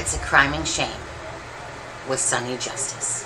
It's a Crime and Shame with Sunny Justice.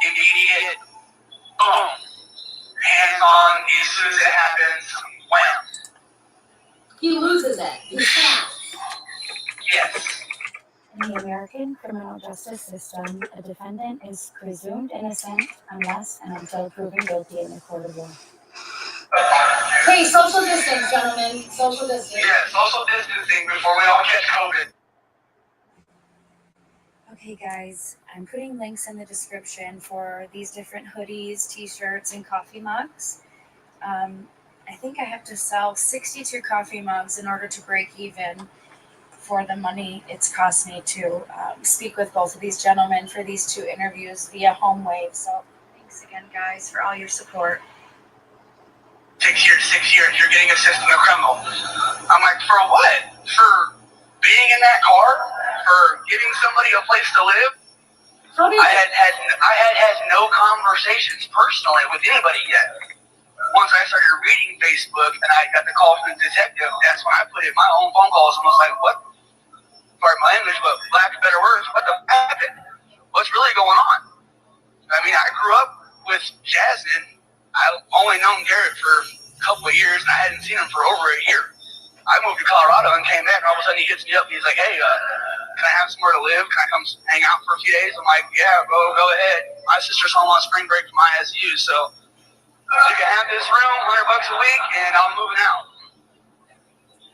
Immediate, boom, hands on, as soon as it happens, wham. He loses it. He's fat. Yes. In the American criminal justice system, a defendant is presumed innocent unless and until proven guilty in a court of law. Hey, social distance, gentlemen. Social distance. Yeah, social distancing before we all catch COVID. Okay, guys, I'm putting links in the description for these different hoodies, t-shirts, and coffee mugs. I think I have to sell 62 coffee mugs in order to break even for the money it's cost me to speak with both of these gentlemen for these two interviews via HomeWave. So thanks again, guys, for all your support. 6 years, you're getting assisted in a criminal. I'm like, for what? For being in that car? For giving somebody a place to live? I had had no conversations personally with anybody yet. Once I started reading Facebook and I got the call from the detective, that's when I put in my own phone calls and was like, what? Pardon my English, but lack of better words, what the f*** happened? What's really going on? I mean, I grew up with Jasmine. I've only known Garrett for a couple of years and I hadn't seen him for over a year. I moved to Colorado and came back and all of a sudden he hits me up and he's like, hey, can I have somewhere to live? Can I come hang out for a few days? I'm like, yeah, go ahead. My sister's home on spring break from ISU, so you can have this room, $100 a week, and I'm moving out.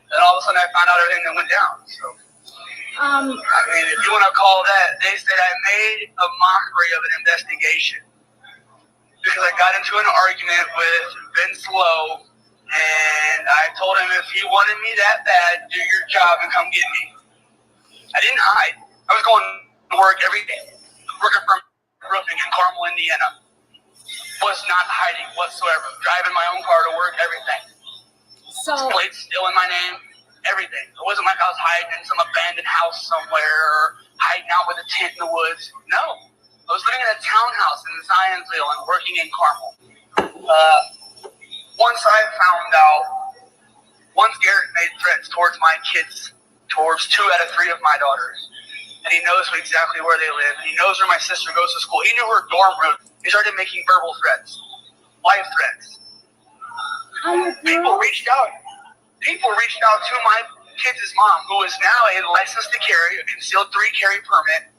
And all of a sudden I found out everything that went down. So, I mean, if you want to call that, they said I made a mockery of an investigation because I got into an argument with Vince Lowe, and I told him if he wanted me that bad, do your job and come get me. I didn't hide. I was going to work every day, working for roofing in Carmel, Indiana. Was not hiding whatsoever. Driving my own car to work, everything. So plates still in my name, everything. It wasn't like I was hiding in some abandoned house somewhere or hiding out with a tent in the woods. No. I was living in a townhouse in Zionsville and working in Carmel. Once Garrett made threats towards my kids, towards 2 out of 3 of my daughters. And he knows exactly where they live. And he knows where my sister goes to school. He knew her dorm room. He started making verbal threats, life threats. People reached out to my kids' mom, who is now a license to carry, a concealed 3 carry permit,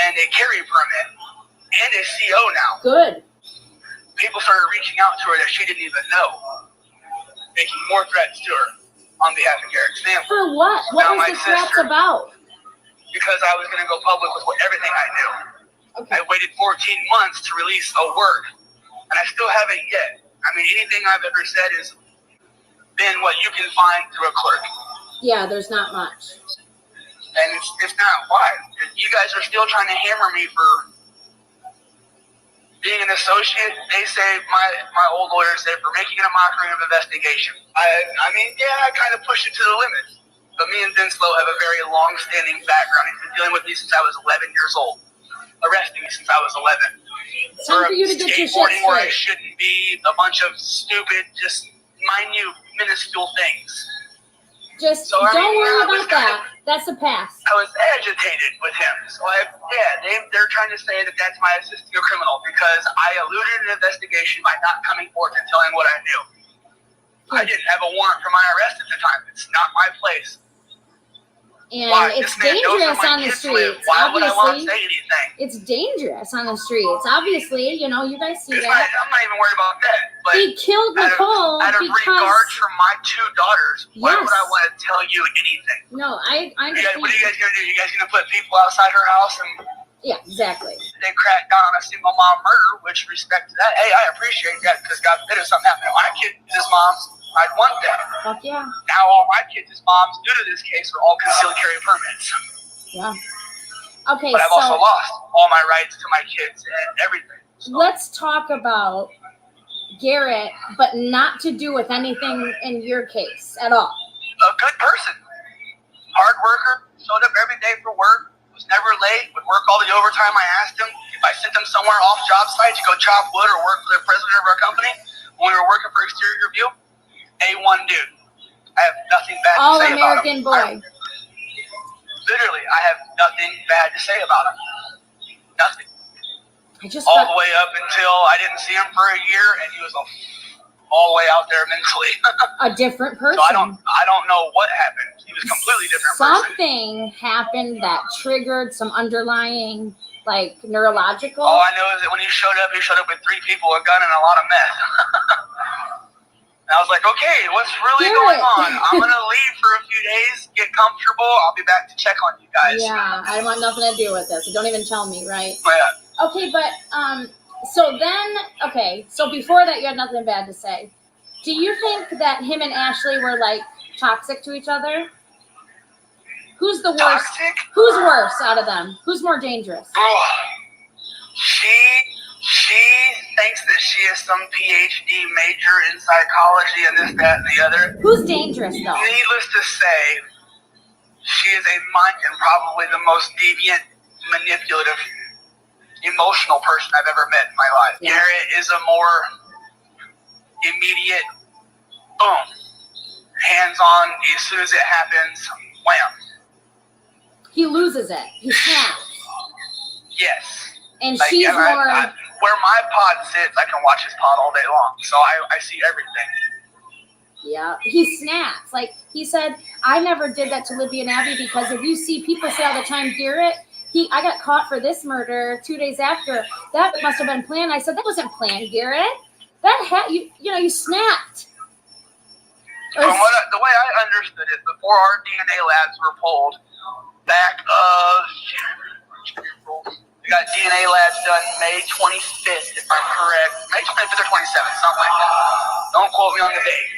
and a carry permit, and a CO now. good. People started reaching out to her that she didn't even know, making more threats to her on behalf of Garrett's family. For what? What was the threats about? Because I was going to go public with everything I knew. Okay. I waited 14 months to release a word, and I still haven't yet. I mean, anything I've ever said has been what you can find through a clerk. Yeah, there's not much. And it's not. Why? You guys are still trying to hammer me for being an associate. They say, my old lawyer said, for making a mockery of investigation. I mean, yeah, I kind of pushed it to the limit. But me and Vince Lowe have a very long-standing background. He's been dealing with me since I was 11 years old. Arresting me since I was 11. Time for you to get your shit skateboarding where I straight. shouldn't be, a bunch of stupid, just minute, minuscule things. Just So, I don't mean, worry I was about that. That's a pass. I was agitated with him. So they're trying to say that that's my assisting a criminal because I eluded an investigation by not coming forth and telling what I knew. I didn't have a warrant for my arrest at the time. It's not my place. And Why? it's This man knows where dangerous my on the kids live. streets. Why would I want to Obviously, say anything? it's dangerous on the streets. Obviously, you guys see I'm that. not even worried about that. But He killed Nicole out of because. regard for my two daughters, why Yes. would I want to tell you anything? No, I understand. What are you guys going to do? You guys going to put people outside her house and Yeah, exactly. they crack down on a single mom murder, which respect to that. Hey, I appreciate that because God forbid if something happened to my kids' moms, I'd want that. Fuck yeah. Now all my kids' moms, due to this case, are all concealed carry permits. Yeah. Okay, But I've also so lost all my rights to my kids and everything. So, let's talk about Garrett, but not to do with anything in your case at all. a good person, hard worker, showed up every day for work, was never late, would work all the overtime I asked him. If I sent him somewhere off job site to go chop wood or work for the president of our company when we were working for Exterior Review, A1 dude. I have nothing bad to All say American about him. boy. Literally, I have nothing bad to say about him. Nothing. I just All got, the way up until I didn't see him for a year, and he was all the way out there mentally. a different person. So I don't know what happened. He was a completely different person. Something happened that triggered some underlying, like, neurological. All I know is that when he showed up with 3 people, a gun, and a lot of meth. And I was like, okay, what's really going on? I'm going to leave for a few days, get comfortable. I'll be back to check on you guys. Yeah, I want nothing to do with this. So don't even tell me, right? Yeah. Okay, but, so before that, you had nothing bad to say. Do you think that him and Ashley were, like, toxic to each other? Who's the worst? Toxic? Who's worse out of them? Who's more dangerous? Oh, she thinks that she is some PhD major in psychology and this, that, and the other. Who's dangerous, though? Needless to say, she is a mind and probably the most deviant, manipulative, emotional person I've ever met in my life. Yeah. Garrett is a more immediate, boom, hands-on, as soon as it happens, wham. He loses it. He snaps. Yes. And Like, she's and more... where my pod sits, I can watch his pod all day long. So I see everything. Yeah, he snaps. Like he said, I never did that to Libby and Abby because if you see people say all the time, Garrett, I got caught for this murder 2 days after. That must have been planned. I said, that wasn't planned, Garrett. You snapped. From the way I understood it, before our DNA labs were pulled, back we got DNA labs done May 25th, if I'm correct. May 25th or 27th, something like that. Don't quote me on the date.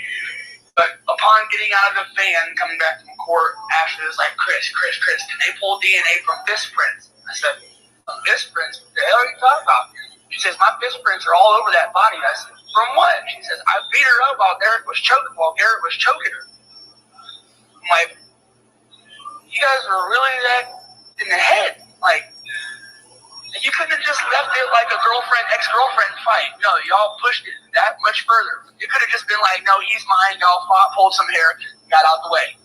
But upon getting out of the van, coming back from court, Ashley was like, Chris, can they pull DNA from fist prints? I said, fist prints? What the hell are you talking about? She says, my fist prints are all over that body. I said, from what? She says, I beat her up while Garrett was choking her. I'm like, you guys were really that in the head. Like, you couldn't have just left it like a ex-girlfriend fight. No, y'all pushed it that much further. You could have just been like, no, he's mine. Y'all fought, pulled some hair, got out the way.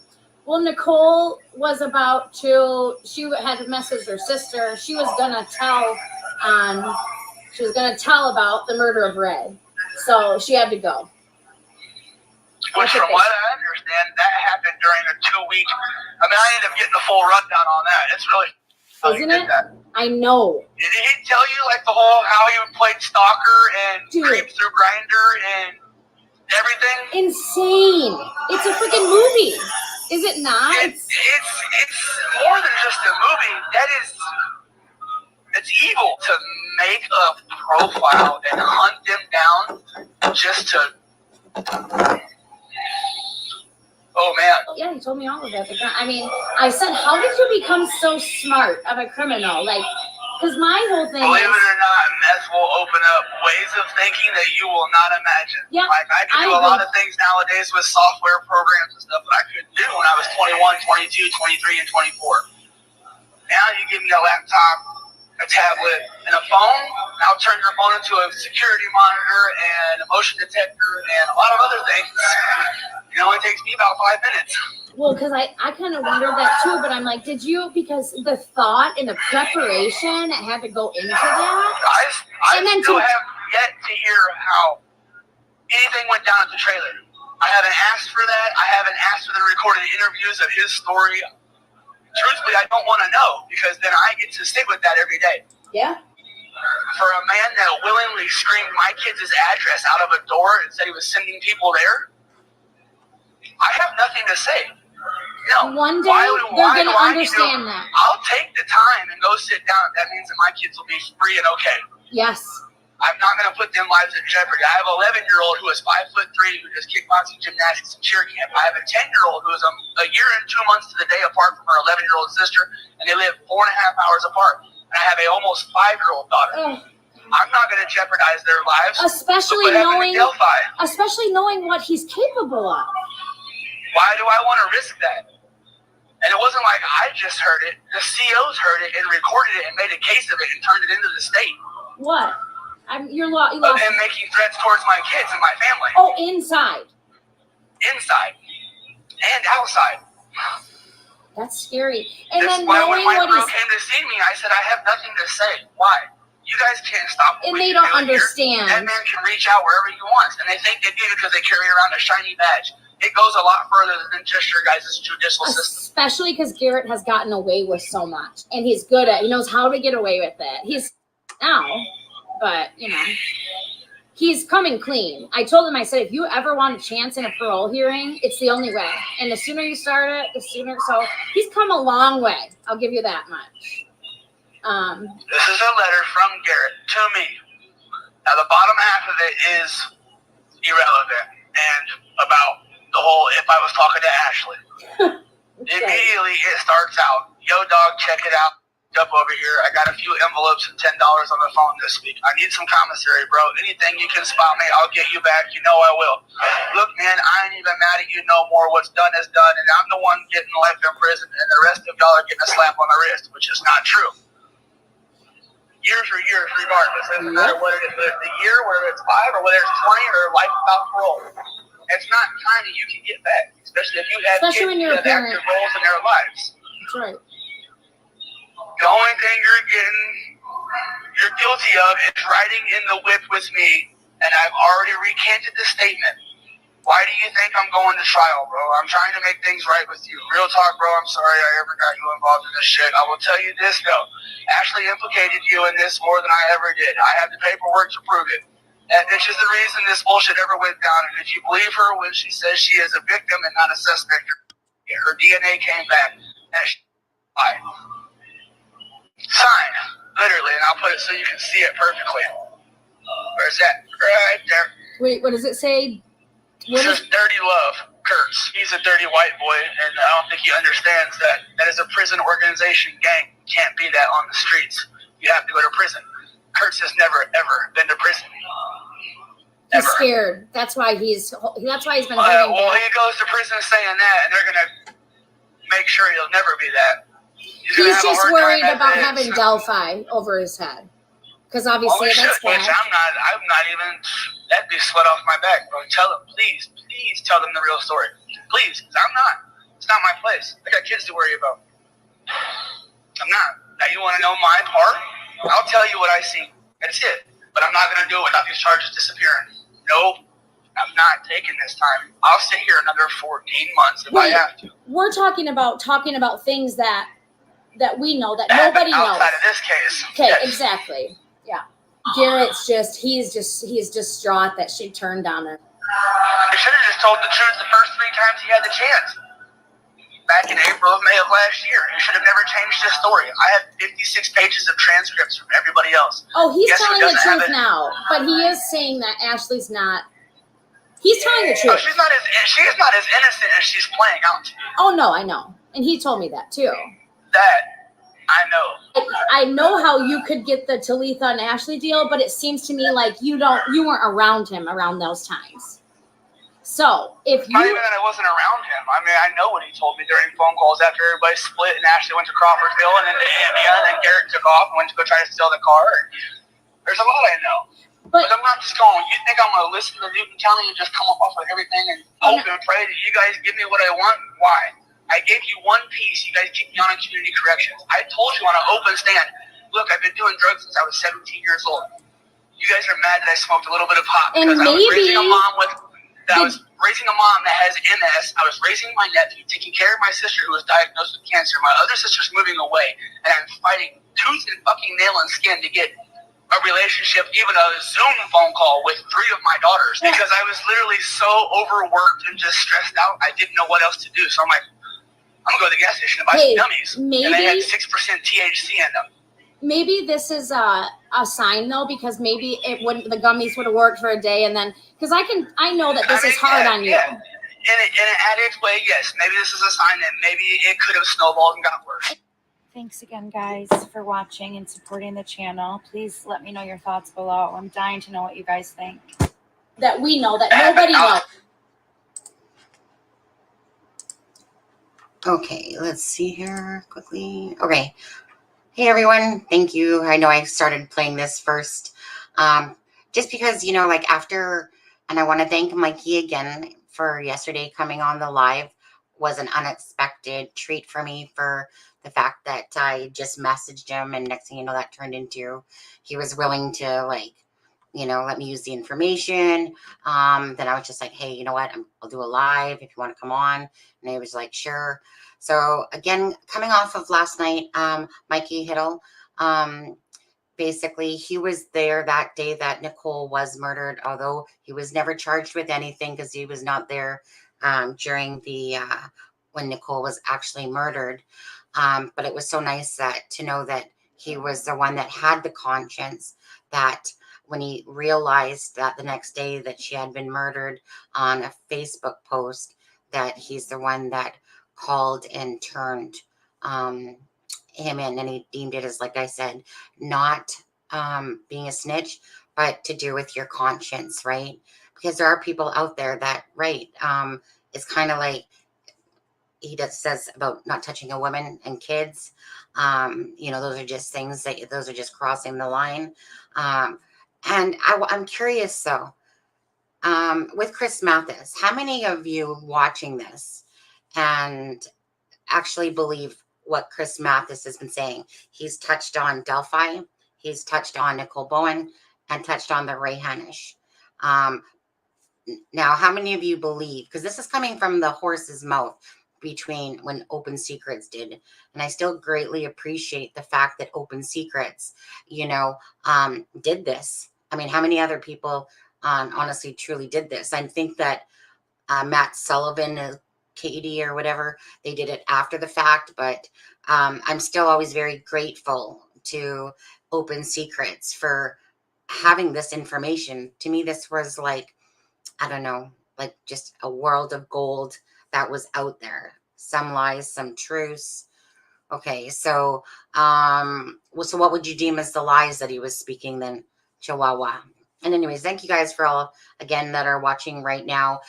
Well, Nicole was about to, she had messaged her sister. She was going to tell about the murder of Red. So she had to go. Which, from what I understand, that happened during a 2-week. I mean, I ended up getting the full rundown on that. It's really. Isn't it? That. I know. Did he tell you like the whole how he played stalker and creep through Grindr and everything? Insane! It's a freaking movie. Is it not? It's more than just a movie. It's evil to make a profile and hunt them down just to. Oh, man. Yeah, he told me all of it. I mean, I said, how did you become so smart of a criminal? Like, because my whole thing Believe it or not, meth will open up ways of thinking that you will not imagine. Yeah, like, I can do a lot of things nowadays with software programs and stuff that I couldn't do when I was 21, 22, 23, and 24. Now you give me a laptop, a tablet, and a phone, and I'll turn your phone into a security monitor and a motion detector and a lot of other things. It only takes me about 5 minutes. Well, because I kind of wondered that too, but I'm like, did you, because the thought and the preparation that had to go into that? I still have yet to hear how anything went down at the trailer. I haven't asked for that. I haven't asked for the recorded interviews of his story. Truthfully, I don't want to know, because then I get to sit with that every day. Yeah. For a man that willingly screamed my kid's address out of a door and said he was sending people there, I have nothing to say. No. One day, they're going to understand that. I'll take the time and go sit down. That means that my kids will be free and okay. Yes. I'm not going to put them lives in jeopardy. I have an 11-year-old who is 5'3", who does kickboxing, gymnastics, and cheer camp. I have a 10-year-old who is a year and 2 months to the day apart from her 11-year-old sister, and they live 4.5 hours apart. And I have a almost 5-year-old daughter. I'm not going to jeopardize their lives. Especially knowing what he's capable of. Why do I want to risk that? And it wasn't like I just heard it. The COs heard it and recorded it and made a case of it and turned it into the state. What? You lost. Of him making threats towards my kids and my family. Oh, inside. Inside. And outside. That's scary. And that's then why when my bro he's... came to see me, I said, I have nothing to say. Why? You guys can't stop what and they don't understand. That man can reach out wherever he wants. And they think they do because they carry around a shiny badge. It goes a lot further than just your guys' judicial system. Especially because Garrett has gotten away with so much. And he's good at, he knows how to get away with it. He's now, but, he's coming clean. I told him, I said, if you ever want a chance in a parole hearing, it's the only way. And the sooner you start it, the sooner. So he's come a long way. I'll give you that much. This is a letter from Garrett to me. Now, the bottom half of it is irrelevant and about the whole if I was talking to Ashley. Okay. Immediately, it starts out, yo, dog, check it out. Up over here. I got a few envelopes and $10 on the phone this week. I need some commissary, bro. Anything you can spot me, I'll get you back. You know I will. Look, man, I ain't even mad at you no more. What's done is done, and I'm the one getting life in prison, and the rest of y'all are getting a slap on the wrist, which is not true. Years are years, regardless. It doesn't matter whether it's a year, whether it's 5, or whether it's 20, or life without parole. It's not time that you can get back, especially if you have kids when you're that have active roles in their lives. That's right. The only thing you're guilty of is riding in the whip with me, and I've already recanted the statement. Why do you think I'm going to trial, bro? I'm trying to make things right with you. Real talk, bro. I'm sorry I ever got you involved in this shit. I will tell you this, though. Ashley implicated you in this more than I ever did. I have the paperwork to prove it. And this is the reason this bullshit ever went down. And if you believe her when she says she is a victim and not a suspect, her DNA came back. And she lied. Sign, literally, and I'll put it so you can see it perfectly. Where's that? Right there. Wait, what does it say? It says dirty love, Kurtz. He's a dirty white boy, and I don't think he understands that is a prison organization gang. You can't be that on the streets. You have to go to prison. Kurtz has never, ever been to prison. He's scared. That's why he's been holding well, he goes to prison saying that, and they're going to make sure he'll never be that. He's just worried about having Delphi over his head. Because obviously that's bad. I'm not even, that'd be sweat off my back, bro. Tell them, please tell them the real story. Please, because it's not my place. I got kids to worry about. I'm not. Now you want to know my part? I'll tell you what I see. That's it. But I'm not going to do it without these charges disappearing. No, I'm not taking this time. I'll sit here another 14 months if I have to. We're talking about things that we know that nobody knows. Outside of this case. Okay, yes. Exactly. Yeah. Garrett's he's distraught that she turned on him. He should have just told the truth the first 3 times he had the chance. Back in April of May of last year. He should have never changed his story. I have 56 pages of transcripts from everybody else. Oh, he's telling the truth now. But he is saying that Ashley's not. He's telling the truth. No, she is not as innocent as she's playing out to be. Oh, no, I know. And he told me that, too. That I know. I know how you could get the Talitha and Ashley deal, but it seems to me like you weren't around him around those times. So if you not even that I wasn't around him. I mean, I know what he told me during phone calls after everybody split and Ashley went to Crawfordsville and then to India and then Garrett took off and went to go try to steal the car. There's a lot I know. But I'm not just going, you think I'm going to listen to Newton County and just come up off of everything and hope and pray that you guys give me what I want? Why? I gave you one piece. You guys kicked me on in community corrections. I told you on an open stand, look, I've been doing drugs since I was 17 years old. You guys are mad that I smoked a little bit of pot because I was raising a mom that has MS. I was raising my nephew, taking care of my sister who was diagnosed with cancer. My other sister's moving away, and I'm fighting tooth and fucking nail and skin to get a relationship, even a Zoom phone call with 3 of my daughters, because I was literally so overworked and just stressed out. I didn't know what else to do. So I'm like, I'm gonna go to the gas station and buy some gummies, and they had 6% THC in them. Maybe this is a sign though, because maybe the gummies would have worked for a day, and then because I know that this is hard on you. Yeah. In an addict way, yes. Maybe this is a sign that maybe it could have snowballed and got worse. Thanks again, guys, for watching and supporting the channel. Please let me know your thoughts below. I'm dying to know what you guys think. That we know, that nobody knows. Okay, let's see here quickly. Okay. Hey, everyone. Thank you. I know I started playing this first. Just because, like after, and I want to thank Mikey again for yesterday coming on the live. Was an unexpected treat for me, for the fact that I just messaged him, and next thing you know, that turned into he was willing to let me use the information. Then I was just like, hey, you know what? I'll do a live if you want to come on. And he was like, sure. So again, coming off of last night, Mikey Hittle, basically he was there that day that Nicole was murdered, although he was never charged with anything because he was not there during the when Nicole was actually murdered. But it was so nice to know that he was the one that had the conscience, that when he realized that the next day that she had been murdered on a Facebook post, that he's the one that called and turned him in, and he deemed it as, like I said, not being a snitch, but to do with your conscience, right? Because there are people out there that, right, it's kind of like he says about not touching a woman and kids. Those are just things those are just crossing the line. And I'm curious, though, with Chris Mathis, how many of you watching this and actually believe what Chris Mathis has been saying? He's touched on Delphi, he's touched on Nicole Bowen, and touched on the Ray Hanish. Now, how many of you believe, because this is coming from the horse's mouth, between when Open Secrets did, and I still greatly appreciate the fact that Open Secrets, did this. I mean, how many other people honestly truly did this? I think that Matt Sullivan, Katie or whatever, they did it after the fact, but I'm still always very grateful to Open Secrets for having this information. To me, this was like, I don't know, like just a world of gold that was out there. Some lies, some truths. Okay, so so what would you deem as the lies that he was speaking then, Chihuahua? And anyways, thank you guys for all, again, that are watching right now.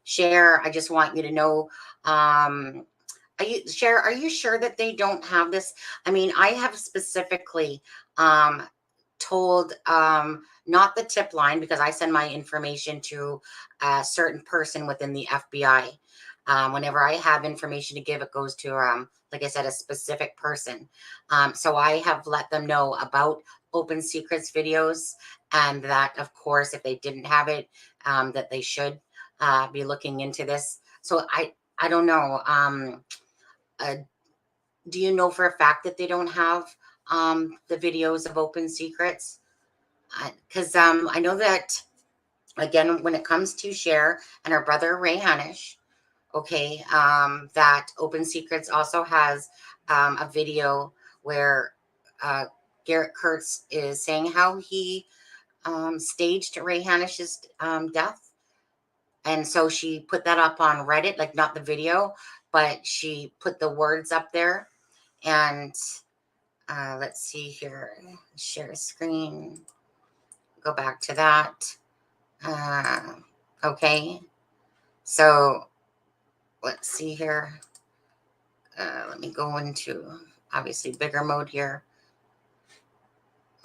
Share, I just want you to know, are you sure that they don't have this? I mean, I have specifically told not the tip line, because I send my information to a certain person within the FBI. Whenever I have information to give, it goes to, like I said, a specific person. So I have let them know about Open Secrets videos, and that, of course, if they didn't have it, that they should be looking into this. So I don't know. Do you know for a fact that they don't have the videos of Open Secrets? Because I know that, again, when it comes to Cher and her brother Ray Hanish, okay, that Open Secrets also has a video where Garrett Kurtz is saying how he staged Ray Hanish's death. And so she put that up on Reddit, like not the video, but she put the words up there. And let's see here, share a screen, go back to that. Okay, so let's see here. Let me go into, obviously, bigger mode here.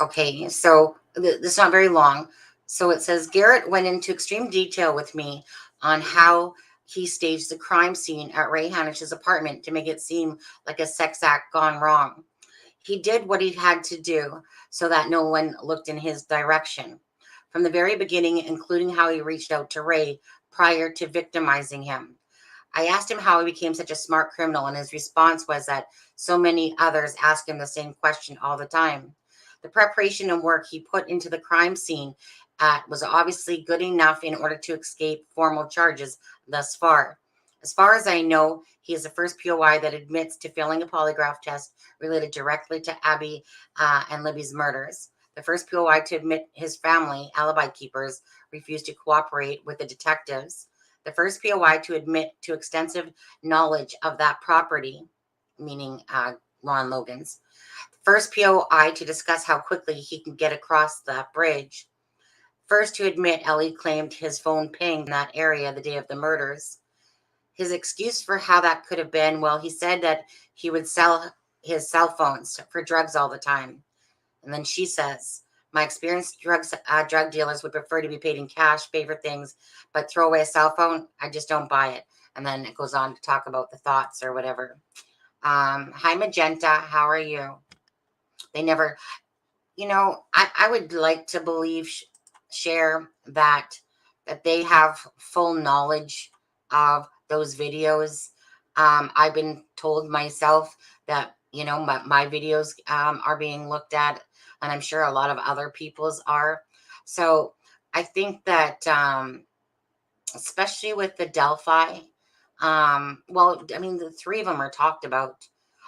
Okay, so this is not very long. So it says, Garrett went into extreme detail with me on how he staged the crime scene at Ray Hanish's apartment to make it seem like a sex act gone wrong. He did what he had to do so that no one looked in his direction. From the very beginning, including how he reached out to Ray prior to victimizing him. I asked him how he became such a smart criminal, and his response was that so many others ask him the same question all the time. The preparation and work he put into the crime scene was obviously good enough in order to escape formal charges thus far. As far as I know, he is the first POI that admits to failing a polygraph test related directly to Abby and Libby's murders. The first POI to admit his family, alibi keepers, refused to cooperate with the detectives. The first POI to admit to extensive knowledge of that property, meaning Ron Logan's. First POI to discuss how quickly he can get across the bridge. First to admit Ellie claimed his phone pinged in that area the day of the murders. His excuse for how that could have been, well, he said that he would sell his cell phones for drugs all the time. And then she says, my experienced drug dealers would prefer to be paid in cash, pay for things, but throw away a cell phone, I just don't buy it. And then it goes on to talk about the thoughts or whatever. Hi, Magenta. How are you? They never, I would like to believe, share that they have full knowledge of those videos. I've been told myself that, my videos are being looked at, and I'm sure a lot of other people's are. So I think that, especially with the Delphi, the three of them are talked about.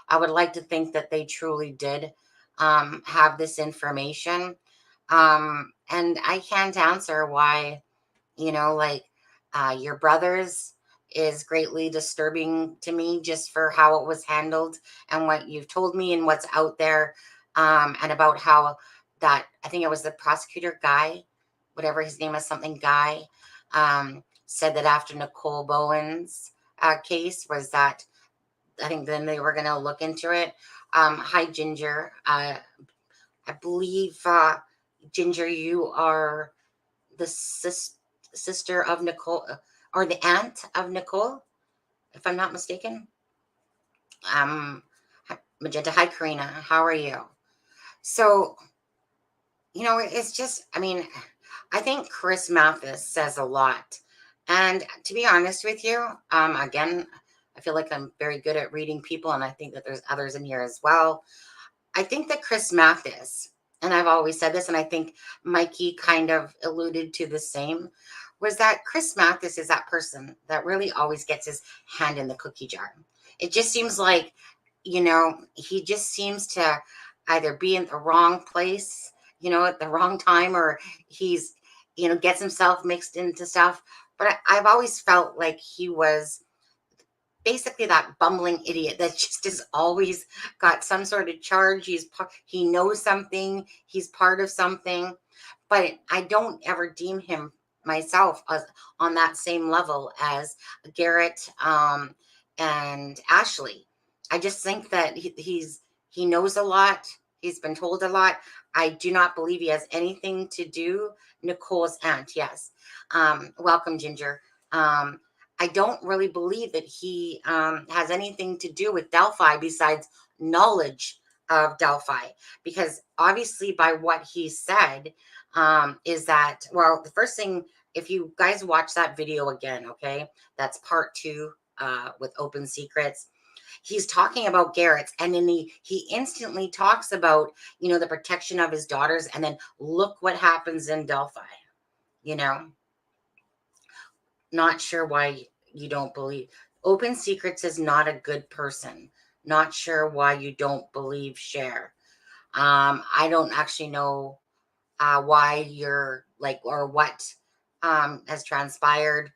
I would like to think that they truly did have this information. And I can't answer why, your brother's is greatly disturbing to me just for how it was handled and what you've told me and what's out there. And about how that, I think it was the prosecutor guy, whatever his name is, something guy, said that after Nicole Bowen's case was that, I think then they were going to look into it. Hi, Ginger. I believe, Ginger, you are the sister of Nicole, or the aunt of Nicole, if I'm not mistaken. Magenta, hi, Karina. How are you? So, it's just, I think Chris Mathis says a lot. And to be honest with you, again, I feel like I'm very good at reading people, and I think that there's others in here as well. I think that Chris Mathis, and I've always said this, and I think Mikey kind of alluded to the same, was that Chris Mathis is that person that really always gets his hand in the cookie jar. It just seems like, he just seems to either be in the wrong place, at the wrong time, or he's, gets himself mixed into stuff. But I've always felt like he was basically that bumbling idiot that just is always got some sort of charge. He knows something. He's part of something, but I don't ever deem him myself as on that same level as Garrett and Ashley. I just think that he knows a lot. He's been told a lot. I do not believe he has anything to do. Nicole's aunt, yes. Welcome, Ginger. I don't really believe that he has anything to do with Delphi besides knowledge of Delphi, because obviously by what he said is that, well, the first thing, if you guys watch that video again, okay, that's part 2 with Open Secrets. He's talking about Garrett's, and then he instantly talks about, the protection of his daughters, and then look what happens in Delphi, Not sure why you don't believe. Open Secrets is not a good person. Not sure why you don't believe Cher. I don't actually know why you're like, or what has transpired.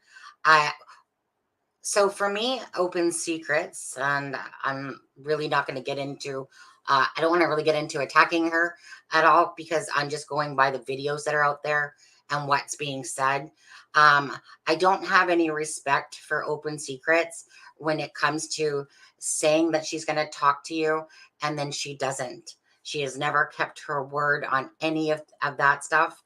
So for me, Open Secrets, and I'm really not going to get into, I don't want to really get into attacking her at all, because I'm just going by the videos that are out there and what's being said. I don't have any respect for Open Secrets when it comes to saying that she's going to talk to you and then she doesn't. She has never kept her word on any of that stuff.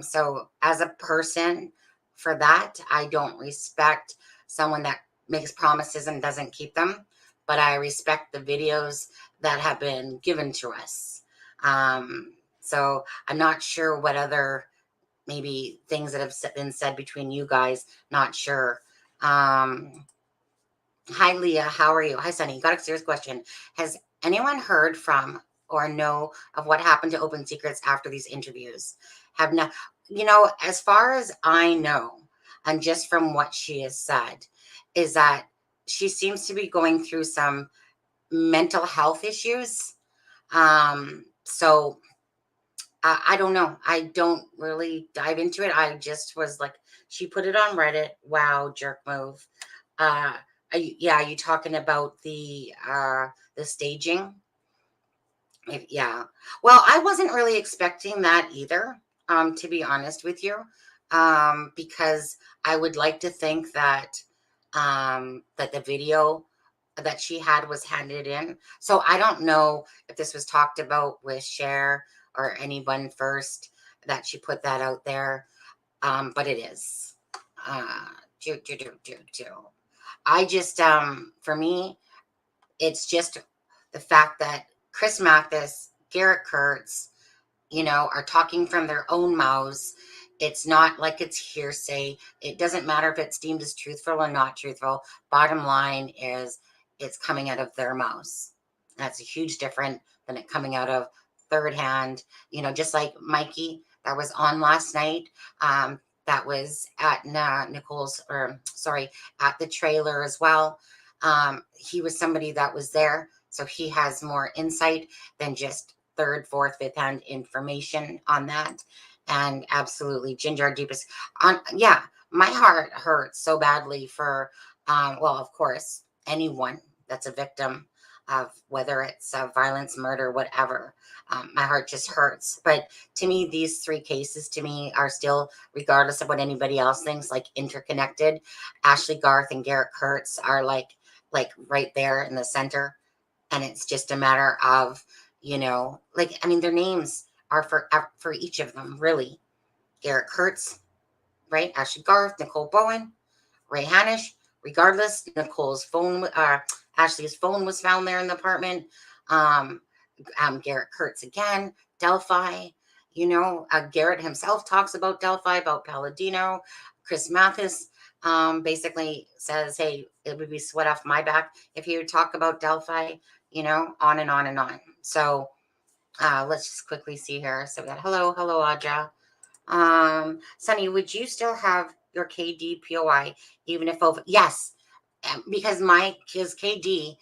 So as a person, for that, I don't respect someone that makes promises and doesn't keep them, but I respect the videos that have been given to us. So I'm not sure what other maybe things that have been said between you guys. Not sure. Hi, Leah. How are you? Hi, Sunny. Got a serious question. Has anyone heard from or know of what happened to Open Secrets after these interviews? Have not, as far as I know, and just from what she has said, is that she seems to be going through some mental health issues. So I don't know. I don't really dive into it. I just was like, she put it on Reddit. Wow, jerk move. Yeah, are you talking about the staging? Yeah. Well, I wasn't really expecting that either, to be honest with you, because I would like to think that that the video that she had was handed in. So I don't know if this was talked about with Cher or anyone first that she put that out there, but it is. Uh, do, do, do, do, do. I just, for me, it's just the fact that Chris Mathis, Garrett Kurtz, are talking from their own mouths. It's not like it's hearsay. It doesn't matter if it's deemed as truthful or not truthful. Bottom line is it's coming out of their mouths. That's a huge difference than it coming out of third hand, just like Mikey that was on last night. That was at Nicole's, or sorry, at the trailer as well. He was somebody that was there, so he has more insight than just third, fourth, fifth hand information on that. And absolutely, Ginger deepest. Yeah, my heart hurts so badly for, well, of course, anyone that's a victim of whether it's violence, murder, whatever. My heart just hurts. But to me, these three cases to me are still, regardless of what anybody else thinks, like interconnected. Ashley Garth and Garrett Kurtz are like right there in the center. And it's just a matter of, their names are for each of them, really. Garrett Kurtz, right? Ashley Garth, Nicole Bowen, Ray Hanish. Regardless, Ashley's phone was found there in the apartment. Garrett Kurtz again, Delphi. Garrett himself talks about Delphi, about Palladino. Chris Mathis basically says, hey, it would be sweat off my back if he would talk about Delphi, on and on and on. So let's just quickly see here. So we got hello, Aja. Sunny, would you still have your KD POI even if over? Yes, because his KD,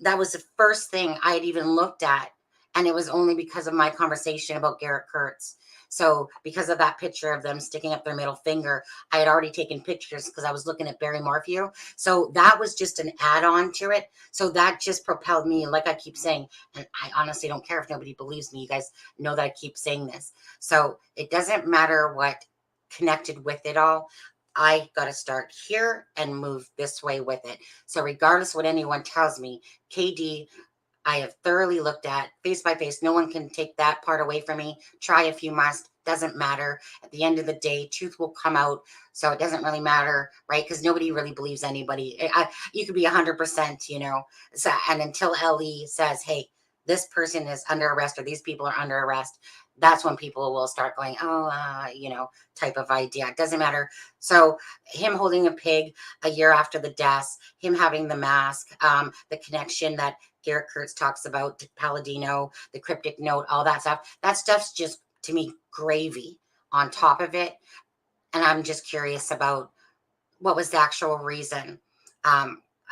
that was the first thing I had even looked at. And it was only because of my conversation about Garrett Kurtz. So because of that picture of them sticking up their middle finger, I had already taken pictures because I was looking at Barry Morphew. So that was just an add-on to it. So that just propelled me, like I keep saying, and I honestly don't care if nobody believes me. You guys know that I keep saying this. So it doesn't matter what connected with it all. I got to start here and move this way with it. So regardless what anyone tells me, KD, I have thoroughly looked at face by face. No one can take that part away from me. Try if you must. Doesn't matter. At the end of the day, truth will come out. So it doesn't really matter, right? Because nobody really believes anybody. You could be 100%, So, and until LE says, hey, this person is under arrest or these people are under arrest, that's when people will start going, type of idea. It doesn't matter. So him holding a pig a year after the deaths, him having the mask, the connection that Garrett Kurtz talks about, Palladino, the cryptic note, all that stuff's just, to me, gravy on top of it. And I'm just curious about what was the actual reason.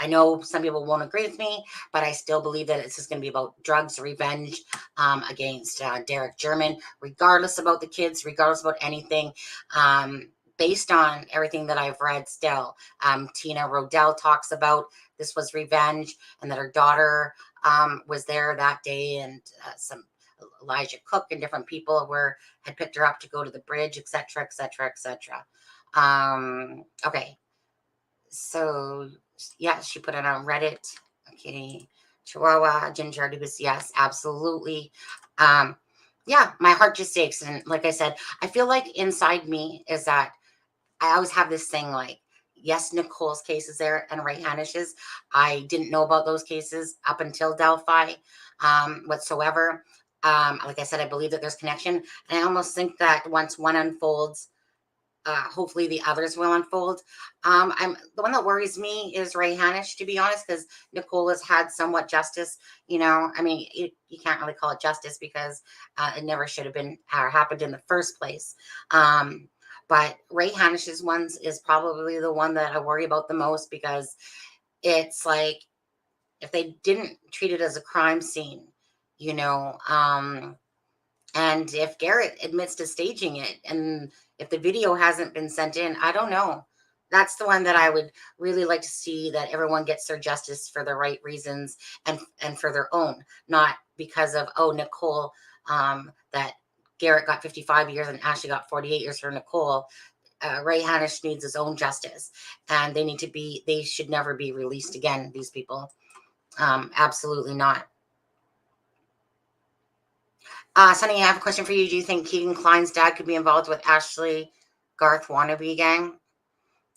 I know some people won't agree with me, but I still believe that it's just going to be about drugs, revenge against Derek German, regardless about the kids, regardless about anything. Based on everything that I've read still, Tina Rodell talks about this was revenge and that her daughter was there that day, and some Elijah Cook and different people had picked her up to go to the bridge, etc., etc., etc. Okay. So, yeah, she put it on Reddit. Okay. Chihuahua, Ginger, yes, absolutely. Yeah, my heart just aches. And like I said, I feel like inside me is that I always have this thing like, yes, Nicole's case is there and Ray Hanish's. I didn't know about those cases up until Delphi whatsoever. Like I said, I believe that there's connection. And I almost think that once one unfolds, hopefully the others will unfold. I'm the one that worries me is Ray Hanish, to be honest, because Nicole has had somewhat justice. I mean, you can't really call it justice because it never should have been or happened in the first place. But Ray Hanish's ones is probably the one that I worry about the most, because it's like if they didn't treat it as a crime scene, you know, and if Garrett admits to staging it, and if the video hasn't been sent in, I don't know. That's the one that I would really like to see, that everyone gets their justice for the right reasons and for their own, not because of, oh, Nicole, that Garrett got 55 years and Ashley got 48 years for Nicole. Ray Hanish needs his own justice, and they should never be released again, these people. Absolutely not. Sonny, I have a question for you. Do you think Keegan Klein's dad could be involved with Ashley Garth wannabe gang?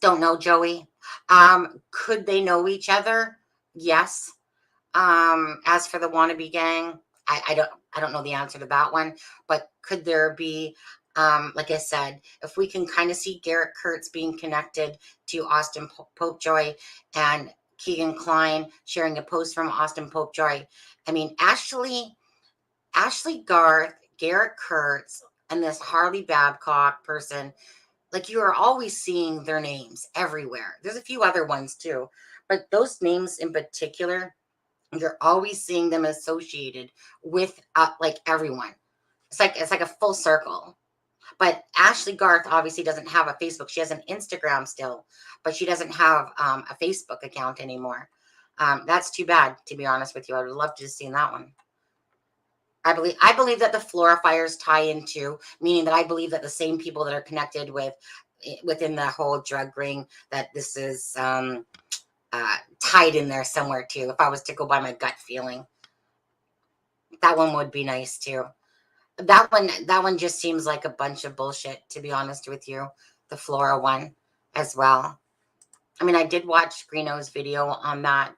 Don't know, Joey. Could they know each other? Yes. As for the wannabe gang, I don't know the answer to that one. But could there be, like I said, if we can kind of see Garrett Kurtz being connected to Austin Popejoy and Keegan Klein sharing a post from Austin Popejoy. I mean, Ashley Garth, Garrett Kurtz, and this Harley Babcock person, like, you are always seeing their names everywhere. There's a few other ones too, but those names in particular, you're always seeing them associated with like everyone. It's like a full circle. But Ashley Garth obviously doesn't have a Facebook. She has an Instagram still, but she doesn't have a Facebook account anymore. That's too bad, to be honest with you. I would love to have seen that one. I believe that the Flora fires tie into, meaning that I believe that the same people that are connected within the whole drug ring, that this is tied in there somewhere too. If I was to go by my gut feeling, that one would be nice too. That one just seems like a bunch of bullshit, to be honest with you. The Flora one as well. I mean, I did watch Greeno's video on that.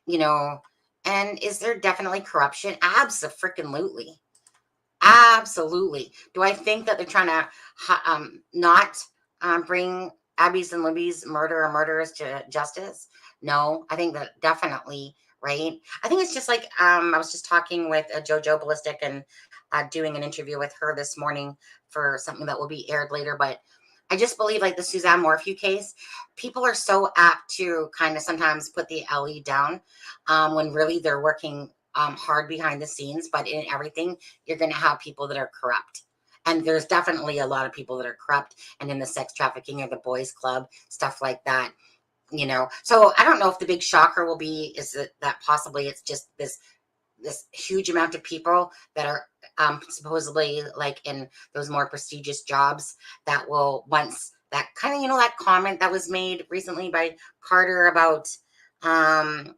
You know, and is there definitely corruption? Absolutely. Absolutely. Do I think that they're trying to not bring Abby's and Libby's murderers to justice? No, I think that definitely, right? I think it's just like, I was just talking with JoJo Ballistic and doing an interview with her this morning for something that will be aired later, but I just believe, like the Suzanne Morphew case, people are so apt to kind of sometimes put the LE down when really they're working hard behind the scenes. But in everything, you're going to have people that are corrupt. And there's definitely a lot of people that are corrupt, and in the sex trafficking or the boys club, stuff like that, you know. So I don't know if the big shocker will be is that possibly it's just this huge amount of people that are supposedly like in those more prestigious jobs that will, once that kind of, you know, that comment that was made recently by Carter about that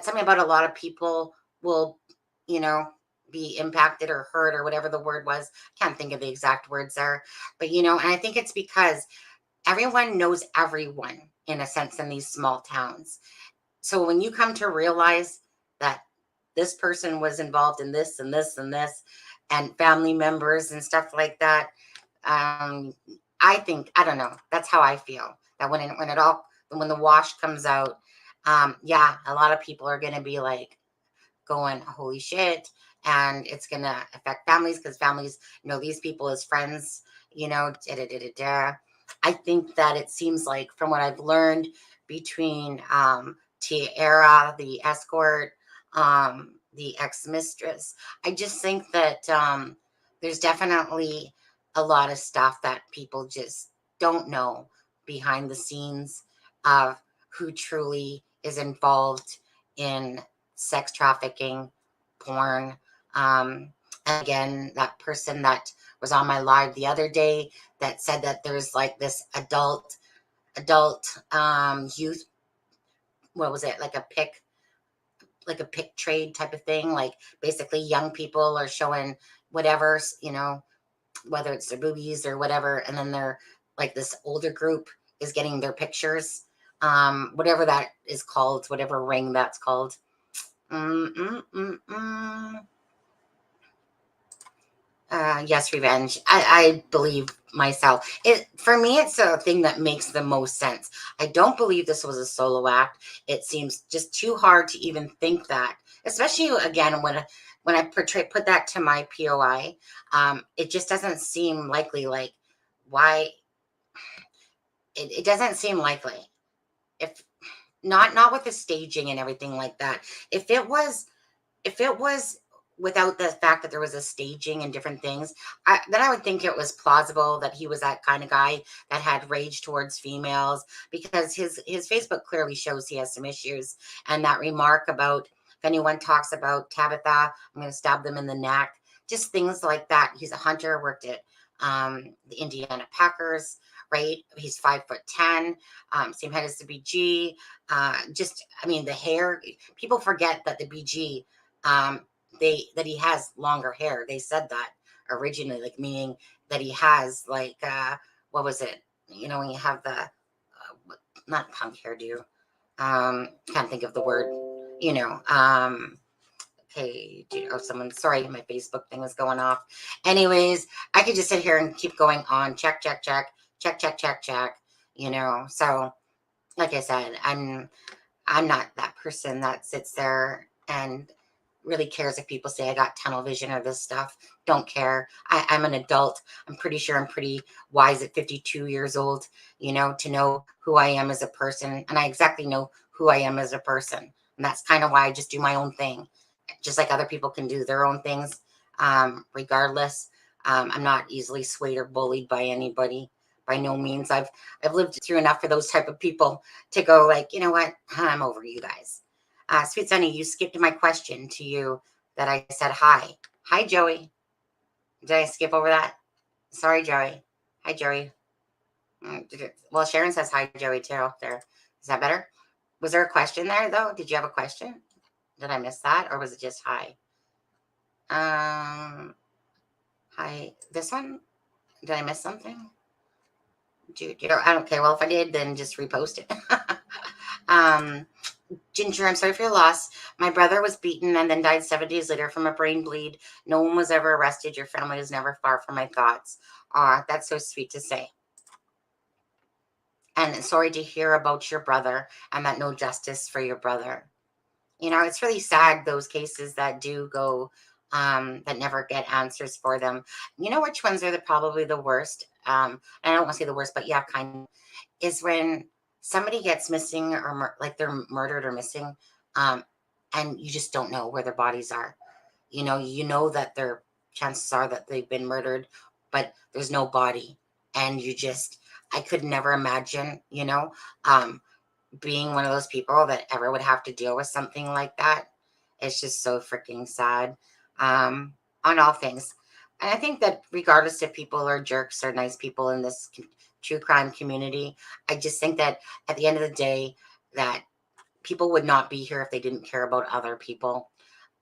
something about a lot of people will, you know, be impacted or hurt or whatever the word was. Can't think of the exact words there, but you know, and I think it's because everyone knows everyone in a sense in these small towns. So when you come to realize that this person was involved in this and this and this, and family members and stuff like that, I think, I don't know, that's how I feel, that when the wash comes out, yeah, a lot of people are going to be like going, holy shit. And it's going to affect families, because families know these people as friends, you know, I think that it seems like, from what I've learned between Tiara, the escort, the ex-mistress, I just think that there's definitely a lot of stuff that people just don't know behind the scenes of who truly is involved in sex trafficking, porn. And again, that person that was on my live the other day that said that there's like this adult youth, what was it, like a pick trade type of thing, like basically young people are showing whatever, you know, whether it's their boobies or whatever, and then they're like this older group is getting their pictures, whatever that is called, whatever ring that's called. Yes, revenge. I believe myself. For me, it's a thing that makes the most sense. I don't believe this was a solo act. It seems just too hard to even think that, especially again when I put that to my POI. It just doesn't seem likely. Like, why? It doesn't seem likely. If not with the staging and everything like that. If it was without the fact that there was a staging and different things, then I would think it was plausible that he was that kind of guy that had rage towards females, because his Facebook clearly shows he has some issues. And that remark about, if anyone talks about Tabitha, I'm going to stab them in the neck, just things like that. He's a hunter, worked at the Indiana Packers, right? He's 5'10", same height as the BG. The hair, people forget that the BG, that he has longer hair. They said that originally, like, meaning that he has like what was it? When you have the not punk hairdo. Can't think of the word. Okay, someone, sorry, my Facebook thing was going off. Anyways, I could just sit here and keep going on. Check. So like I said, I'm not that person that sits there and really cares if people say I got tunnel vision or this stuff. Don't care. I'm an adult. I'm pretty sure I'm pretty wise at 52 years old, to know who I am as a person. And I exactly know who I am as a person. And that's kind of why I just do my own thing. Just like other people can do their own things, regardless. I'm not easily swayed or bullied by anybody. By no means. I've lived through enough for those type of people to go like, you know what? I'm over you guys. Sweet Sunny, you skipped my question to you that I said hi. Hi, Joey. Did I skip over that? Sorry, Joey. Hi, Joey. Well, Sharon says hi, Joey, too. There. Is that better? Was there a question there, though? Did you have a question? Did I miss that? Or was it just hi? Hi. This one? Did I miss something? Okay, well, if I did, then just repost it. Ginger, I'm sorry for your loss. My brother was beaten and then died 7 days later from a brain bleed. No one was ever arrested. Your family is never far from my thoughts. That's so sweet to say. And sorry to hear about your brother and that no justice for your brother. It's really sad, those cases that do go, that never get answers for them. You know which ones are probably the worst? I don't want to say the worst, but yeah, kind of, is when somebody gets missing or like they're murdered or missing, and you just don't know where their bodies are. You know that their chances are that they've been murdered, but there's no body. And I could never imagine, being one of those people that ever would have to deal with something like that. It's just so freaking sad, on all things. And I think that regardless if people are jerks or nice people in this true crime community, I just think that at the end of the day, that people would not be here if they didn't care about other people.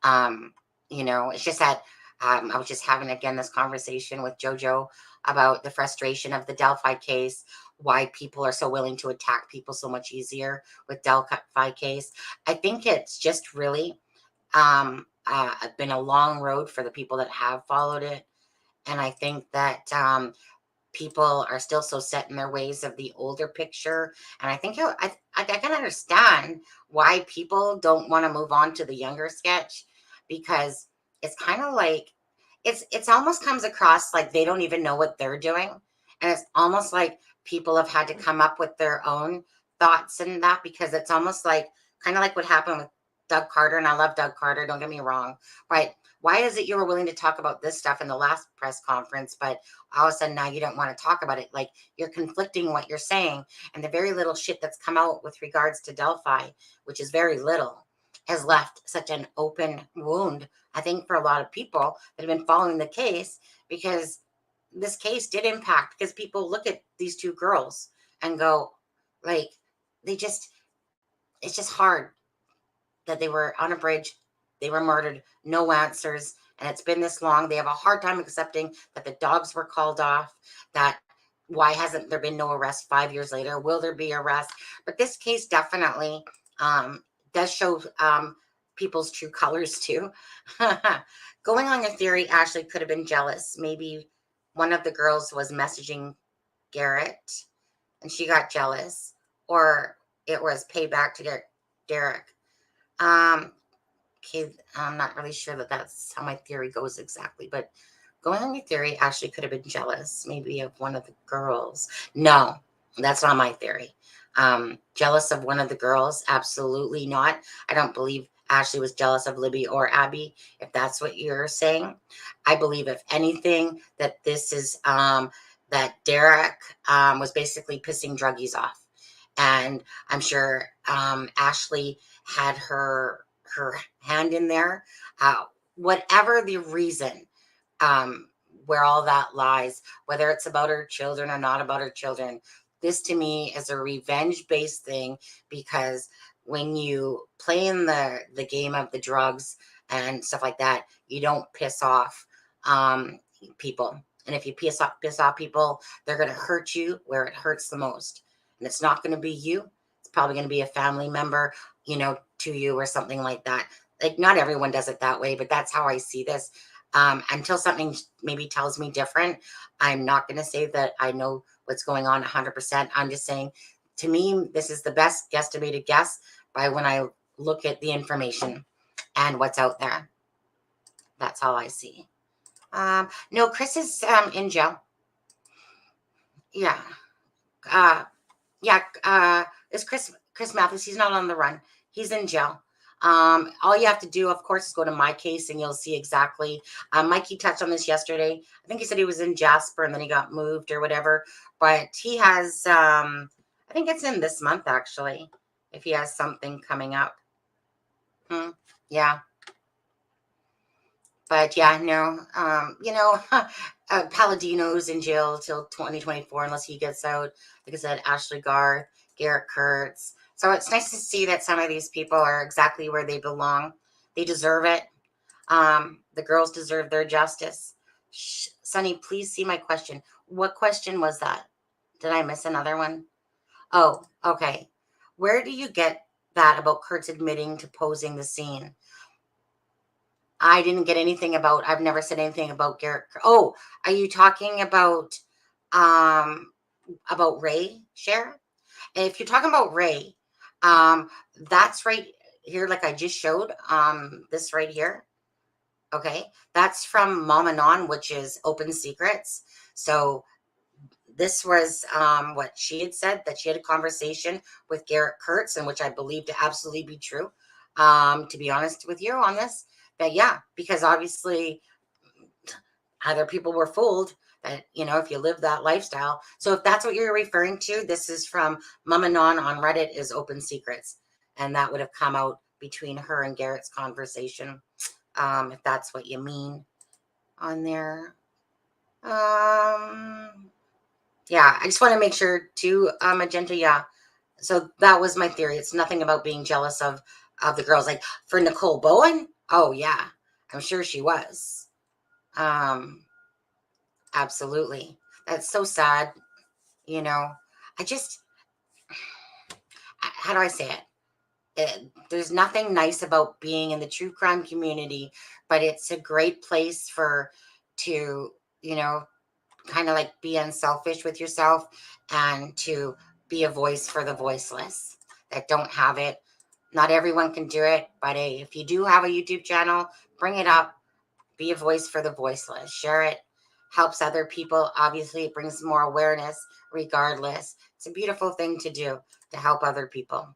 It's just that I was just having, again, this conversation with JoJo about the frustration of the Delphi case, why people are so willing to attack people so much easier with Delphi case. I think it's just really been a long road for the people that have followed it. And I think that people are still so set in their ways of the older picture. And I think I can understand why people don't want to move on to the younger sketch, because it's kind of like, it's almost comes across like they don't even know what they're doing. And it's almost like people have had to come up with their own thoughts and that, because it's almost like, kind of like what happened with Doug Carter. And I love Doug Carter, don't get me wrong, right? Why is it you were willing to talk about this stuff in the last press conference, but all of a sudden now you don't want to talk about it? Like, you're conflicting what you're saying. And the very little shit that's come out with regards to Delphi, which is very little, has left such an open wound, I think, for a lot of people that have been following the case, because this case did impact, because people look at these two girls and go, like, it's just hard that they were on a bridge, they were murdered, no answers, and it's been this long. They have a hard time accepting that the dogs were called off, that why hasn't there been no arrest 5 years later? Will there be arrest? But this case definitely does show people's true colors too. Going on your theory, Ashley could have been jealous. Maybe one of the girls was messaging Garrett and she got jealous, or it was payback to Derek. Okay, I'm not really sure that that's how my theory goes exactly, but going on your theory, Ashley could have been jealous, maybe of one of the girls. No, that's not my theory. Jealous of one of the girls? Absolutely not. I don't believe Ashley was jealous of Libby or Abby, if that's what you're saying. I believe, if anything, that this is that Derek was basically pissing druggies off. And I'm sure Ashley had her hand in there. Whatever the reason, where all that lies, whether it's about her children or not about her children, this to me is a revenge-based thing, because when you play in the game of the drugs and stuff like that, you don't piss off people. And if you piss off people, they're going to hurt you where it hurts the most. And it's not going to be you. It's probably going to be a family member, to you or something like that. Like, not everyone does it that way, but that's how I see this. Until something maybe tells me different, I'm not going to say that I know what's going on 100%. I'm just saying, to me, this is the best guesstimated guess by when I look at the information and what's out there. That's all I see. No, Chris is in jail. Yeah. It's Chris Mathis. He's not on the run. He's in jail. All you have to do, of course, is go to my case and you'll see exactly. Mikey touched on this yesterday. I think he said he was in Jasper and then he got moved or whatever. But he has, I think it's in this month, actually, if he has something coming up. Yeah. But yeah, no, Palladino's in jail till 2024 unless he gets out. Like I said, Ashley Garth, Garrett Kurtz. So it's nice to see that some of these people are exactly where they belong. They deserve it. The girls deserve their justice. Sonny, please see my question. What question was that? Did I miss another one? Oh, okay. Where do you get that about Kurtz admitting to posing the scene? I didn't get anything I've never said anything about Garrett. Oh, are you talking about Ray, Cher? And if you're talking about Ray, that's right here, like I just showed, this right here. Okay. That's from Mom and On, which is Open Secrets. So this was what she had said, that she had a conversation with Garrett Kurtz, and which I believe to absolutely be true. To be honest with you on this, but yeah, because obviously other people were fooled that, if you live that lifestyle. So if that's what you're referring to, this is from Mom and on Reddit is Open Secrets. And that would have come out between her and Garrett's conversation. If that's what you mean on there. Yeah, I just want to make sure too, Magenta. Yeah. So that was my theory. It's nothing about being jealous of the girls. Like for Nicole Bowen. Oh yeah, I'm sure she was. Absolutely. That's so sad. How do I say it? There's nothing nice about being in the true crime community, but it's a great place to, kind of like be unselfish with yourself and to be a voice for the voiceless that don't have it. Not everyone can do it, but hey, if you do have a YouTube channel, bring it up. Be a voice for the voiceless. Share it. Helps other people. Obviously, it brings more awareness regardless. It's a beautiful thing to do to help other people.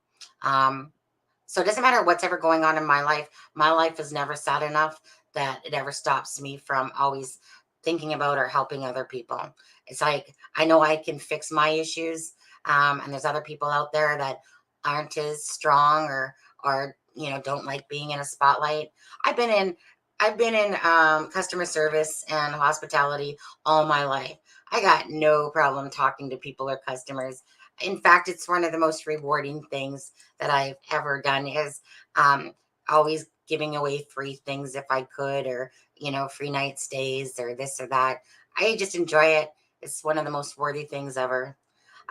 So it doesn't matter what's ever going on in my life. My life is never sad enough that it ever stops me from always thinking about or helping other people. It's like, I know I can fix my issues. And there's other people out there that aren't as strong or don't like being in a spotlight. I've been in customer service and hospitality all my life. I got no problem talking to people or customers. In fact, it's one of the most rewarding things that I've ever done is always giving away free things if I could, or, free night stays or this or that. I just enjoy it. It's one of the most worthy things ever.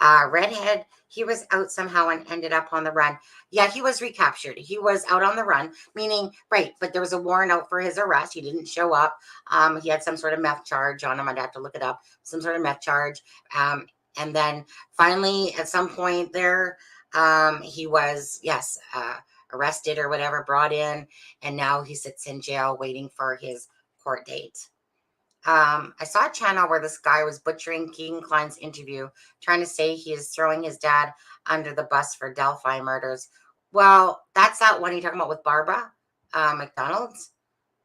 Redhead, he was out somehow and ended up on the run. Yeah, he was recaptured. He was out on the run, meaning, right, but there was a warrant out for his arrest. He didn't show up. He had some sort of meth charge on him. I'd have to look it up. Some sort of meth charge. And then finally, at some point there, he was, yes, arrested or whatever, brought in, and now he sits in jail waiting for his court date. I saw a channel where this guy was butchering Keegan Klein's interview, trying to say he is throwing his dad under the bus for Delphi murders. Well, that's that one you're talking about with Barbara McDonald's.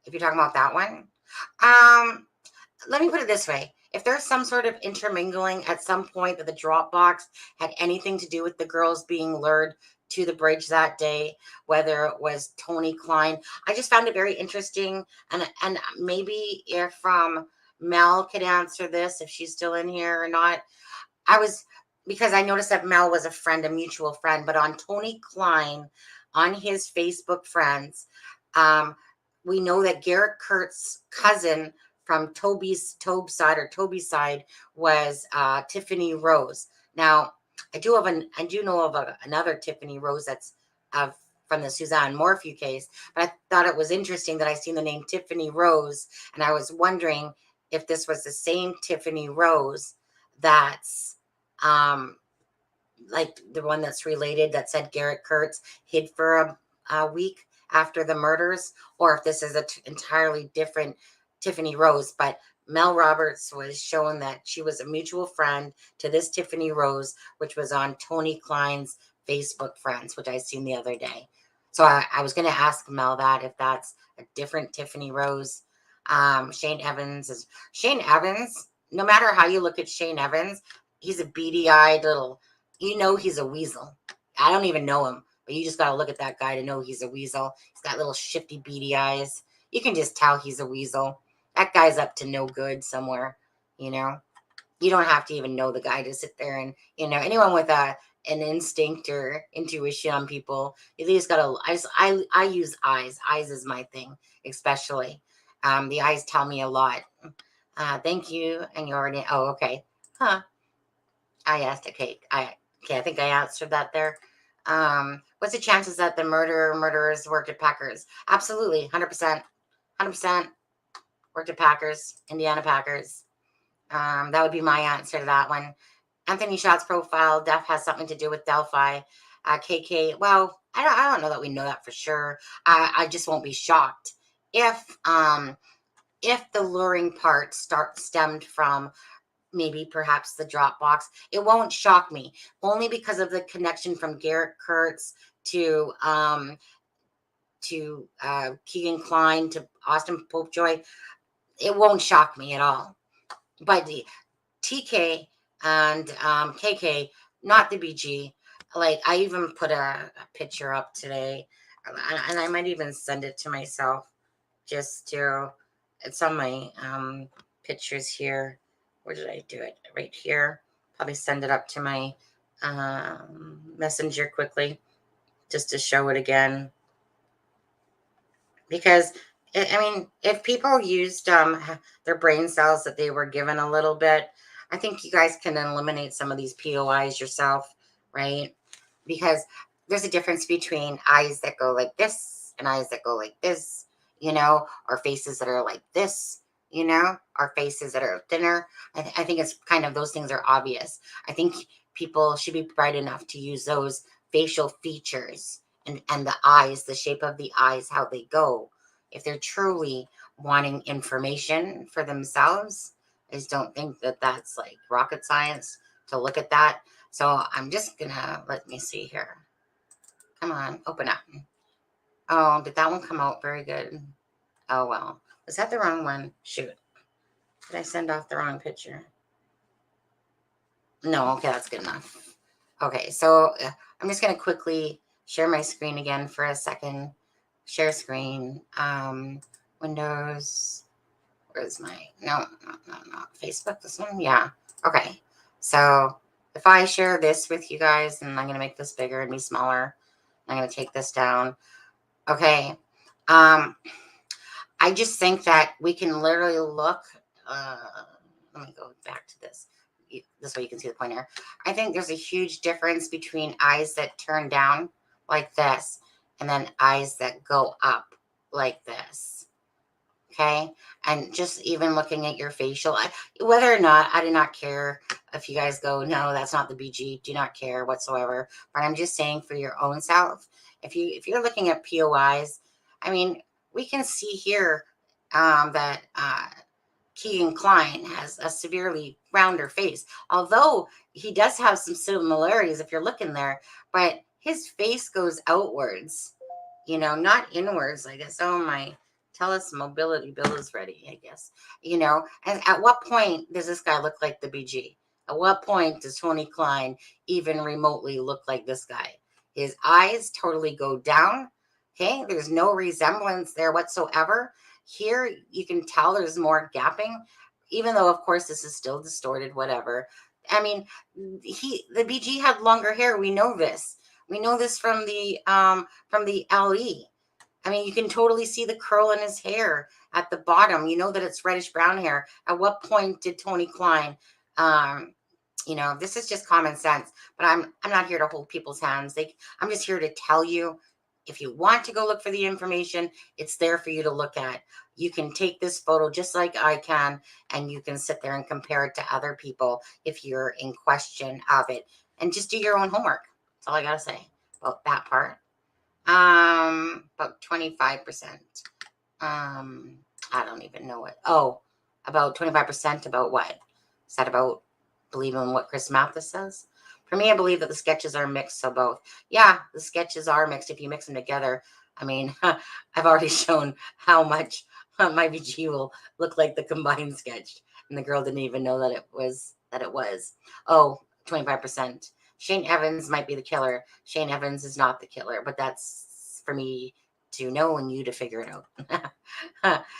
If you're talking about that one, let me put it this way. If there's some sort of intermingling at some point that the Dropbox had anything to do with the girls being lured to the bridge that day, whether it was Tony Klein, I just found it very interesting. And maybe if Mel could answer this, if she's still in here or not. Because I noticed that Mel was a friend, a mutual friend, but on Tony Klein, on his Facebook friends, we know that Garrett Kurtz's cousin from Toby's side was Tiffany Rose. Now, I do know of another Tiffany Rose that's from the Suzanne Morphew case, but I thought it was interesting that I seen the name Tiffany Rose, and I was wondering if this was the same Tiffany Rose that's like the one that's related that said Garrett Kurtz hid for a week after the murders, or if this is an entirely different Tiffany Rose. But Mel Roberts was showing that she was a mutual friend to this Tiffany Rose, which was on Tony Klein's Facebook friends, which I seen the other day. So I was going to ask Mel that if that's a different Tiffany Rose. Shane Evans, no matter how you look at Shane Evans, he's a beady-eyed little, he's a weasel. I don't even know him, but you just got to look at that guy to know he's a weasel. He's got little shifty beady eyes. You can just tell he's a weasel. That guy's up to no good somewhere, You don't have to even know the guy to sit there and, anyone with an instinct or intuition on people, you just got to, I use eyes. Eyes is my thing, especially. The eyes tell me a lot. Thank you. And you already, oh, okay. Huh. I asked, okay, I think I answered that there. What's the chances that the murderers worked at Packers? Absolutely, 100%. 100% worked at Packers, Indiana Packers. That would be my answer to that one. Anthony Schott's profile, Def has something to do with Delphi. KK, well, I don't know that we know that for sure. I just won't be shocked if the luring part stemmed from maybe perhaps the Dropbox. It won't shock me, only because of the connection from Garrett Kurtz to Keegan Klein to Austin Popejoy. It won't shock me at all. But the TK and KK, not the BG. Like, I even put a picture up today, and I might even send it to myself it's on my pictures here. Where did I do it? Right here. Probably send it up to my messenger quickly just to show it again. Because, if people used their brain cells that they were given a little bit, I think you guys can eliminate some of these POIs yourself, right? Because there's a difference between eyes that go like this and eyes that go like this, or faces that are like this, or faces that are thinner. I think it's kind of, those things are obvious. I think people should be bright enough to use those facial features and the eyes, the shape of the eyes, how they go. If they're truly wanting information for themselves, I just don't think that that's like rocket science to look at that. So I'm just gonna, let me see here. Come on, open up. Oh, did that one come out very good? Oh, well. Was that the wrong one? Shoot. Did I send off the wrong picture? No, okay, that's good enough. Okay, so I'm just going to quickly share my screen again for a second. Share screen. Windows. Where's my, no, Facebook, this one? Yeah. Okay, so if I share this with you guys, and I'm going to make this bigger and be smaller, I'm going to take this down. Okay. I just think that we can literally look, let me go back to this. This way you can see the pointer. I think there's a huge difference between eyes that turn down like this and then eyes that go up like this. Okay. And just even looking at your facial, whether or not, I do not care if you guys go, no, that's not the BG. Do not care whatsoever. But I'm just saying for your own self, if you're looking at POIs, I mean, we can see here that Keegan Klein has a severely rounder face, although he does have some similarities if you're looking there, but his face goes outwards, not inwards, I guess. Oh, my TELUS mobility bill is ready, I guess. And at what point does this guy look like the BG? At what point does Tony Klein even remotely look like this guy? His eyes totally go down. Okay, there's no resemblance there whatsoever. Here, you can tell there's more gapping, even though, of course, this is still distorted, whatever. I mean, the BG had longer hair. We know this. We know this from the LE. I mean, you can totally see the curl in his hair at the bottom. You know that it's reddish brown hair. At what point did Tony Klein, this is just common sense, but I'm not here to hold people's hands. I'm just here to tell you, if you want to go look for the information, it's there for you to look at. You can take this photo just like I can, and you can sit there and compare it to other people if you're in question of it, and just do your own homework. That's all I gotta say about that part. About 25%. I don't even know what. Oh, about 25% about what? Is that about believing what Chris Mathis says? For me, I believe that the sketches are mixed, so both. Yeah, the sketches are mixed if you mix them together. I mean, I've already shown how much my VG will look like the combined sketch, and the girl didn't even know that it was. Oh, 25%. Shane Evans might be the killer. Shane Evans is not the killer, but that's for me to know and you to figure it out.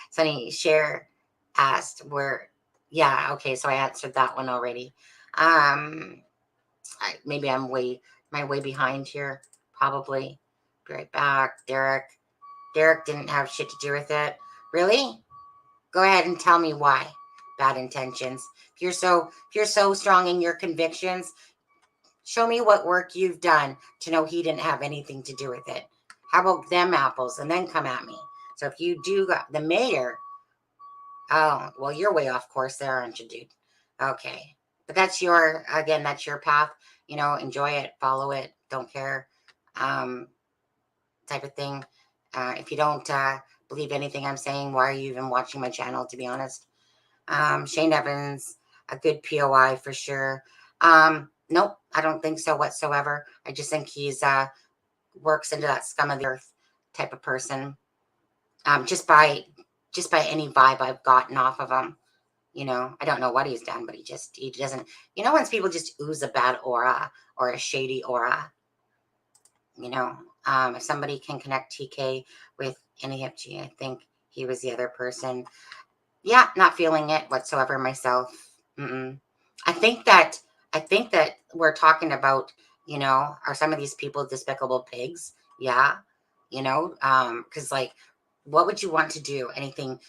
Sunny Cher asked where. Yeah, okay, so I answered that one already. Maybe I'm way behind here. Probably. Be right back. Derek didn't have shit to do with it. Really? Go ahead and tell me why. Bad intentions. If you're so strong in your convictions, show me what work you've done to know he didn't have anything to do with it. How about them apples? And then come at me. So if you do got the mayor, oh, well, you're way off course there, aren't you, dude? Okay. But that's your path. Enjoy it, follow it, don't care, type of thing. If you don't believe anything I'm saying, why are you even watching my channel, to be honest? Shane Evans, a good POI for sure. Nope, I don't think so whatsoever. I just think he's works into that scum of the earth type of person. Just by any vibe I've gotten off of him. I don't know what he's done, but he doesn't, when people just ooze a bad aura or a shady aura, if somebody can connect TK with NEFG, I think he was the other person. Yeah, not feeling it whatsoever myself. I think that we're talking about, are some of these people despicable pigs? Yeah. Because what would you want to do? Anything,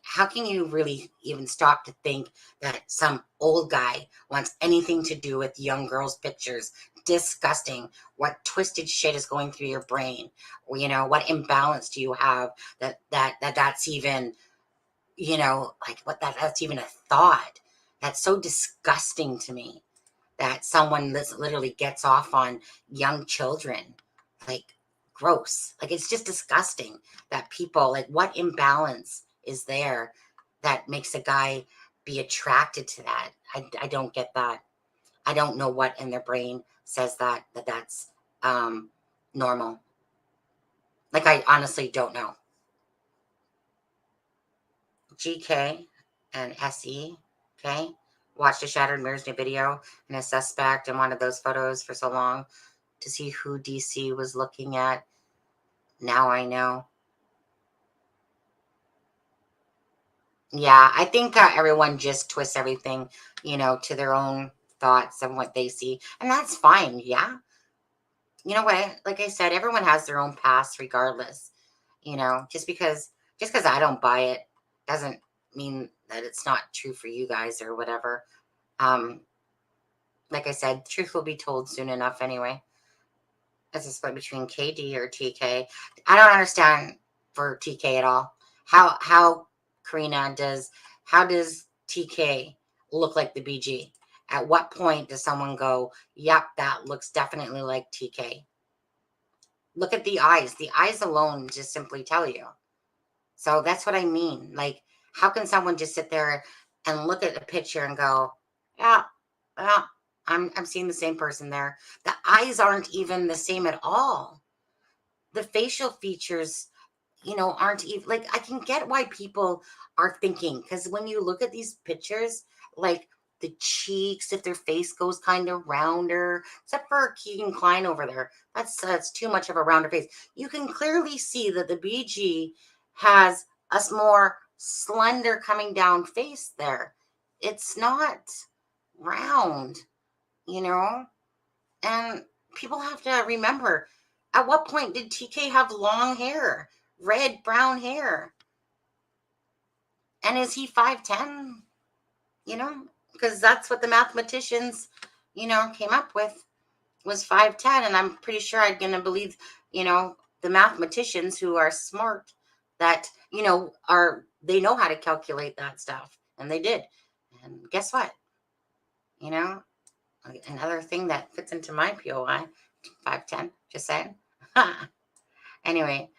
how can you really even stop to think that some old guy wants anything to do with young girls' pictures? Disgusting. What twisted shit is going through your brain? What imbalance do you have that's even, that's even a thought? That's so disgusting to me, that someone literally gets off on young children. Gross. It's just disgusting that people, what imbalance is there that makes a guy be attracted to that? I don't get that. I don't know what in their brain says that's normal. I honestly don't know. GK and SE, okay? Watched a Shattered Mirrors new video and a suspect in one of those photos for so long to see who DC was looking at. Now I know. Yeah, I think everyone just twists everything, to their own thoughts and what they see. And that's fine, yeah. You know what? Like I said, everyone has their own past regardless. Just because I don't buy it doesn't mean that it's not true for you guys or whatever. Like I said, the truth will be told soon enough anyway. It's a split between KD or TK. I don't understand for TK at all. How Karina how does TK look like the BG? At what point does someone go, yep, that looks definitely like TK? Look at the eyes. The eyes alone just simply tell you. So that's what I mean. Like, how can someone just sit there and look at a picture and go, yeah, yeah, I'm seeing the same person there. The eyes aren't even the same at all. The facial features, aren't even like, I can get why people are thinking, because when you look at these pictures, like the cheeks, if their face goes kind of rounder, except for Keegan Klein over there, that's too much of a rounder face. You can clearly see that the BG has a more slender coming down face there. It's not round, you know? And people have to remember, at what point did TK have long hair, red, brown hair? And is he 5'10"? Because that's what the mathematicians, came up with, was 5'10". And I'm pretty sure I'm going to believe, the mathematicians who are smart that, they know how to calculate that stuff. And they did. And guess what? Another thing that fits into my POI, 5'10", just saying. Anyway,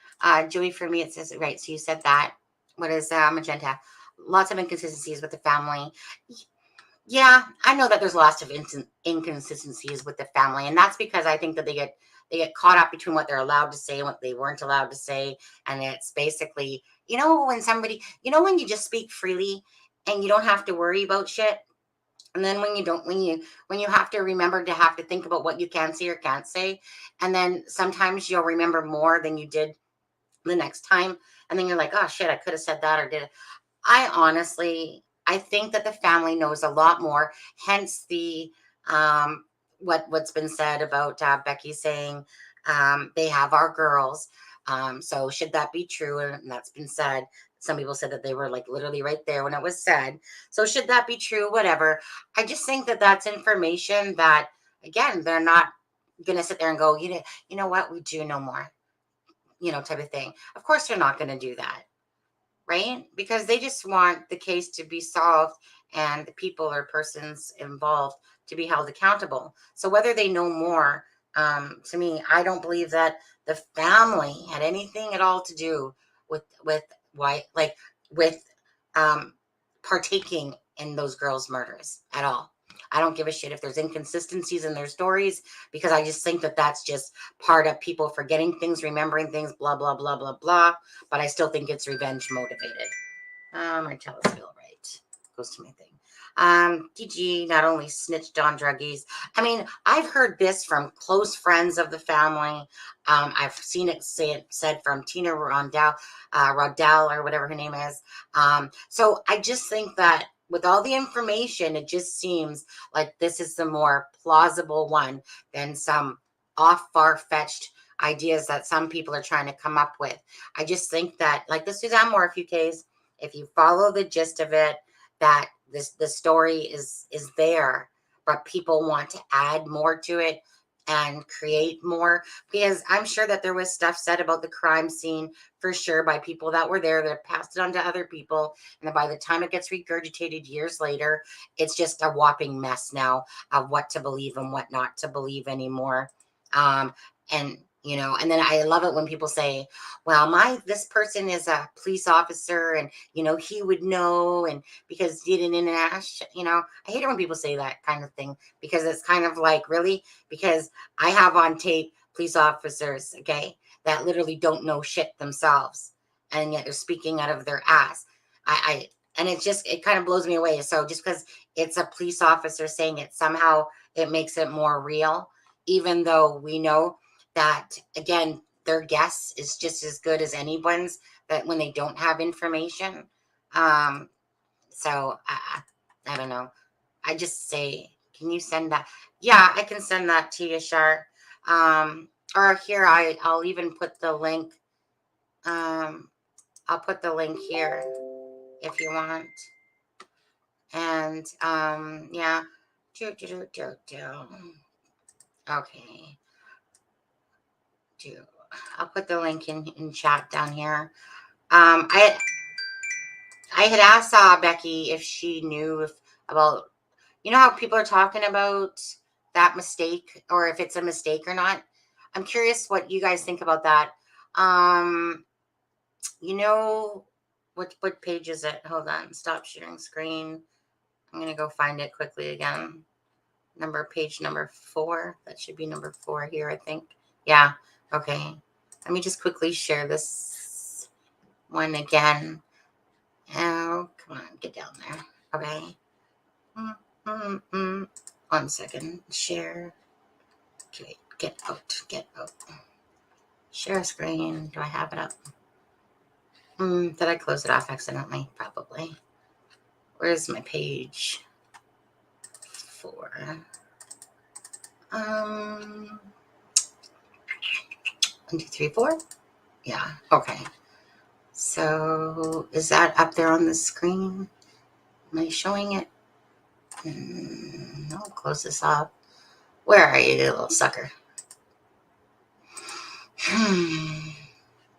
Joey, for me, it says, right, so you said that. What is magenta? Lots of inconsistencies with the family. Yeah, I know that there's lots of inconsistencies with the family, and that's because I think that they get caught up between what they're allowed to say and what they weren't allowed to say. And it's basically, when you just speak freely and you don't have to worry about shit. And then when you have to remember to have to think about what you can say or can't say, and then sometimes you'll remember more than you did the next time, and then you're like, oh shit, I could have said that or did it. I think that the family knows a lot more. Hence the what's been said about Becky saying they have our girls. So should that be true? And that's been said. Some people said that they were like literally right there when it was said. So should that be true? Whatever. I just think that that's information that, again, they're not going to sit there and go, you know what, we do know more, type of thing. Of course, they're not going to do that, right? Because they just want the case to be solved and the people or persons involved to be held accountable. So whether they know more, to me, I don't believe that the family had anything at all to do with why, like, with partaking in those girls' murders at all. I don't give a shit if there's inconsistencies in their stories, because I just think that that's just part of people forgetting things, remembering things, blah, blah, blah, blah, blah. But I still think it's revenge motivated. Martella's feel right. Goes to my thing. DG not only snitched on druggies. I mean, I've heard this from close friends of the family. I've seen it said from Tina Rondell, or whatever her name is. So I just think that with all the information, it just seems like this is the more plausible one than some far-fetched ideas that some people are trying to come up with. I just think that, like the Suzanne Morphew case, if you follow the gist of it, that the story is there, but people want to add more to it and create more, because I'm sure that there was stuff said about the crime scene for sure by people that were there that passed it on to other people, and then by the time it gets regurgitated years later, it's just a whopping mess now of what to believe and what not to believe anymore. And and then I love it when people say, well, this person is a police officer and, he would know, and because he didn't ask, I hate it when people say that kind of thing, because it's kind of like, really, because I have on tape police officers, okay, that literally don't know shit themselves. And yet they're speaking out of their ass. And it kind of blows me away. So just because it's a police officer saying it, somehow it makes it more real, even though we know that, again, their guess is just as good as anyone's, that when they don't have information. So I don't know. I just say, can you send that? Yeah, I can send that to you, Shar. Or here, I'll even put the link. I'll put the link here if you want. And yeah. Okay. I'll put the link in chat down here. I had asked Becky if she knew about, you know how people are talking about that mistake, or if it's a mistake or not. I'm curious what you guys think about that. You know, what page is it? Hold on, stop sharing screen. I'm gonna go find it quickly again. Page number 4. That should be number 4 here, I think. Yeah. Okay. Let me just quickly share this one again. Oh, come on, get down there. Okay. 1 second. Share. Okay, get out. Share screen. Do I have it up? Did I close it off accidentally? Probably. Where's my page 4? 1, 2, 3, 4. Yeah. Okay. So is that up there on the screen? Am I showing it? No. Close this off. Where are you, you little sucker?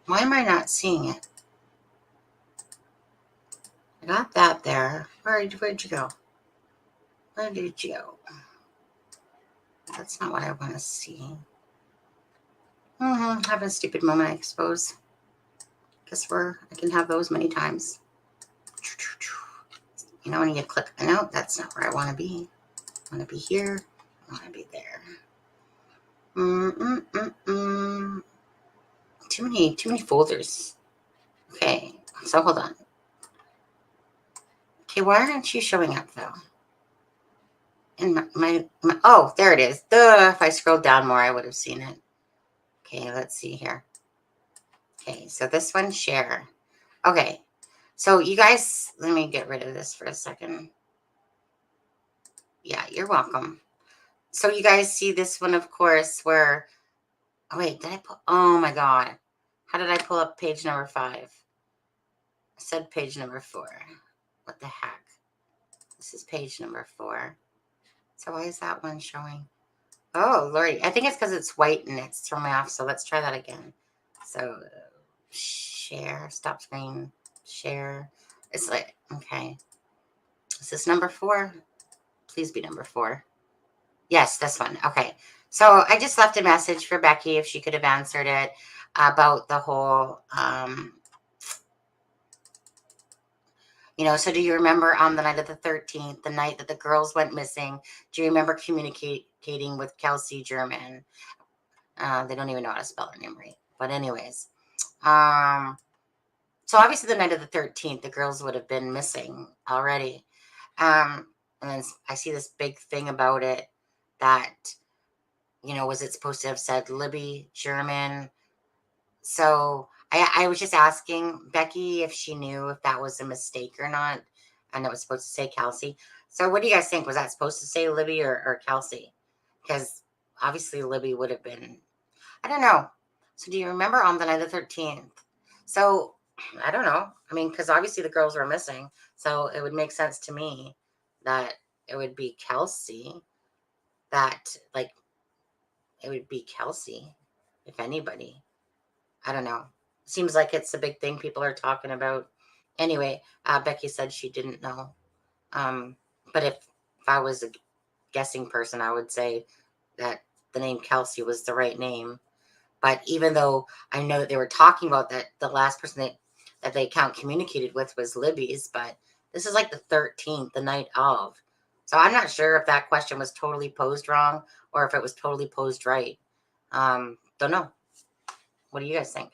Why am I not seeing it? I got that there. Where'd you go? Where did you go? That's not what I want to see. Having a stupid moment, I suppose. Guess I can have those many times. You know, when you click, no, that's not where I want to be. I want to be here. I want to be there. Too many folders. Okay, so hold on. Okay, why aren't you showing up though? In my oh, there it is. Duh, if I scrolled down more, I would have seen it. Okay, let's see here. Okay, so this one, share. Okay, so you guys, let me get rid of this for a second. Yeah, you're welcome. So you guys see this one, of course, where, oh wait, oh my God. How did I pull up page number 5? I said page number 4. What the heck? This is page number 4. So why is that one showing? Oh, Lord. I think it's because it's white and it's throwing me off. So let's try that again. So share, stop screen, share. It's like, okay. Is this number 4? Please be number 4. Yes, this one. Okay. So I just left a message for Becky if she could have answered it about the whole, so do you remember on the night of the 13th, the night that the girls went missing, do you remember communicating with Kelsey German? They don't even know how to spell her name right. But anyways, so obviously the night of the 13th, the girls would have been missing already. And then I see this big thing about it that, was it supposed to have said Libby German? So I was just asking Becky if she knew if that was a mistake or not. And it was supposed to say Kelsey. So what do you guys think? Was that supposed to say Libby or Kelsey? Because obviously Libby would have been, I don't know. So do you remember on the night of the 13th? So I don't know. I mean, because obviously the girls were missing. So it would make sense to me that it would be Kelsey. It would be Kelsey, if anybody. I don't know. Seems like it's a big thing people are talking about. Anyway, Becky said she didn't know. But if I was a guessing person, I would say that the name Kelsey was the right name. But even though I know that they were talking about that, the last person that the account communicated with was Libby's, but this is like the 13th, the night of. So I'm not sure if that question was totally posed wrong or if it was totally posed right. Don't know. What do you guys think?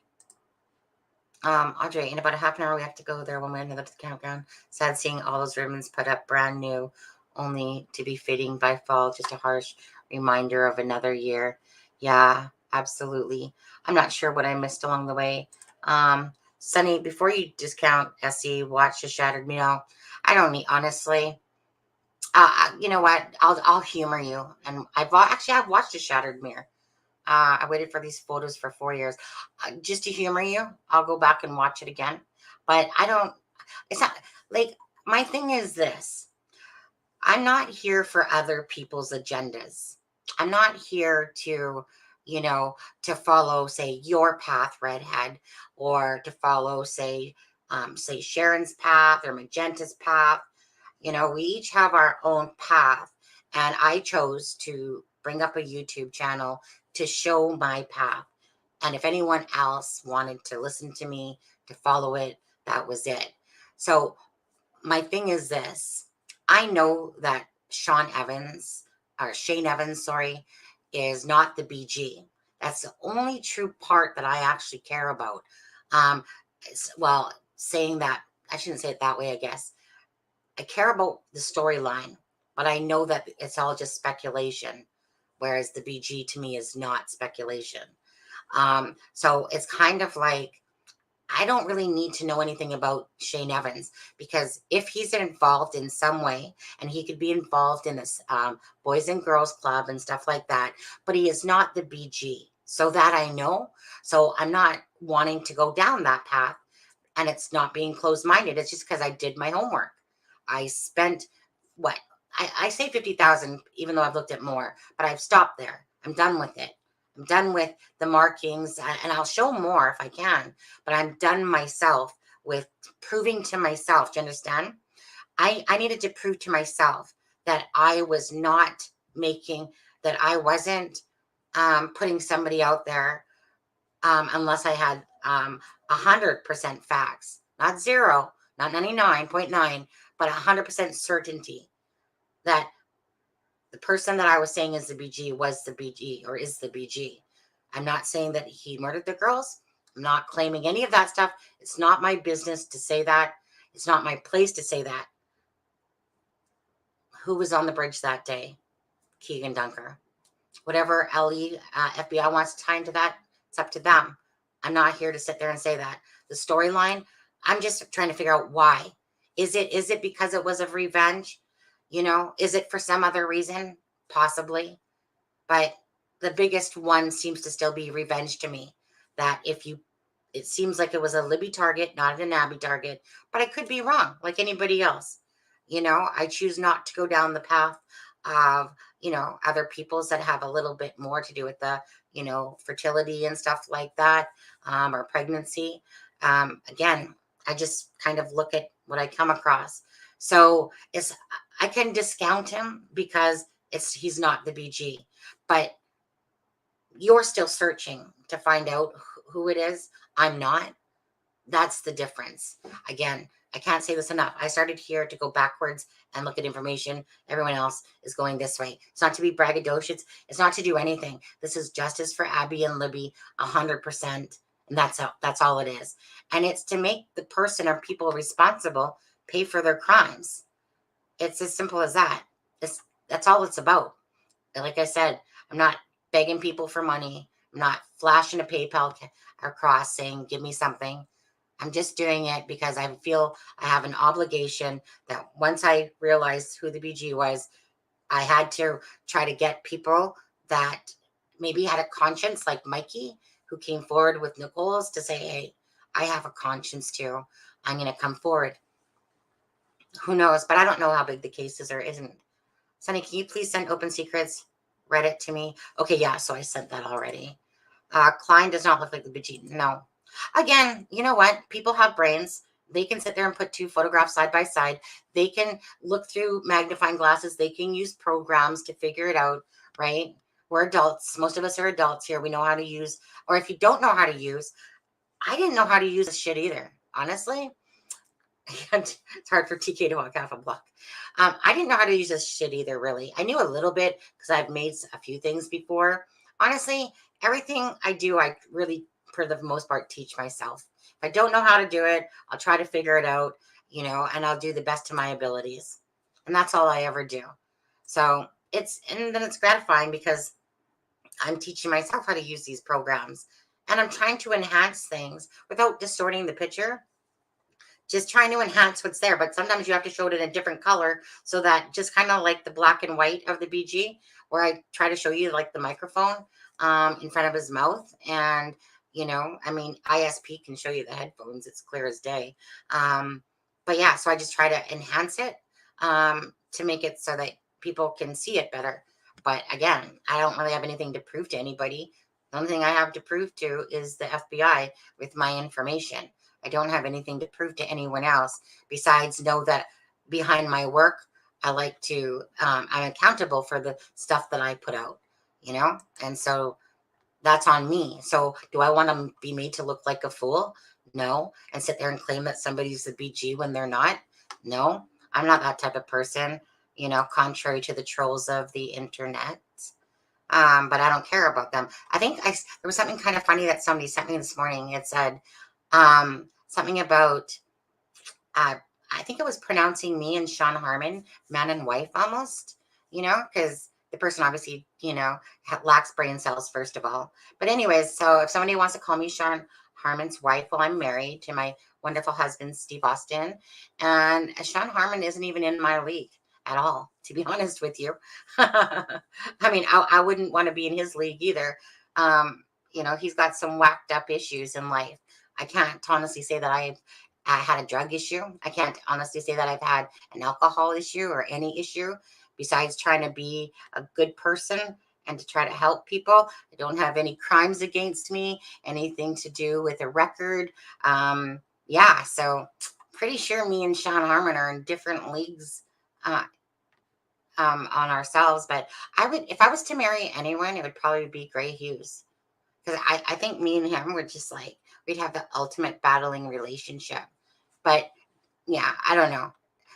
Audrey, in about a half an hour, we have to go there when we end up at the campground. Sad seeing all those ribbons put up brand new, only to be fading by fall. Just a harsh reminder of another year. Yeah, absolutely. I'm not sure what I missed along the way. Sunny, before you discount Essie, watch the Shattered Meal. I don't need, honestly. You know what? I'll humor you. And I've watched a Shattered Mirror. I waited for these photos for 4 years. Just to humor you, I'll go back and watch it again. But it's not, like, my thing is this. I'm not here for other people's agendas. I'm not here to, you know, to follow, say, your path, redhead, or to follow, say Sharon's path or Magenta's path. You know, we each have our own path, and I chose to bring up a YouTube channel to show my path. And if anyone else wanted to listen to me, to follow it, that was it. So my thing is this. I know that Shane Evans, sorry, is not the BG. That's the only true part that I actually care about. Um, well, saying that, I shouldn't say it that way, I guess. I care about the storyline, but I know that it's all just speculation, whereas the BG to me is not speculation. So it's kind of like, I don't really need to know anything about Shane Evans, because if he's involved in some way, and he could be involved in this Boys and Girls Club and stuff like that, but he is not the BG. So that I know. So I'm not wanting to go down that path, and it's not being closed-minded. It's just because I did my homework. I spent what I say 50,000, even though I've looked at more, but I've stopped there. I'm done with it. I'm done with the markings, and I'll show more if I can, but I'm done myself with proving to myself. Do you understand? I needed to prove to myself that I was not making, that I wasn't putting somebody out there unless I had 100% facts, not zero, not 99.9, but 100% certainty that the person that I was saying is the BG was the BG, or is the BG. I'm not saying that he murdered the girls. I'm not claiming any of that stuff. It's not my business to say that. It's not my place to say that. Who was on the bridge that day? Keegan Dunker. Whatever FBI wants to tie into that, it's up to them. I'm not here to sit there and say that. The storyline, I'm just trying to figure out why. Is it because it was of revenge? You know, is it for some other reason? Possibly. But the biggest one seems to still be revenge to me. That it seems like it was a Libby target, not an Abby target, but I could be wrong, like anybody else. You know, I choose not to go down the path of, you know, other people's that have a little bit more to do with the, you know, fertility and stuff like that, or pregnancy. Again, I just kind of look at what I come across. So I can discount him because he's not the BG, but you're still searching to find out who it is. I'm not. That's the difference. Again, I can't say this enough. I started here to go backwards and look at information. Everyone else is going this way. It's not to be braggadocious. It's not to do anything. This is justice for Abby and Libby, 100%. And that's all it is. And it's to make the person or people responsible pay for their crimes. It's as simple as that. That's all it's about. And like I said, I'm not begging people for money. I'm not flashing a PayPal across saying, give me something. I'm just doing it because I feel I have an obligation that once I realized who the BG was, I had to try to get people that maybe had a conscience, like Mikey, who came forward with Nicole's, to say, hey, I have a conscience too. I'm going to come forward. Who knows? But I don't know how big the case is or isn't. Sunny, can you please send Open Secrets Reddit to me? Okay, yeah, so I sent that already. Klein does not look like the BG. No. Again, you know what? People have brains. They can sit there and put two photographs side by side. They can look through magnifying glasses. They can use programs to figure it out, right? We're adults. Most of us are adults here. We know how to use, or if you don't know how to use, I didn't know how to use this shit either, honestly. It's hard for TK to walk off a block. I didn't know how to use this shit either, really. I knew a little bit because I've made a few things before. Honestly, everything I do, I really, for the most part, teach myself. If I don't know how to do it, I'll try to figure it out, you know, and I'll do the best to my abilities. And that's all I ever do. So and then it's gratifying because I'm teaching myself how to use these programs. And I'm trying to enhance things without distorting the picture, just trying to enhance what's there. But sometimes you have to show it in a different color, so that just kind of like the black and white of the BG, where I try to show you like the microphone in front of his mouth. And, you know, I mean, ISP can show you the headphones. It's clear as day. But yeah, so I just try to enhance it. to make it so that people can see it better. But again, I don't really have anything to prove to anybody. The only thing I have to prove to is the FBI with my information. I don't have anything to prove to anyone else besides know that behind my work, I like to, I'm accountable for the stuff that I put out, and so that's on me. So do I want to be made to look like a fool? No. And sit there and claim that somebody's a BG when they're not? No. I'm not that type of person, contrary to the trolls of the internet. But I don't care about them. I think there was something kind of funny that somebody sent me this morning. It said something about, I think it was pronouncing me and Sean Harmon, man and wife almost, because the person obviously, lacks brain cells, first of all. But anyways, so if somebody wants to call me Sean Harmon's wife, well, I'm married to my wonderful husband, Steve Austin. And Sean Harmon isn't even in my league at all, to be honest with you. I mean, I wouldn't want to be in his league either. He's got some whacked up issues in life. I can't honestly say that I had a drug issue. I can't honestly say that I've had an alcohol issue or any issue besides trying to be a good person and to try to help people. I don't have any crimes against me, anything to do with a record. So pretty sure me and Sean Harmon are in different leagues on ourselves. But if I was to marry anyone, it would probably be Gray Hughes. Because I think me and him were just like, we'd have the ultimate battling relationship. But yeah, I don't know.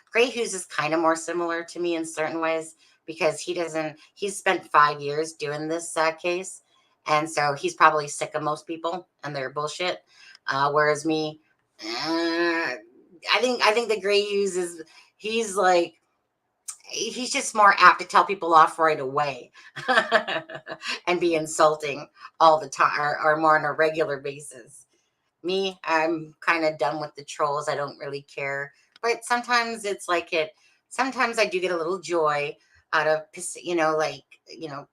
Gray Hughes is kind of more similar to me in certain ways because he's spent 5 years doing this case. And so he's probably sick of most people and their bullshit. Whereas me, I think the Gray Hughes he's just more apt to tell people off right away and be insulting all the time or more on a regular basis. Me, I'm kind of done with the trolls. I don't really care. But sometimes sometimes I do get a little joy out of,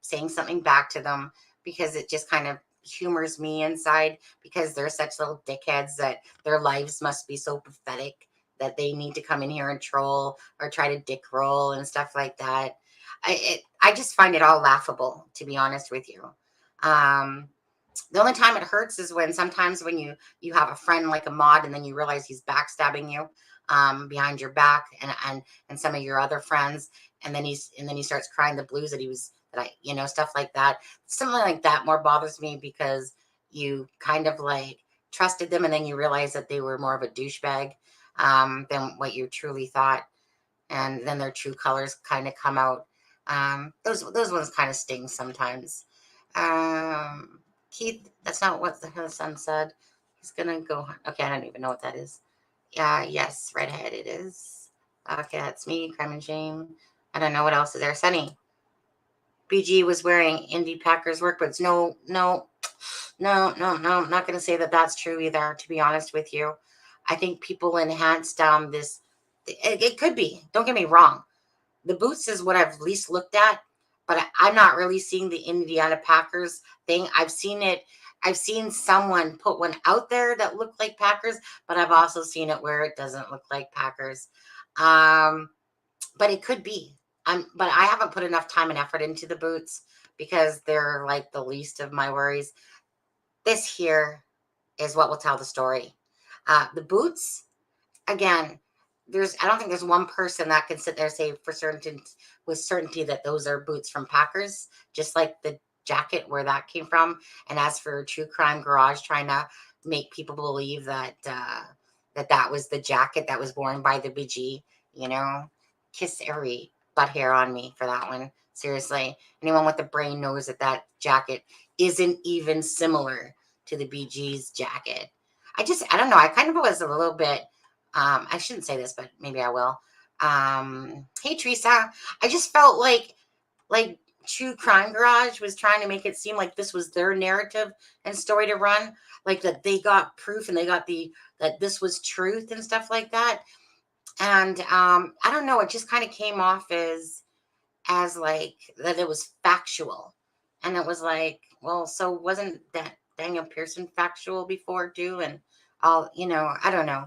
saying something back to them because it just kind of humors me inside because they're such little dickheads that their lives must be so pathetic that they need to come in here and troll or try to dick roll and stuff like that. I just find it all laughable, to be honest with you. The only time it hurts is sometimes when you have a friend like a mod and then you realize he's backstabbing you behind your back and some of your other friends, and then he starts crying the blues stuff like that. Something like that more bothers me because you kind of like trusted them and then you realize that they were more of a douchebag than what you truly thought, and then their true colors kind of come out. Those ones kind of sting sometimes. Keith, that's not what the son said. He's gonna go. Okay, I don't even know what that is. Yes, redhead it is. Okay, that's me. Crime and shame. I don't know what else is there. Sunny. BG was wearing Indy Packers work boots. No. I'm not gonna say that that's true either. To be honest with you, I think people enhanced this. It could be. Don't get me wrong. The boots is what I've least looked at, but I'm not really seeing the Indiana Packers thing. I've seen someone put one out there that looked like Packers, but I've also seen it where it doesn't look like Packers. But it could be. But I haven't put enough time and effort into the boots because they're like the least of my worries. This here is what will tell the story. The boots, again, I don't think there's one person that can sit there and say with certainty that those are boots from Packers, just like the jacket where that came from. And as for True Crime Garage trying to make people believe that that was the jacket that was worn by the BG, kiss every butt hair on me for that one. Seriously, anyone with a brain knows that jacket isn't even similar to the BG's jacket. I don't know. I kind of was a little bit, I shouldn't say this, but maybe I will. Hey, Teresa, I just felt like True Crime Garage was trying to make it seem like this was their narrative and story to run, like that they got proof and they got that this was truth and stuff like that. And I don't know, it just kind of came off as like that it was factual. And it was like, well, so wasn't that Daniel Pearson factual before too? And I don't know.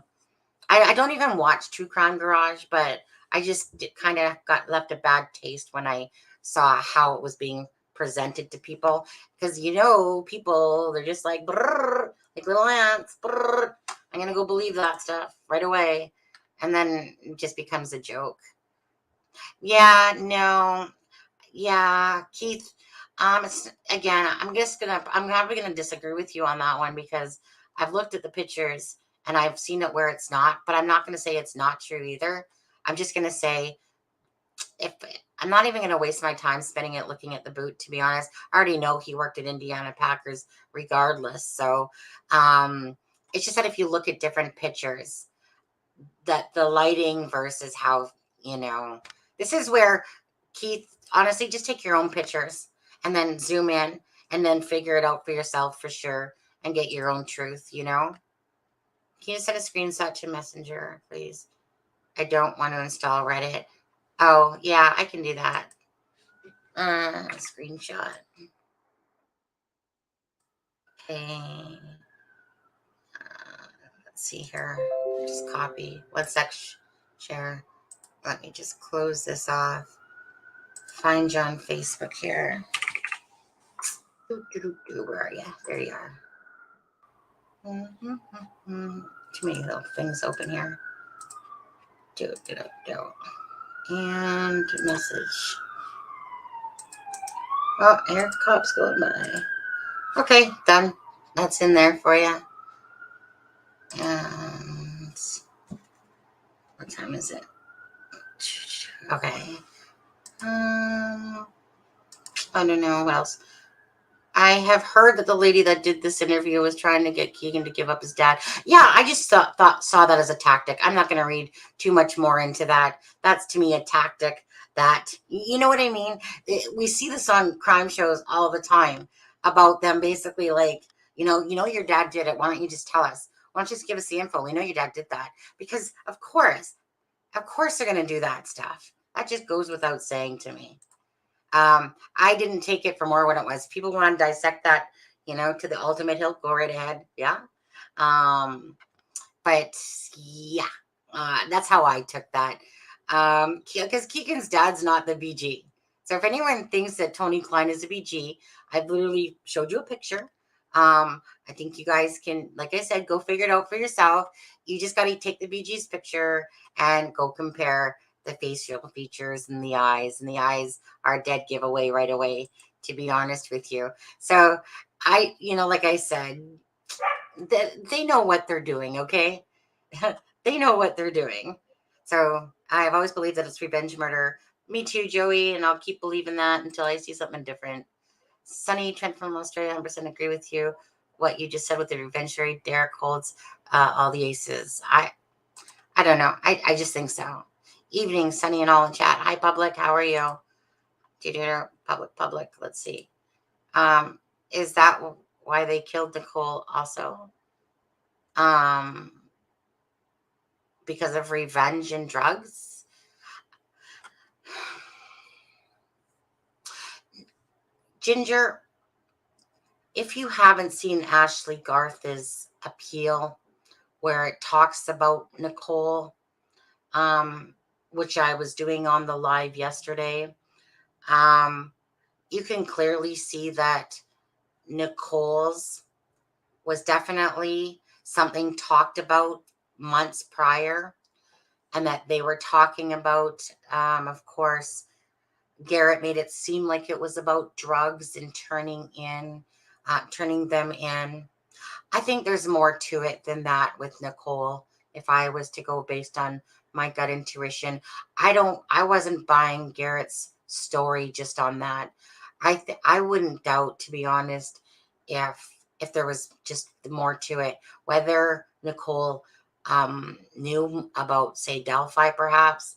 I don't even watch True Crime Garage, but I just kind of got left a bad taste when I saw how it was being presented to people. Because, people, they're just like, brrr, like little ants. Brrr. I'm going to go believe that stuff right away. And then it just becomes a joke. Yeah, no. Yeah, Keith. I'm probably gonna disagree with you on that one because I've looked at the pictures and I've seen it where it's not, but I'm not gonna say it's not true either. I'm just gonna say if I'm not even gonna waste my time spending it looking at the boot, to be honest. I already know he worked at Indiana Packers regardless. So it's just that if you look at different pictures, that the lighting versus how, this is where Keith, honestly, just take your own pictures and then zoom in and then figure it out for yourself for sure and get your own truth, Can you send a screenshot to Messenger, please? I don't want to install Reddit. Oh, yeah, I can do that. Screenshot. Okay. Let's see here. Just copy. One sec. Share. Let me just close this off. Find you on Facebook here. Where are you? There you are. Too many little things open here. Do. And message. Oh, here cops going by. Okay, done. That's in there for you. And what time is it? Okay. I don't know what else. I have heard that the lady that did this interview was trying to get Keegan to give up his dad. Yeah, I just saw that as a tactic. I'm not going to read too much more into that. That's to me a tactic that, you know what I mean? We see this on crime shows all the time about them basically like, your dad did it. Why don't you just tell us? Why don't you just give us the info? We know your dad did that. Because of course they're going to do that stuff. That just goes without saying to me. I didn't take it for more when it was. People want to dissect that, to the ultimate hill. Go right ahead. Yeah. But yeah, that's how I took that. Because Keegan's dad's not the BG. So if anyone thinks that Tony Klein is a BG, I've literally showed you a picture. I think you guys can, like I said, go figure it out for yourself. You just got to take the BG's picture and go compare the facial features and the eyes. And the eyes are a dead giveaway right away, to be honest with you. So like I said, they know what they're doing, okay? They know what they're doing. So I've always believed that it's revenge murder. Me too, Joey, and I'll keep believing that until I see something different. Sunny Trent from Australia, 100% agree with you. What you just said with the revenge story, Derek holds all the aces. I don't know. I just think so. Evening, Sunny and all in chat. Hi, public. How are you? Do you do public? Let's see. Is that why they killed Nicole also? Because of revenge and drugs? Ginger, if you haven't seen Ashley Garth's appeal where it talks about Nicole, which I was doing on the live yesterday, you can clearly see that Nicole's was definitely something talked about months prior, and that they were talking about, of course, Garrett made it seem like it was about drugs and turning them in. I think there's more to it than that with Nicole. If I was to go based on my gut intuition, I wasn't buying Garrett's story just on that. I wouldn't doubt, to be honest, if there was just more to it, whether Nicole knew about, say, Delphi, perhaps.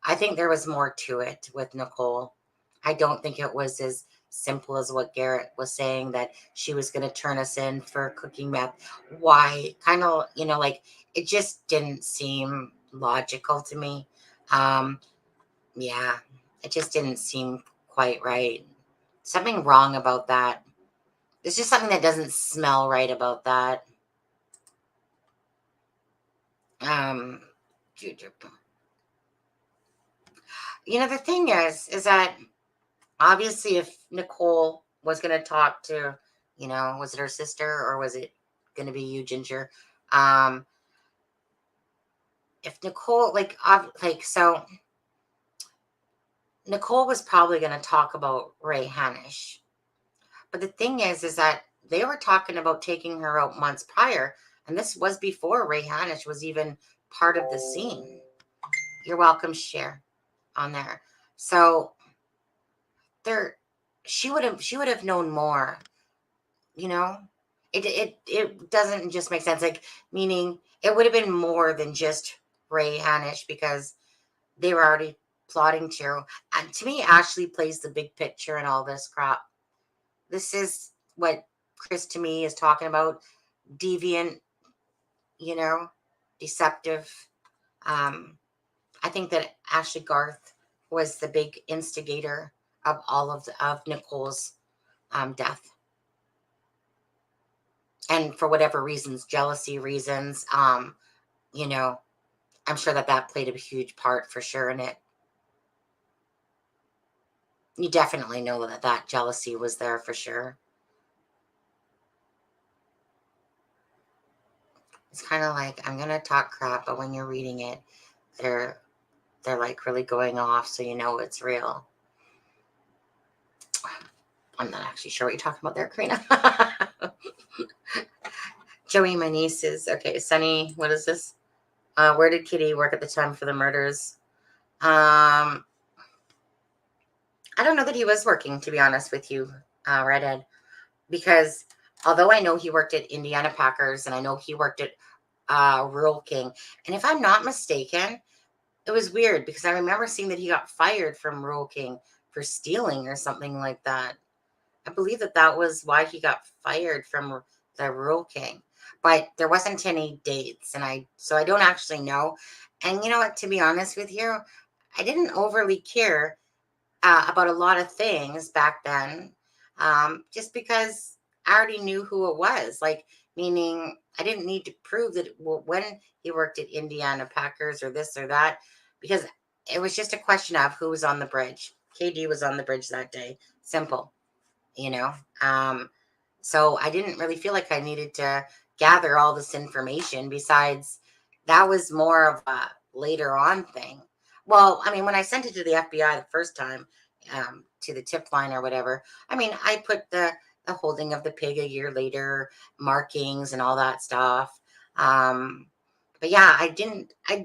I think there was more to it with Nicole. I don't think it was as simple as what Garrett was saying, that she was going to turn us in for cooking meth. Why? Kind of, like it just didn't seem logical to me. Yeah, it just didn't seem quite right. Something wrong about that. There's just something that doesn't smell right about that. The thing is that obviously if Nicole was going to talk to, was it her sister or was it going to be you, Ginger? If Nicole, so Nicole was probably going to talk about Ray Hanish. But the thing is that they were talking about taking her out months prior. And this was before Ray Hanish was even part of the scene. You're welcome, share on there. So she would have known more, you know? It doesn't just make sense. Like, meaning it would have been more than just Ray Hanish because they were already plotting to. And to me, Ashley plays the big picture and all this crap. This is what Chris to me is talking about. Deviant, deceptive. I think that Ashley Garth was the big instigator of all of Nicole's death. And for whatever reasons, jealousy reasons, I'm sure that played a huge part for sure in it. You definitely know that jealousy was there for sure. It's kind of like, I'm going to talk crap, but when you're reading it, they're like really going off, so you know it's real. I'm not actually sure what you're talking about there, Karina. Joey, my niece is, okay, Sunny, what is this? Where did Kitty work at the time for the murders? I don't know that he was working, to be honest with you, Redhead, because although I know he worked at Indiana Packers and I know he worked at Rural King, and if I'm not mistaken, it was weird because I remember seeing that he got fired from Rural King for stealing or something like that. I believe that was why he got fired from the Rural King, but there wasn't any dates, and so I don't actually know. And you know what? To be honest with you, I didn't overly care about a lot of things back then, just because I already knew who it was. Like, meaning I didn't need to prove that when he worked at Indiana Packers or this or that, because it was just a question of who was on the bridge. KD was on the bridge that day. Simple. So I didn't really feel like I needed to gather all this information. Besides, that was more of a later on thing. Well, I mean, when I sent it to the FBI the first time, to the tip line or whatever, I mean, I put the holding of the pig a year later, markings and all that stuff. But yeah, I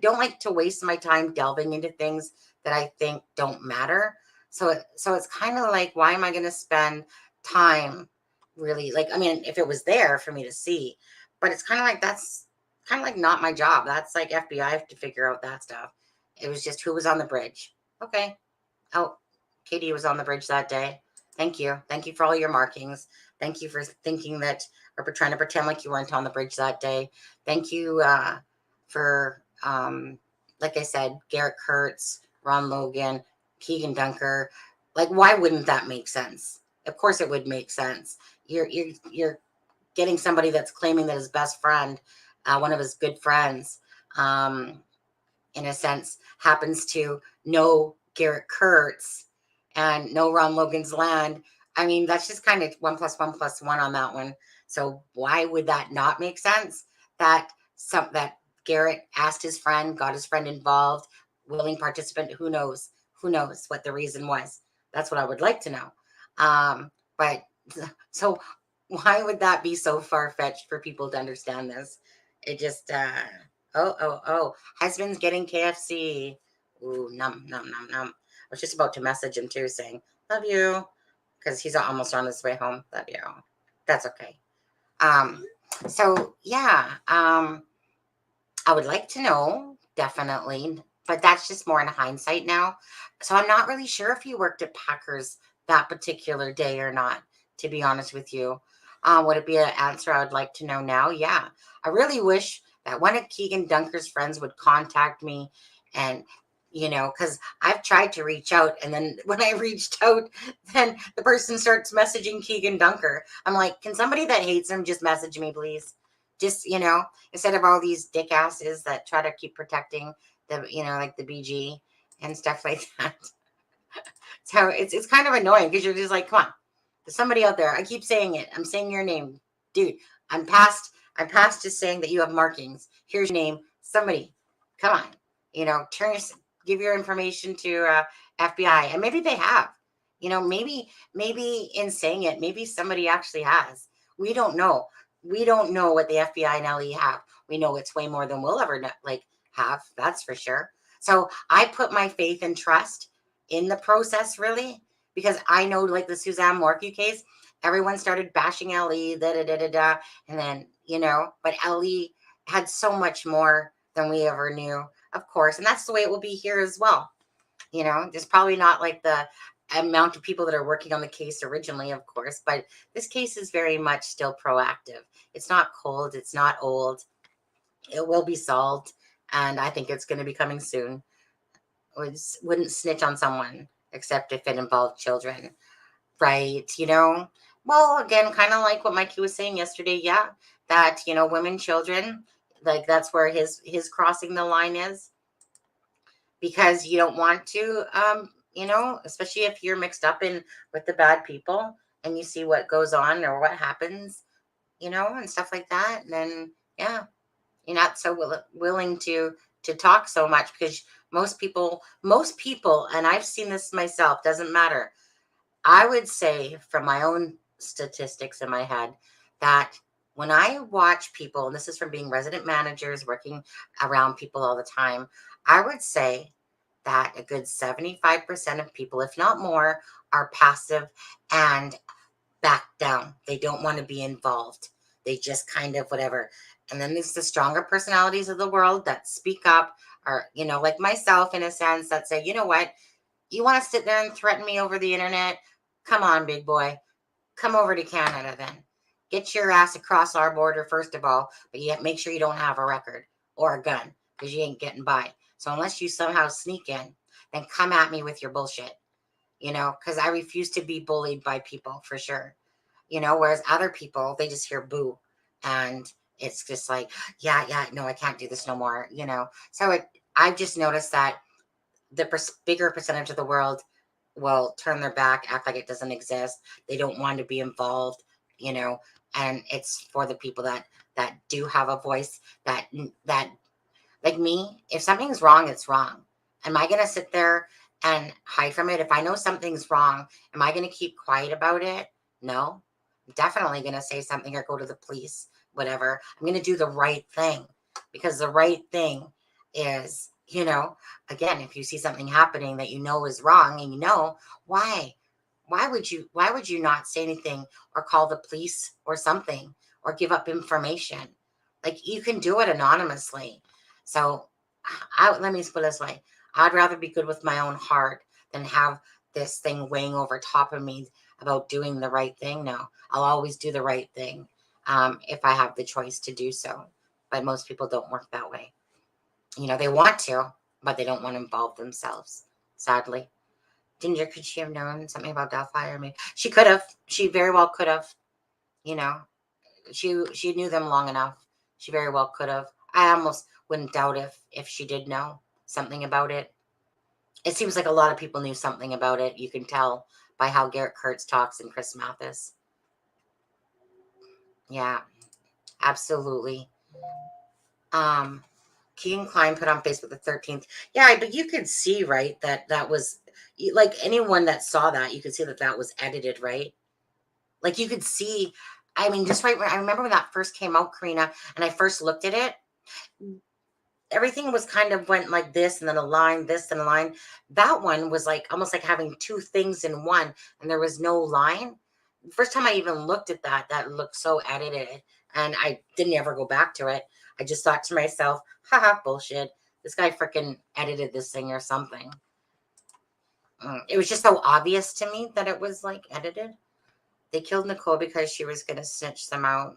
don't like to waste my time delving into things that I think don't matter. So it's kind of like, why am I going to spend time really, like, I mean, if it was there for me to see, but it's kind of like, that's kind of like not my job. That's like FBI to figure out that stuff. It was just who was on the bridge. Okay. Oh, Katie was on the bridge that day. Thank you. Thank you for all your markings. Thank you for thinking that, or for trying to pretend like you weren't on the bridge that day. Thank you for, like I said, Garrett Kurtz, Ron Logan, Keegan Dunker. Like, why wouldn't that make sense? Of course it would make sense. You're getting somebody that's claiming that his best friend, one of his good friends, in a sense, happens to know Garrett Kurtz and know Ron Logan's land. I mean, that's just kind of 1 + 1 + 1 on that one. So why would that not make sense? That Garrett asked his friend, got his friend involved, willing participant. Who knows? Who knows what the reason was? That's what I would like to know. But so why would that be so far-fetched for people to understand this? It just husband's getting KFC. Ooh, num num num num. I was just about to message him too, saying love you, because he's almost on his way home. Love you. That's okay. So yeah, I would like to know, definitely, but that's just more in hindsight now. So I'm not really sure if you worked at Packers that particular day or not, to be honest with you. Would it be an answer I would like to know now? Yeah. I really wish that one of Keegan Dunker's friends would contact me, and, because I've tried to reach out, and then when I reached out, then the person starts messaging Keegan Dunker. I'm like, can somebody that hates him just message me, please? Just, instead of all these dick asses that try to keep protecting the, like the BG. and stuff like that. So it's kind of annoying because you're just like, come on, there's somebody out there. I keep saying it. I'm saying your name, dude. I'm past just saying that you have markings. Here's your name. Somebody, come on, give your information to FBI, and maybe they have. Maybe in saying it, maybe somebody actually has. We don't know. We don't know what the FBI and LE have. We know it's way more than we'll ever have. That's for sure. So I put my faith and trust in the process, really, because I know, like the Suzanne Morphew case, everyone started bashing LE, and then, but LE had so much more than we ever knew, of course, and that's the way it will be here as well. There's probably not like the amount of people that are working on the case originally, of course, but this case is very much still proactive. It's not cold. It's not old. It will be solved, and I think it's going to be coming soon. Wouldn't snitch on someone except if it involved children, right? Well, again, kind of like what Mikey was saying yesterday. Yeah, that women, children, like that's where his crossing the line is, because you don't want to, especially if you're mixed up in with the bad people and you see what goes on or what happens, and stuff like that. And then yeah, you're not so willing to talk so much, because most people, and I've seen this myself, doesn't matter. I would say from my own statistics in my head that when I watch people, and this is from being resident managers, working around people all the time, I would say that a good 75% of people, if not more, are passive and back down. They don't want to be involved. They just kind of whatever. And then there's the stronger personalities of the world that speak up, or, like myself in a sense, that say, you know what, you want to sit there and threaten me over the internet? Come on, big boy. Come over to Canada then. Get your ass across our border, first of all, but you make sure you don't have a record or a gun, because you ain't getting by. So unless you somehow sneak in, then come at me with your bullshit, because I refuse to be bullied by people, for sure. Whereas other people, they just hear boo, and it's just like, yeah, no, I can't do this no more, So I've just noticed that the bigger percentage of the world will turn their back, act like it doesn't exist. They don't want to be involved, and it's for the people that do have a voice, that like me, if something's wrong, it's wrong. Am I going to sit there and hide from it? If I know something's wrong, am I going to keep quiet about it? No. I'm definitely going to say something or go to the police, whatever. I'm going to do the right thing, because the right thing is, again, if you see something happening that is wrong, and why would you not say anything or call the police or something, or give up information? Like, you can do it anonymously. So let me put it this way. I'd rather be good with my own heart than have this thing weighing over top of me about doing the right thing. No, I'll always do the right thing if I have the choice to do so. But most people don't work that way. They want to, but they don't want to involve themselves, sadly. Ginger, could she have known something about Delphi? Or maybe she could have. She very well could have. She knew them long enough. She very well could have. I almost wouldn't doubt if she did know something about it. It seems like a lot of people knew something about it. You can tell by how Garrett Kurtz talks and Chris Mathis. Yeah, absolutely. Keegan Klein put on Facebook the 13th. Yeah, but you could see, right, that was, like, anyone that saw that, you could see that was edited, right? Like, you could see, I mean, just right when I remember when that first came out, Karina, and I first looked at it, everything was kind of went like this, and then a line, this, and a line. That one was like almost like having two things in one, and there was no line. The first time I even looked at that looked so edited, and I didn't ever go back to it. I just thought to myself, haha, bullshit. This guy freaking edited this thing or something. It was just so obvious to me that it was like edited. They killed Nicole because she was going to snitch them out.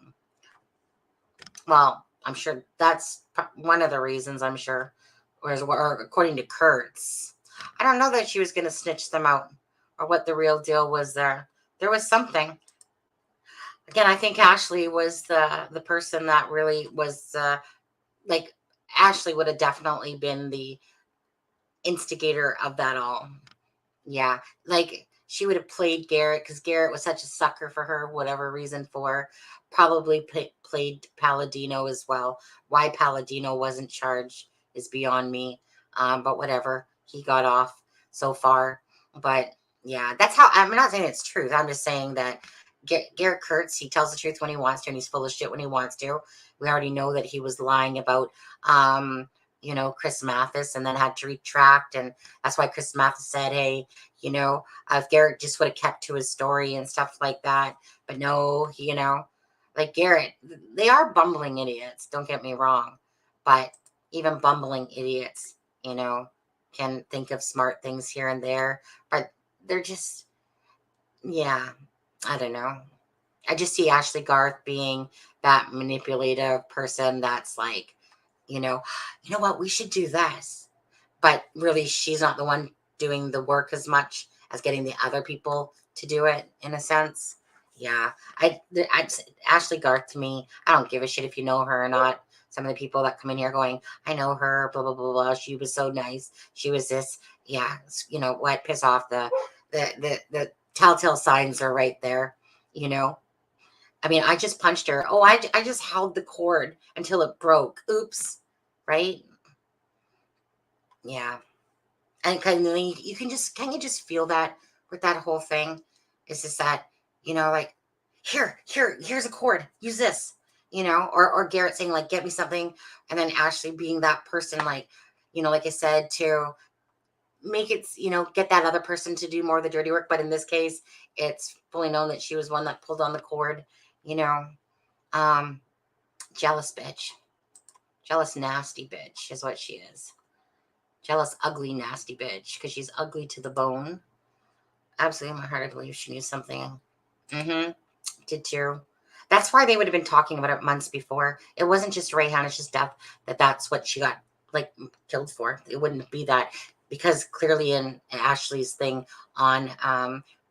Well, I'm sure that's one of the reasons, I'm sure. Or according to Kurtz. I don't know that she was going to snitch them out, or what the real deal was there. There was something. Again, I think Ashley was the person that really was, like, Ashley would have definitely been the instigator of that all. Yeah, like she would have played Garrett because Garrett was such a sucker for her, whatever reason for. Probably played Palladino as well. Why Palladino wasn't charged is beyond me. But whatever, he got off so far. But yeah, that's how. I'm not saying it's truth. I'm just saying that Garrett Kurtz, he tells the truth when he wants to, and he's full of shit when he wants to. We already know that he was lying about, Chris Mathis, and then had to retract, and that's why Chris Mathis said, "Hey, if Garrett just would have kept to his story and stuff like that." But no, like Garrett, they are bumbling idiots. Don't get me wrong, but even bumbling idiots, can think of smart things here and there, but they're just, yeah, I don't know. I just see Ashley Garth being that manipulative person that's like, you know what, we should do this. But really, she's not the one doing the work as much as getting the other people to do it, in a sense. Yeah. Ashley Garth, to me, I don't give a shit if you know her or not. Some of the people that come in here going, I know her, blah, blah, blah, blah. She was so nice. She was this. Yeah. You know what? Piss off. The telltale signs are right there, you know? I mean, I just punched her. Oh, I just held the cord until it broke. Oops. Right? Yeah. And kind of you can you just feel that with that whole thing? It's just that, like, here's a cord. Use this, or Garrett saying, like, get me something. And then Ashley being that person, like, like I said, to make it, get that other person to do more of the dirty work. But in this case, it's fully known that she was one that pulled on the cord, you know. Jealous bitch. Jealous nasty bitch is what she is. Jealous, ugly, nasty bitch, because she's ugly to the bone. Absolutely, in my heart, I believe she knew something. Did too. That's why they would have been talking about it months before. It wasn't just Ray Hanish's death that's what she got, like, killed for. It wouldn't be that, because clearly in Ashley's thing on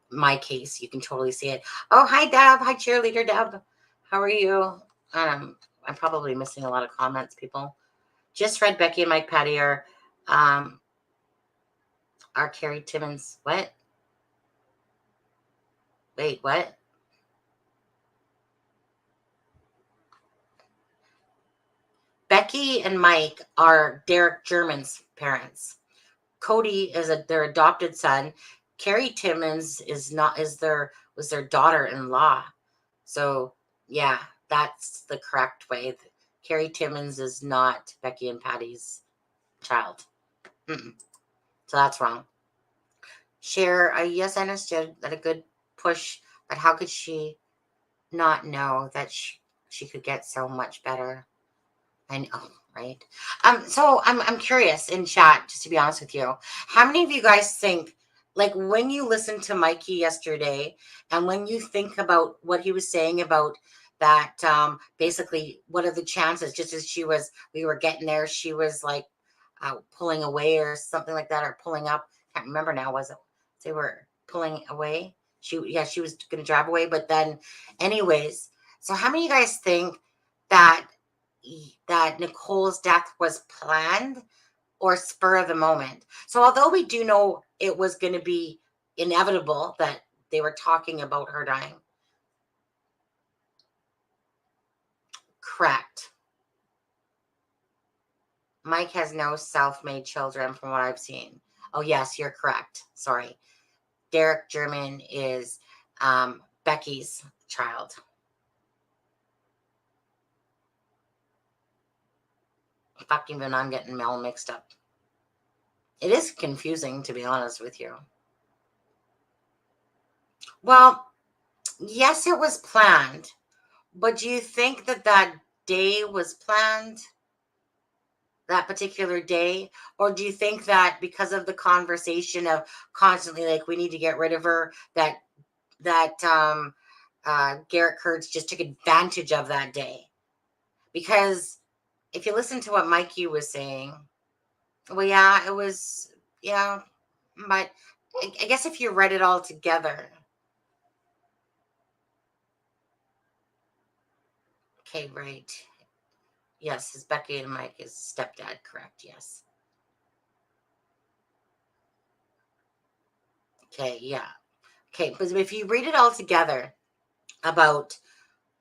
my case, you can totally see it. Oh, hi, Deb. Hi, cheerleader Deb. How are you? I'm probably missing a lot of comments, people. Just read Becky and Mike Patty are Carrie Timmons. What? Wait, what? Becky and Mike are Derek German's parents. Cody is their adopted son. Carrie Timmons was their daughter-in-law. So yeah, that's the correct way. Carrie Timmons is not Becky and Patty's child. Mm-mm. So that's wrong. Cher, yes, I understood that a good push, but how could she not know that she could get so much better? I know, right? So I'm curious in chat, just to be honest with you, how many of you guys think, like, when you listened to Mikey yesterday, and when you think about what he was saying about that, basically, what are the chances? Just as we were getting there, she was like pulling away or something like that, or pulling up. Can't remember now. Was it they were pulling away? She was going to drive away, but then, anyways. So how many of you guys think that Nicole's death was planned or spur of the moment? So although we do know it was going to be inevitable that they were talking about her dying. Correct. Mike has no self-made children from what I've seen. Oh, yes, you're correct. Sorry. Derek German is Becky's child. Fuck, even I'm getting Mel mixed up. It is confusing, to be honest with you. Well, yes, it was planned. But do you think that day was planned? That particular day? Or do you think that because of the conversation of constantly, like, we need to get rid of her, that Garrett Kurtz just took advantage of that day? Because if you listen to what Mikey was saying, well, yeah, it was, yeah, but I guess if you read it all together. Okay, right. Yes, his Becky and Mike is stepdad, correct, yes. Okay, yeah. Okay, but if you read it all together about,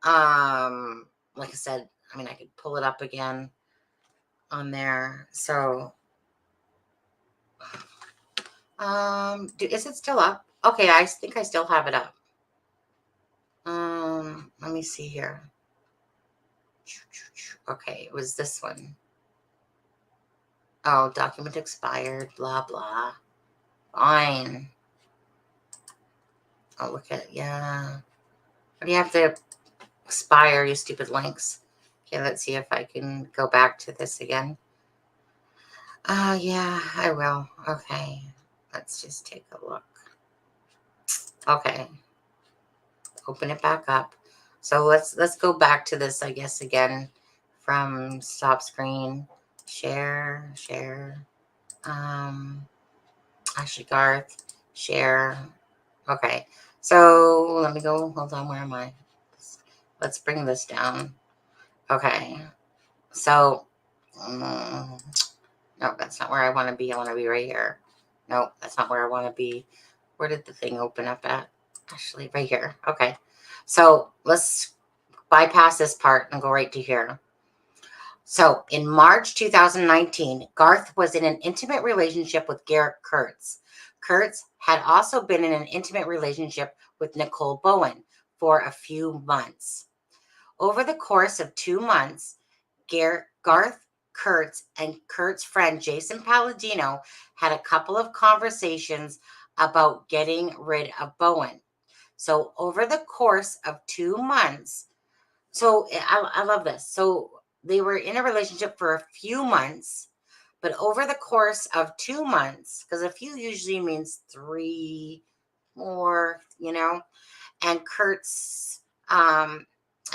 like I said, I mean, I could pull it up again on there. So, is it still up? Okay, I think I still have it up. Let me see here. Okay, it was this one. Oh, document expired, blah, blah. Fine. Oh, look at, yeah. What do you have to expire, you stupid links? Okay, let's see if I can go back to this again. Yeah, I will. Okay, let's just take a look. Okay, open it back up. So let's go back to this, I guess, again from stop screen, share. Actually, Garth, share. Okay, so let me go. Hold on, where am I? Let's bring this down. Okay, so no, that's not where I want to be. I want to be right here. No, that's not where I want to be. Where did the thing open up at? Actually, right here. Okay, so let's bypass this part and go right to here. So in March 2019, Garth was in an intimate relationship with Garrett Kurtz. Kurtz had also been in an intimate relationship with Nicole Bowen for a few months. Over the course of 2 months, Garth Kurtz and Kurt's friend Jason Palladino had a couple of conversations about getting rid of Bowen. So over the course of 2 months, so I love this. So they were in a relationship for a few months, but over the course of 2 months, because a few usually means 3 more, and Kurt's,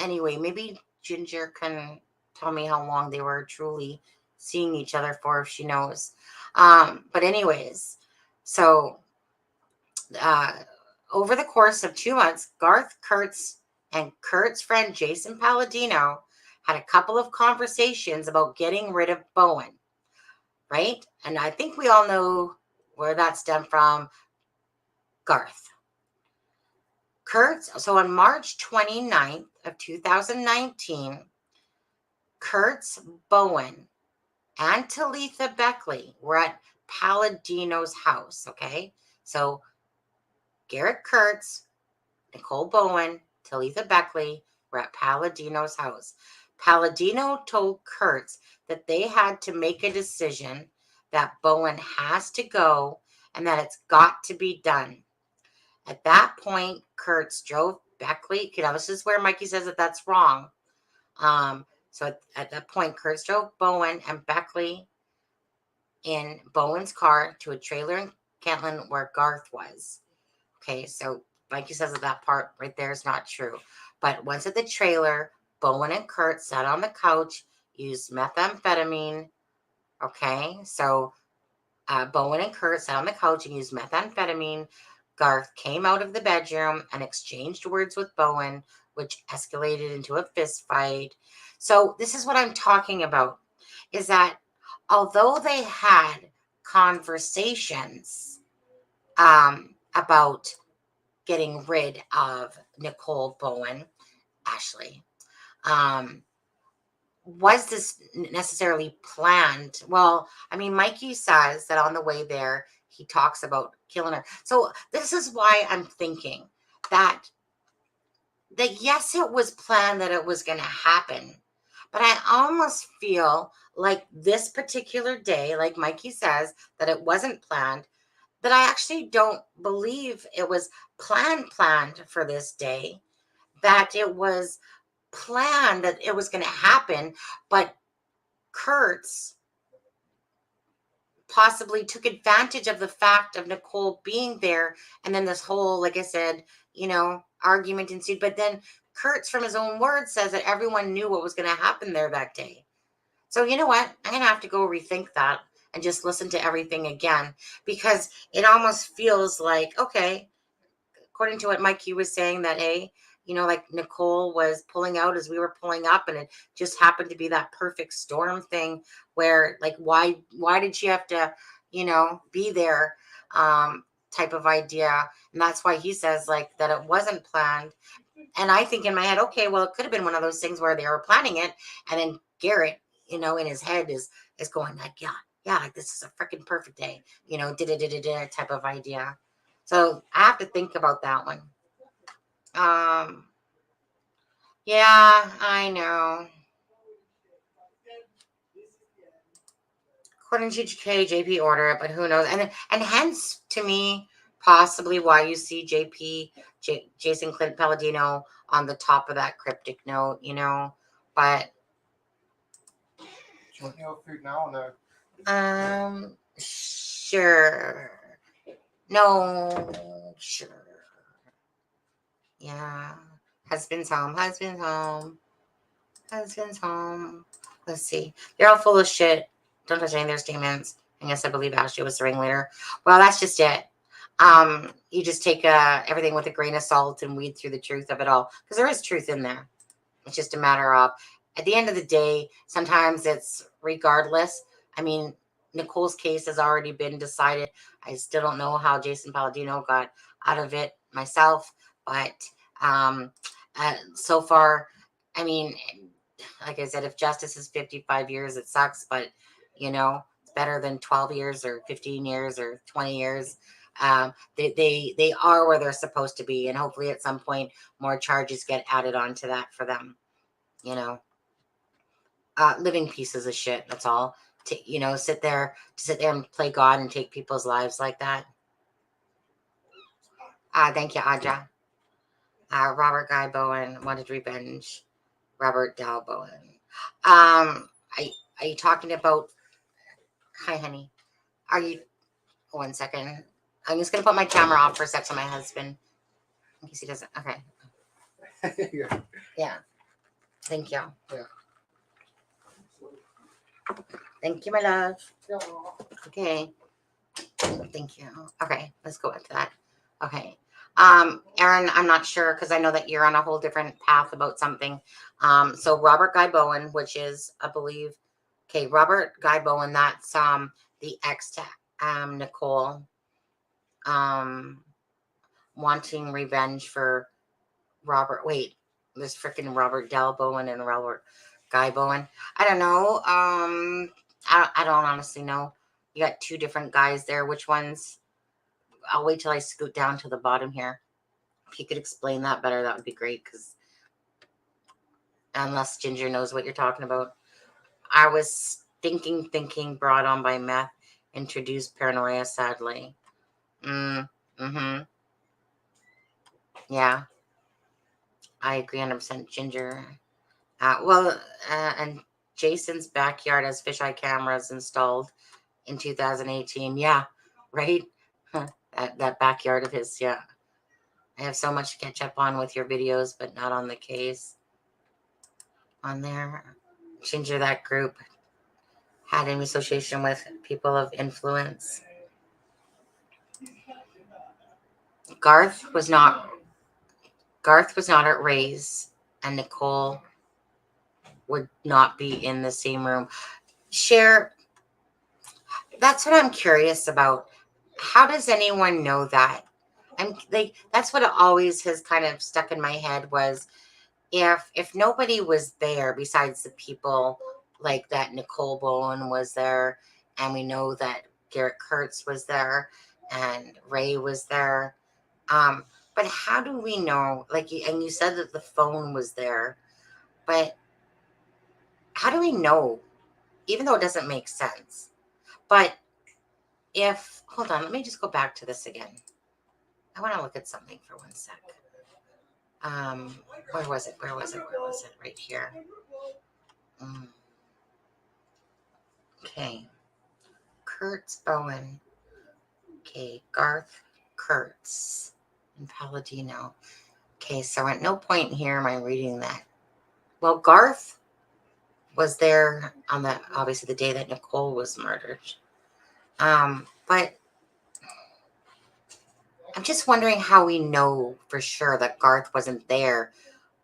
anyway, maybe Ginger can tell me how long they were truly seeing each other for if she knows. But anyways, so over the course of 2 months, Garth Kurtz and Kurt's friend Jason Palladino had a couple of conversations about getting rid of Bowen, right? And I think we all know where that stemmed from. Garth. Kurtz, so on March 29th of 2019, Kurtz, Bowen, and Talitha Beckley were at Palladino's house, okay? So Garrett Kurtz, Nicole Bowen, Talitha Beckley were at Palladino's house. Palladino told Kurtz that they had to make a decision, that Bowen has to go and that it's got to be done. At that point, Kurtz drove Beckley. This is where Mikey says that that's wrong. So at that point, Kurtz drove Bowen and Beckley in Bowen's car to a trailer in Kentland where Garth was. Okay, so Mikey says that part right there is not true. But once at the trailer, Bowen and Kurt sat on the couch, used methamphetamine. Okay, so Bowen and Kurt sat on the couch and used methamphetamine. Garth came out of the bedroom and exchanged words with Bowen, which escalated into a fist fight. So this is what I'm talking about, is that although they had conversations about getting rid of Nicole Bowen, Ashley, was this necessarily planned? Well, I mean, Mikey says that on the way there, he talks about killing her. So this is why I'm thinking that yes, it was planned that it was going to happen. But I almost feel like this particular day, like Mikey says, that it wasn't planned, that I actually don't believe it was planned for this day, that it was planned that it was going to happen, but Kurtz possibly took advantage of the fact of Nicole being there. And then this whole, like I said, argument ensued. But then Kurtz, from his own words, says that everyone knew what was going to happen there that day. So you know what? I'm going to have to go rethink that and just listen to everything again, because it almost feels like, okay, according to what Mikey was saying, that, hey, like Nicole was pulling out as we were pulling up, and it just happened to be that perfect storm thing where, like, why did she have to, be there? type of idea. And that's why he says like that it wasn't planned. And I think in my head, okay, well, it could have been one of those things where they were planning it. And then Garrett, in his head is going like, yeah, like this is a freaking perfect day, type of idea. So I have to think about that one. Yeah, I know. According to JP order it, but who knows? And hence, to me, possibly why you see Jason Clint Palladino on the top of that cryptic note, But Do you want your food now or no? sure. No, sure. Yeah. Husband's home. Let's see. They're all full of shit. Don't touch any of their statements. I guess I believe Ashley was the ringleader. Well, that's just it. You just take everything with a grain of salt and weed through the truth of it all. Because there is truth in there. It's just a matter of, at the end of the day, sometimes it's regardless. I mean, Nicole's case has already been decided. I still don't know how Jason Palladino got out of it myself. But so far, I mean, like I said, if justice is 55 years, it sucks. But, it's better than 12 years or 15 years or 20 years. They are where they're supposed to be. And hopefully at some point, more charges get added onto that for them. Living pieces of shit. That's all. To sit there and play God and take people's lives like that. Thank you, Aja. Robert Guy Bowen wanted revenge. Robert Dow Bowen. Are you talking about? Hi, honey. Are you? 1 second. I'm just gonna put my camera off for a sec to my husband, in case he doesn't. Okay. Yeah. Thank you. Yeah. Thank you, my love. Okay. Thank you. Okay, let's go into that. Okay. Aaron, I'm not sure because I know that you're on a whole different path about something. So Robert Guy Bowen, which is, I believe, okay, Robert Guy Bowen, that's the ex to Nicole, wanting revenge for Robert. Wait, there's freaking Robert Dell Bowen and Robert Guy Bowen. I don't know. I don't honestly know. You got two different guys there. Which ones? I'll wait till I scoot down to the bottom here. If you could explain that better, that would be great. Because unless Ginger knows what you're talking about, I was thinking, brought on by meth, introduced paranoia. Sadly. Yeah, I agree 100%. Ginger. And Jason's backyard has fisheye cameras installed in 2018. Yeah, right. That backyard of his. Yeah. I have so much to catch up on with your videos, but not on the case. On there, Ginger, that group had an association with people of influence. Garth was not at Ray's, and Nicole would not be in the same room. That's what I'm curious about. How does anyone know that? That's what always has kind of stuck in my head was if nobody was there besides the people like that Nicole Bowen was there, and we know that Garrett Kurtz was there and Ray was there. But how do we know? And you said that the phone was there, but how do we know? Even though it doesn't make sense. But hold on, let me just go back to this again. I want to look at something for 1 sec. Where was it? Right here. Okay. Kurtz Bowen. Okay, Garth Kurtz and Palladino. Okay, so at no point here am I reading that. Well, Garth was there on obviously the day that Nicole was murdered. But I'm just wondering how we know for sure that Garth wasn't there,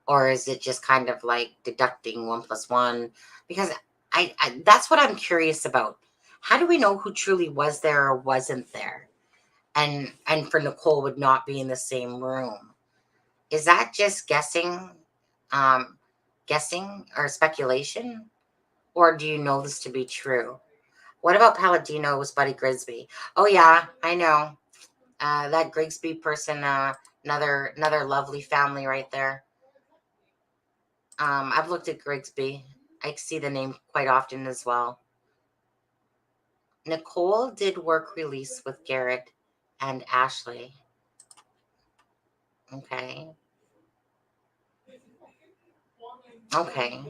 or is it just kind of like deducting 1 + 1? Because I that's what I'm curious about. How do we know who truly was there or wasn't there? and for Nicole would not be in the same room. Is that just guessing or speculation? Or do you know this to be true? What about Palladino's buddy Grigsby? Oh yeah, I know. That Grigsby person, another lovely family right there. I've looked at Grigsby. I see the name quite often as well. Nicole did work release with Garrett and Ashley. Okay. Okay.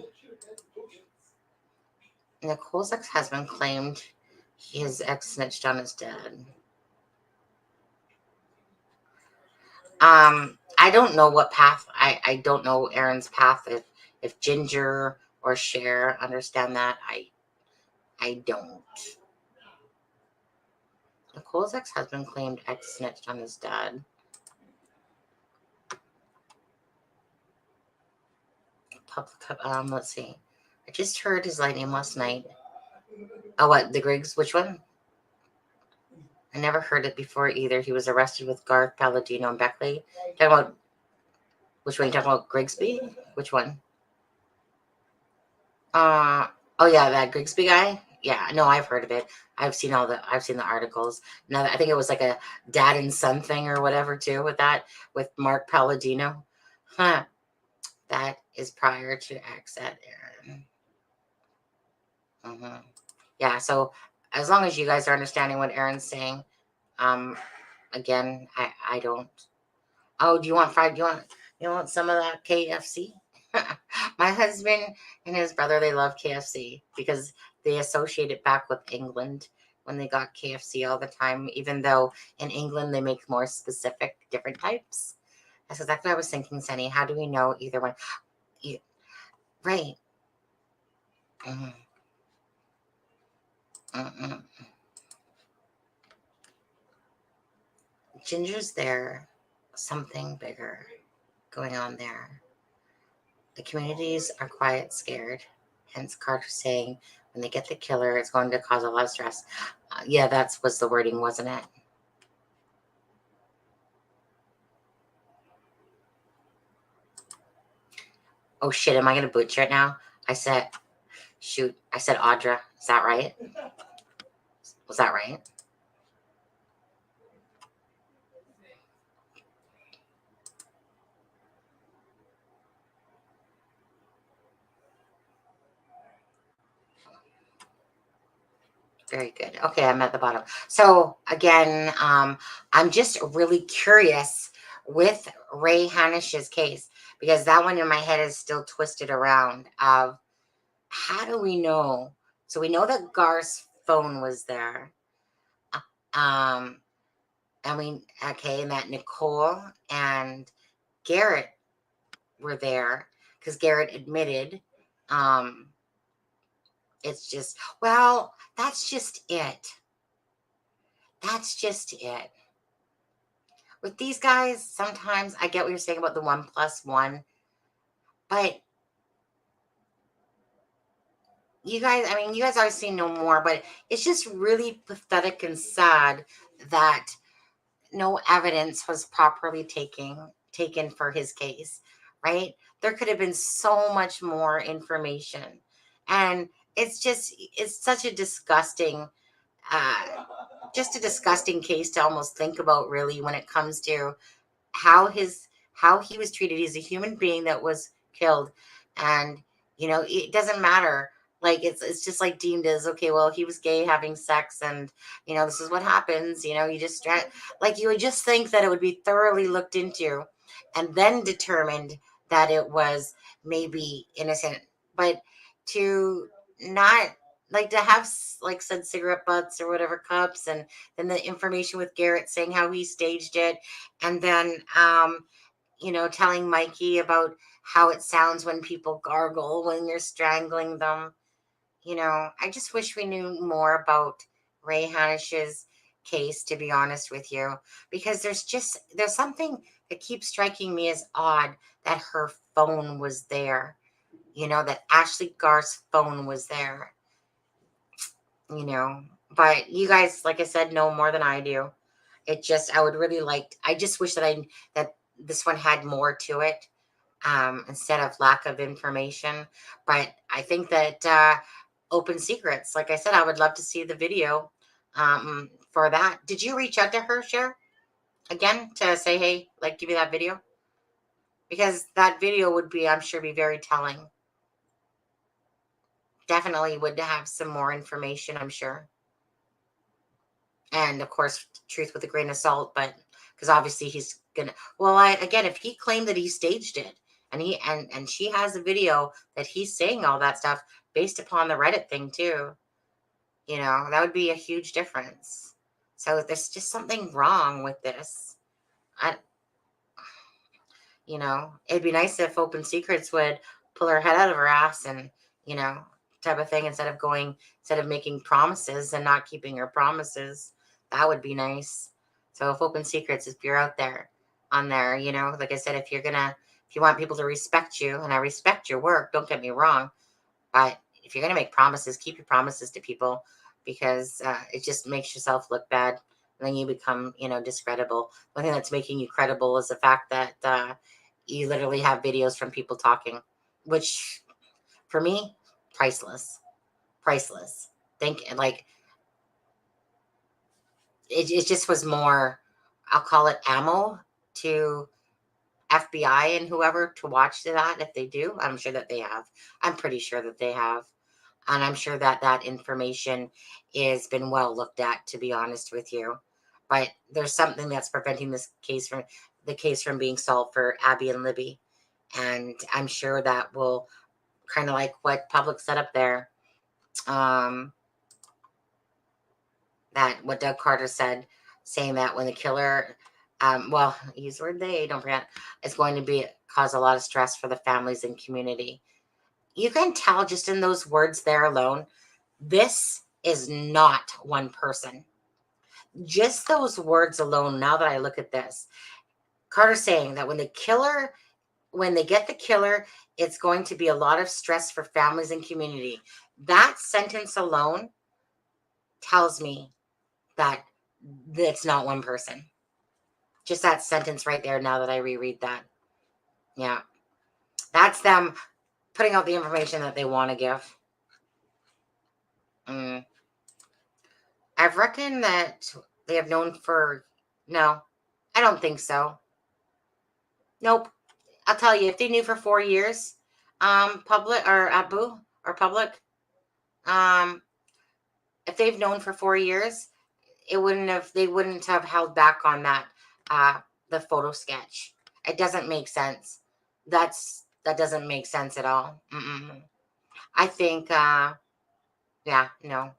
Nicole's ex-husband claimed his ex snitched on his dad. I don't know what path. I don't know Aaron's path. If Ginger or Cher understand that, I don't. Nicole's ex-husband claimed ex snitched on his dad. Let's see. I just heard his name last night. Oh, what? The Griggs? Which one? I never heard it before either. He was arrested with Garth, Palladino, and Beckley. Talking about which one? You talking about Grigsby? Which one? Oh yeah, that Grigsby guy. Yeah, no, I've heard of it. I've seen the articles. Now I think it was like a dad and son thing or whatever too with Mark Palladino. Huh. That is prior to ex at Aaron. Mm-hmm. Yeah, so as long as you guys are understanding what Aaron's saying, again, I don't. Oh, do you want fried? You want some of that KFC? My husband and his brother, they love KFC because they associate it back with England when they got KFC all the time, even though in England they make more specific different types. That's exactly what I was thinking, Sunny. How do we know either one? Right. Mm-mm. Mm-mm. Ginger's there. Something bigger going on there. The communities are quiet, scared. Hence Carter saying, when they get the killer, it's going to cause a lot of stress. Yeah, that was the wording, wasn't it? Oh, shit, am I going to butcher it now? I said Audra. Is that right? Was that right? Very good. Okay, I'm at the bottom. So again, I'm just really curious with Ray Hanish's case, because that one in my head is still twisted around of how do we know? So we know that Gar's phone was there. And that Nicole and Garrett were there because Garrett admitted, it's just, well, that's just it. That's just it. With these guys, sometimes I get what you're saying about the 1+1, but you guys obviously know more, but it's just really pathetic and sad that no evidence was properly taken for his case, right? There could have been so much more information. And it's such a disgusting, just a disgusting case to almost think about, really, when it comes to how he was treated. He's a human being that was killed. And, it doesn't matter. Like, it's just like deemed as, okay, well, he was gay having sex and, this is what happens. You just, like, you would just think that it would be thoroughly looked into and then determined that it was maybe innocent. But to not, like, to have, like, said cigarette butts or whatever cups, and then the information with Garrett saying how he staged it, and then telling Mikey about how it sounds when people gargle when you're strangling them. I just wish we knew more about Ray Hanish's case, to be honest with you, because there's something that keeps striking me as odd, that her phone was there, that Ashley Garth's phone was there, but you guys, like I said, know more than I do. It just, I would really like, I just wish that this one had more to it, instead of lack of information. But I think that Open Secrets, like I said, I would love to see the video for that. Did you reach out to her, Cher, again to say, hey, like, give me that video? Because that video would be, I'm sure, be very telling. Definitely would have some more information, I'm sure. And of course, truth with a grain of salt, but because obviously he's gonna, well, again, if he claimed that he staged it, and and she has a video that he's saying all that stuff based upon the Reddit thing too, that would be a huge difference. So there's just something wrong with this. I It'd be nice if Open Secrets would pull her head out of her ass and, type of thing, instead of making promises and not keeping her promises. That would be nice. So if Open Secrets, if you're out there on there, like I said, if you want people to respect you, and I respect your work, don't get me wrong, but if you're going to make promises, keep your promises to people, because it just makes yourself look bad. And then you become, discreditable. One thing that's making you credible is the fact that you literally have videos from people talking, which for me, priceless. Like, it just was more, I'll call it ammo to FBI and whoever to watch that if they do. I'm sure that they have. I'm pretty sure that they have. And I'm sure that that information has been well looked at, to be honest with you. But there's something that's preventing this case from being solved for Abby and Libby. And I'm sure that will, kind of like what Public set up there, that what Doug Carter said, saying that when the killer, well, use the word they, don't forget, it's going to cause a lot of stress for the families and community. You can tell just in those words there alone, this is not one person. Just those words alone, now that I look at this, Carter saying that when they get the killer, it's going to be a lot of stress for families and community. That sentence alone tells me that it's not one person. Just that sentence right there, now that I reread that. Yeah. That's them putting out the information that they want to give. I've reckoned that they have known for... No, I don't think so. Nope. I'll tell you, if they knew for 4 years, Public or Abu or Public, if they've known for 4 years, they wouldn't have held back on that, the photo sketch. It doesn't make sense. That doesn't make sense at all. I think, yeah, no,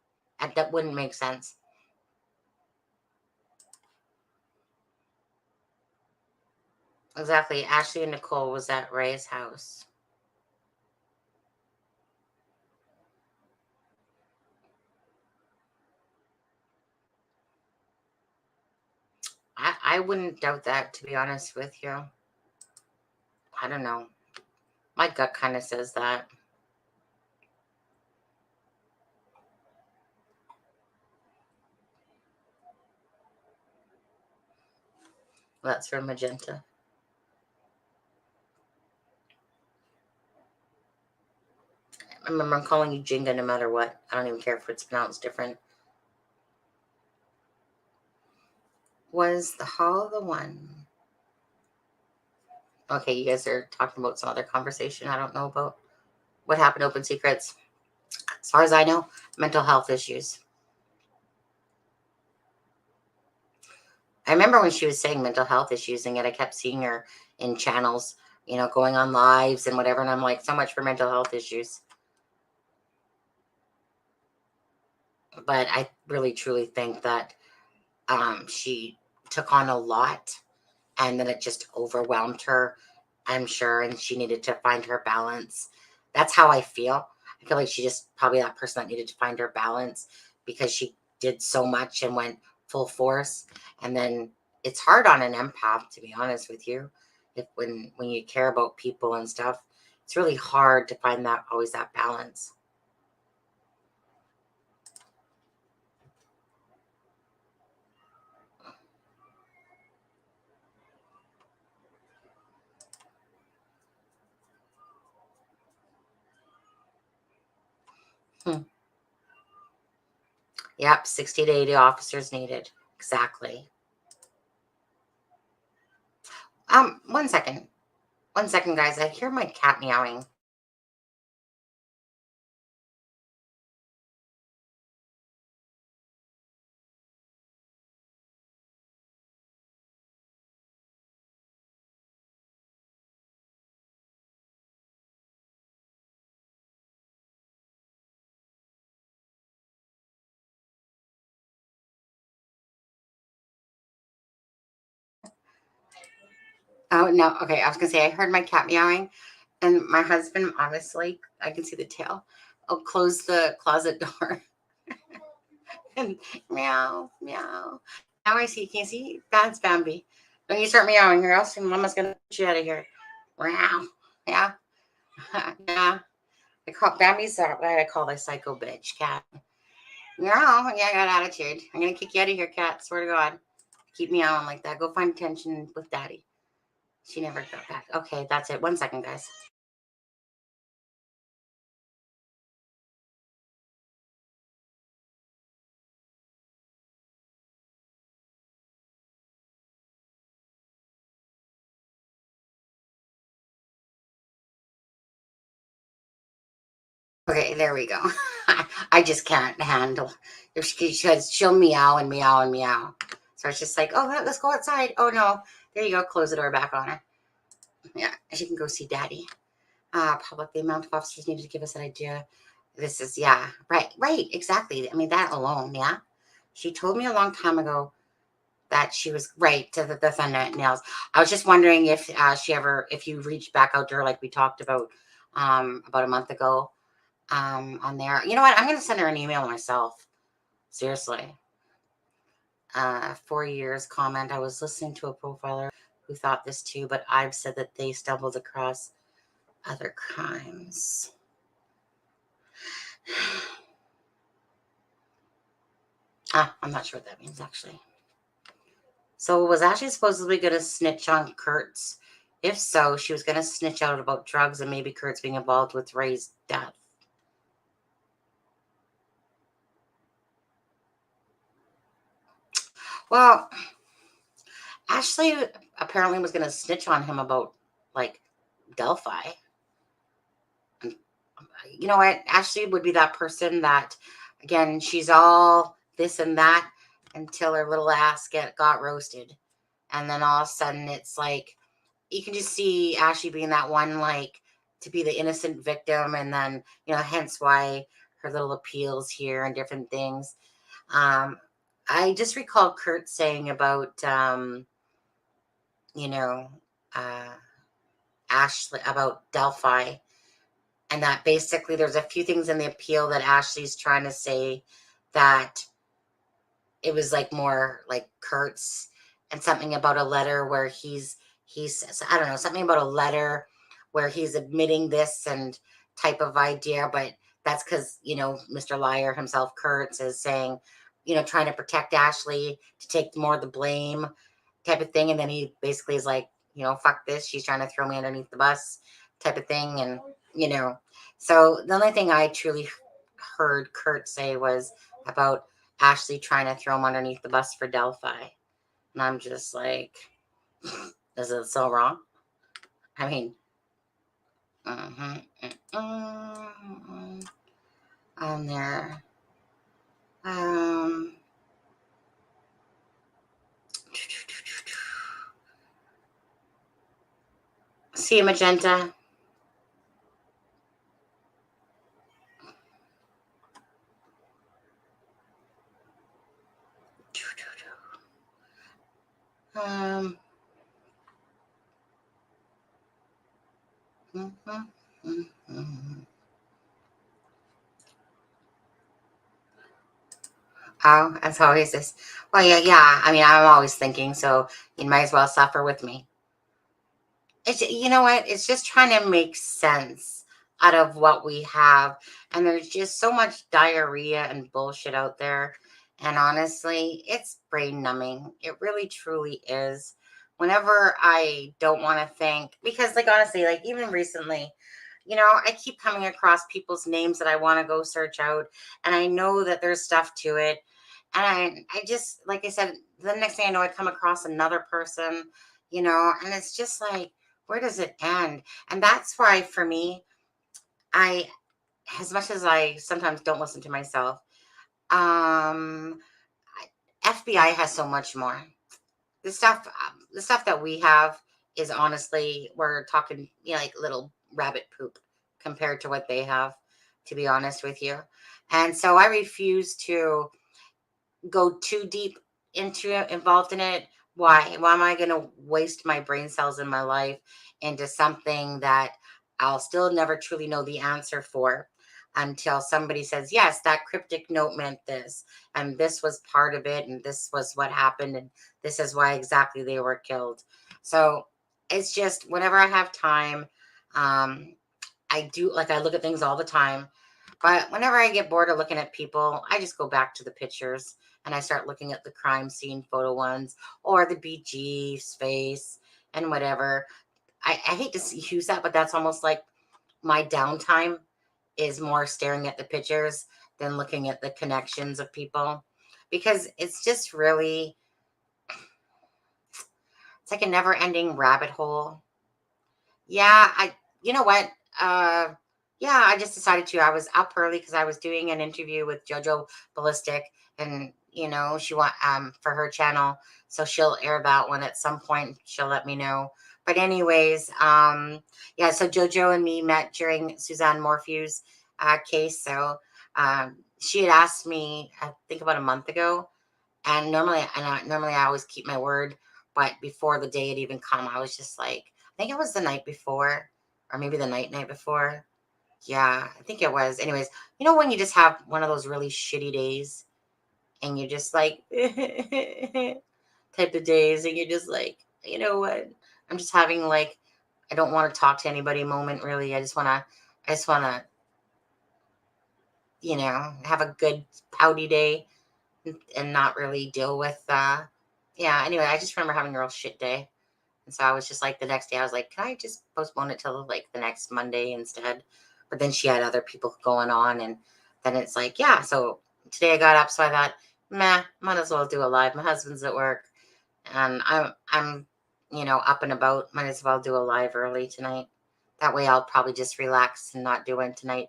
that wouldn't make sense. Exactly. Ashley and Nicole was at Ray's house. I wouldn't doubt that, to be honest with you. I don't know. My gut kind of says that. That's for Magenta. I remember, I'm calling you Jinga no matter what. I don't even care if it's pronounced different. Was the hall the one? Okay, you guys are talking about some other conversation I don't know about. What happened to Open Secrets? As far as I know, mental health issues. I remember when she was saying mental health issues, and yet I kept seeing her in channels, going on lives and whatever. And I'm like, so much for mental health issues. But I really, truly think that she took on a lot, and then it just overwhelmed her, I'm sure, and she needed to find her balance. That's how I feel. I feel like she just probably that person that needed to find her balance, because she did so much and went full force. And then it's hard on an empath, to be honest with you. When you care about people and stuff, it's really hard to find always that balance. Yep, 60 to 80 officers needed. Exactly. 1 second. 1 second, guys. I hear my cat meowing. Oh, no. Okay, I was going to say I heard my cat meowing, and my husband, honestly, I can see the tail. I'll close the closet door. And meow, meow. Now I see. Can you see? That's Bambi. Don't you start meowing, or else Mama's going to put you out of here. Meow. Yeah. Yeah. I call Bambi's what I call the psycho bitch cat. Meow. Yeah, I got attitude. I'm going to kick you out of here, cat. Swear to God. Keep meowing like that. Go find attention with Daddy. She never got back. Okay, that's it. 1 second, guys. Okay, there we go. I just can't handle if she'll meow and meow and meow. So it's just like, oh, let's go outside. Oh no, there you go. Close the door back on her. Yeah, she can go see Daddy. Public, the amount of officers needed to give us an idea. This is right, exactly. I mean that alone, yeah. She told me a long time ago that she was right to the defendant nails. I was just wondering if if you reached back out to her like we talked about a month ago. On there. You know what? I'm going to send her an email myself. Seriously. 4 years comment. I was listening to a profiler who thought this too, but I've said that they stumbled across other crimes. I'm not sure what that means actually. So was Ashley supposedly going to snitch on Kurtz? If so, she was going to snitch out about drugs and maybe Kurtz being involved with Ray's death. Well, Ashley apparently was going to snitch on him about, like, Delphi. You know what? Ashley would be that person that, again, she's all this and that until her little ass got roasted. And then all of a sudden it's like, you can just see Ashley being that one, like, to be the innocent victim. And then, hence why her little appeals here and different things. I just recall Kurt saying about, Ashley, about Delphi, and that basically there's a few things in the appeal that Ashley's trying to say that it was like more like Kurt's, and something about a letter where he's I don't know, something about a letter where he's admitting this and type of idea, but that's because Mr. Liar himself, Kurtz, is saying, trying to protect Ashley to take more of the blame type of thing, and then he basically is like, fuck this, she's trying to throw me underneath the bus type of thing, and so the only thing I truly heard Kurt say was about Ashley trying to throw him underneath the bus for Delphi. And I'm just like, is it so wrong? I mean, on there. See Magenta. Oh, as always this. Well, yeah. I mean, I'm always thinking, so you might as well suffer with me. It's, you know what? It's just trying to make sense out of what we have. And there's just so much diarrhea and bullshit out there. And honestly, it's brain numbing. It really, truly is. Whenever I don't want to think, because, like, honestly, like, even recently, I keep coming across people's names that I want to go search out, and I know that there's stuff to it. And I just, like I said, the next thing I know, I come across another person, and it's just like, where does it end? And that's why, for me, I, as much as I sometimes don't listen to myself, um, FBI has so much more. The stuff that we have is honestly, we're talking, like little rabbit poop compared to what they have, to be honest with you. And so I refuse to go too deep into it, involved in it. Why am I going to waste my brain cells in my life into something that I'll still never truly know the answer for, until somebody says, yes, that cryptic note meant this, and this was part of it, and this was what happened, and this is why exactly they were killed. So it's just, whenever I have time, I do, like, I look at things all the time. But whenever I get bored of looking at people, I just go back to the pictures and I start looking at the crime scene photo ones, or the BG's face and whatever. I hate to use that, but that's almost like my downtime is more staring at the pictures than looking at the connections of people, because it's just really, it's like a never ending rabbit hole. Yeah, you know what? Uh, yeah, I just decided to. I was up early because I was doing an interview with JoJo Ballistic, and she want for her channel, so she'll air that one at some point. She'll let me know. But anyways, yeah. So JoJo and me met during Suzanne Morphew's case. So she had asked me, I think about a month ago, and normally I always keep my word, but before the day had even come, I was just like, I think it was the night before, or maybe the night before. Yeah, I think it was. Anyways, when you just have one of those really shitty days, and you're just like type of days, and you're just like, you know what? I'm just having, like, I don't want to talk to anybody moment, really. I just wanna, have a good pouty day, and not really deal with yeah, anyway, I just remember having a real shit day. And so I was just like, the next day I was like, can I just postpone it till like the next Monday instead? But then she had other people going on, and then it's like, yeah. So today I got up, so I thought, might as well do a live. My husband's at work, and I'm up and about. Might as well do a live early tonight. That way I'll probably just relax and not do one tonight.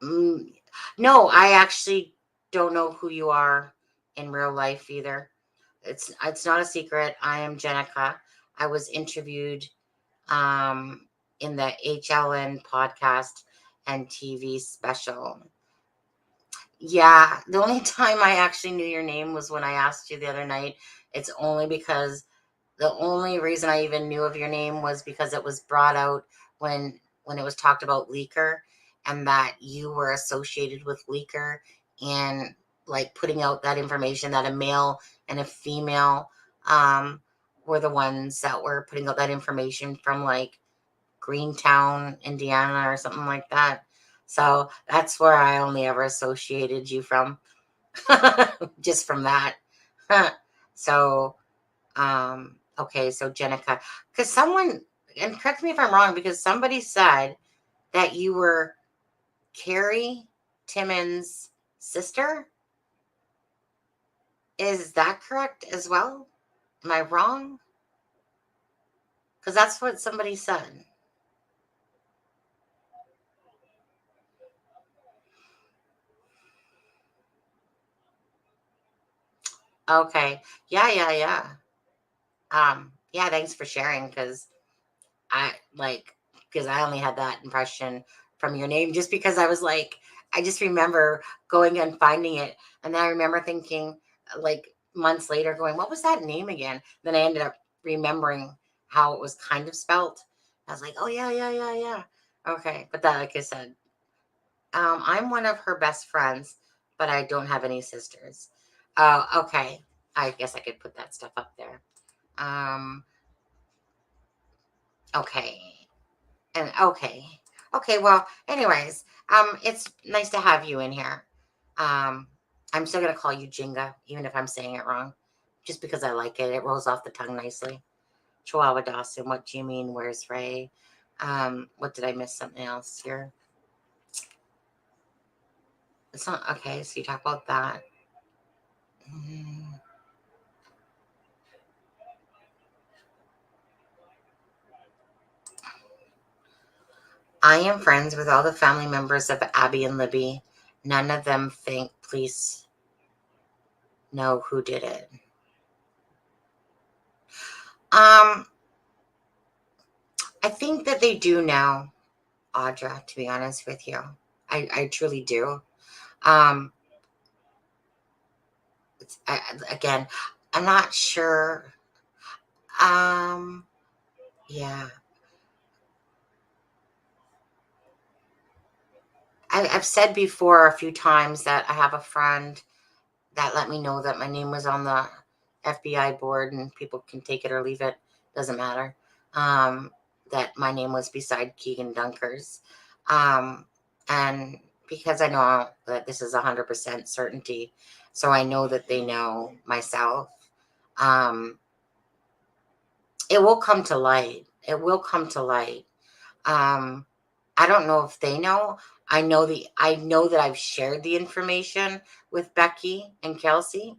No, I actually don't know who you are in real life either. It's not a secret. I am Jenica. I was interviewed in the HLN podcast and TV special. Yeah, the only time I actually knew your name was when I asked you the other night. It's only because the only reason I even knew of your name was because it was brought out when it was talked about Leaker, and that you were associated with Leaker, and like putting out that information that a male and a female were the ones that were putting out that information from, like, Greentown, Indiana, or something like that. So that's where I only ever associated you from, just from that. So okay, so Jenica, because someone, and correct me if I'm wrong, because somebody said that you were Carrie Timmons' sister. Is that correct as well? Am I wrong? Because that's what somebody said. Okay. Yeah, yeah, yeah. Yeah, thanks for sharing, because I only had that impression from your name, just because I was like, I just remember going and finding it. And then I remember thinking, like, months later, going, what was that name again? Then I ended up remembering how it was kind of spelt. I was like, oh, yeah, yeah, yeah, yeah. Okay. But that, like I said, I'm one of her best friends, but I don't have any sisters. Oh, okay. I guess I could put that stuff up there. Um, okay. And okay, well, anyways, it's nice to have you in here. I'm still gonna call you Jinga, even if I'm saying it wrong, just because I like it. It rolls off the tongue nicely. Chihuahua Dawson, what do you mean? Where's Ray? What did I miss? Something else here? It's not okay. So you talk about that. I am friends with all the family members of Abby and Libby. None of them think police know who did it. I think that they do now, Audra, to be honest with you. I truly do. Again, I'm not sure. Yeah. I've said before a few times that I have a friend that let me know that my name was on the FBI board, and people can take it or leave it. Doesn't matter. That my name was beside Keegan Dunker's. And because I know that this is 100% certainty, so I know that they know myself. It will come to light. It will come to light. I don't know if they know. I know that I've shared the information with Becky and Kelsey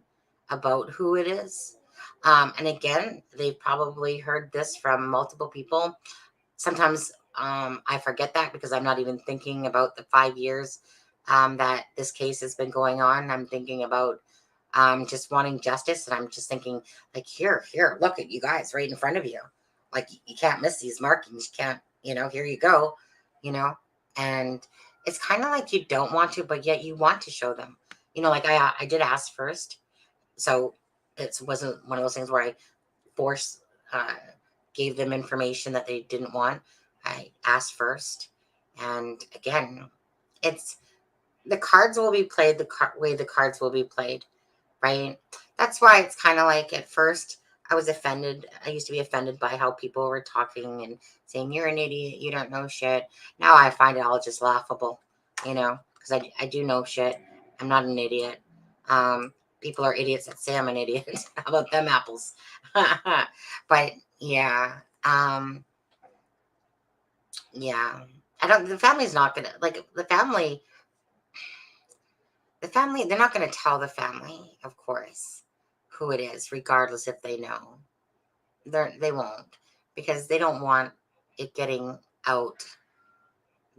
about who it is. And again, they've probably heard this from multiple people. Sometimes I forget that because I'm not even thinking about the 5 years that this case has been going on. I'm thinking about just wanting justice. And I'm just thinking, like, here, look at you guys right in front of you. Like, you can't miss these markings. You can't, here you go, and it's kind of like you don't want to, but yet you want to show them, like I did ask first. So it wasn't one of those things where I forced, gave them information that they didn't want. I asked first. And again, it's the cards will be played the way the cards will be played, right? That's why it's kind of like at first I was offended. I used to be offended by how people were talking and saying, you're an idiot, you don't know shit. Now I find it all just laughable, because I do know shit. I'm not an idiot. People are idiots that say I'm an idiot. How about them apples? But yeah. Yeah. The family's not going to, like, the family, they're not going to tell the family, of course, who it is, regardless if they know. They won't, because they don't want it getting out.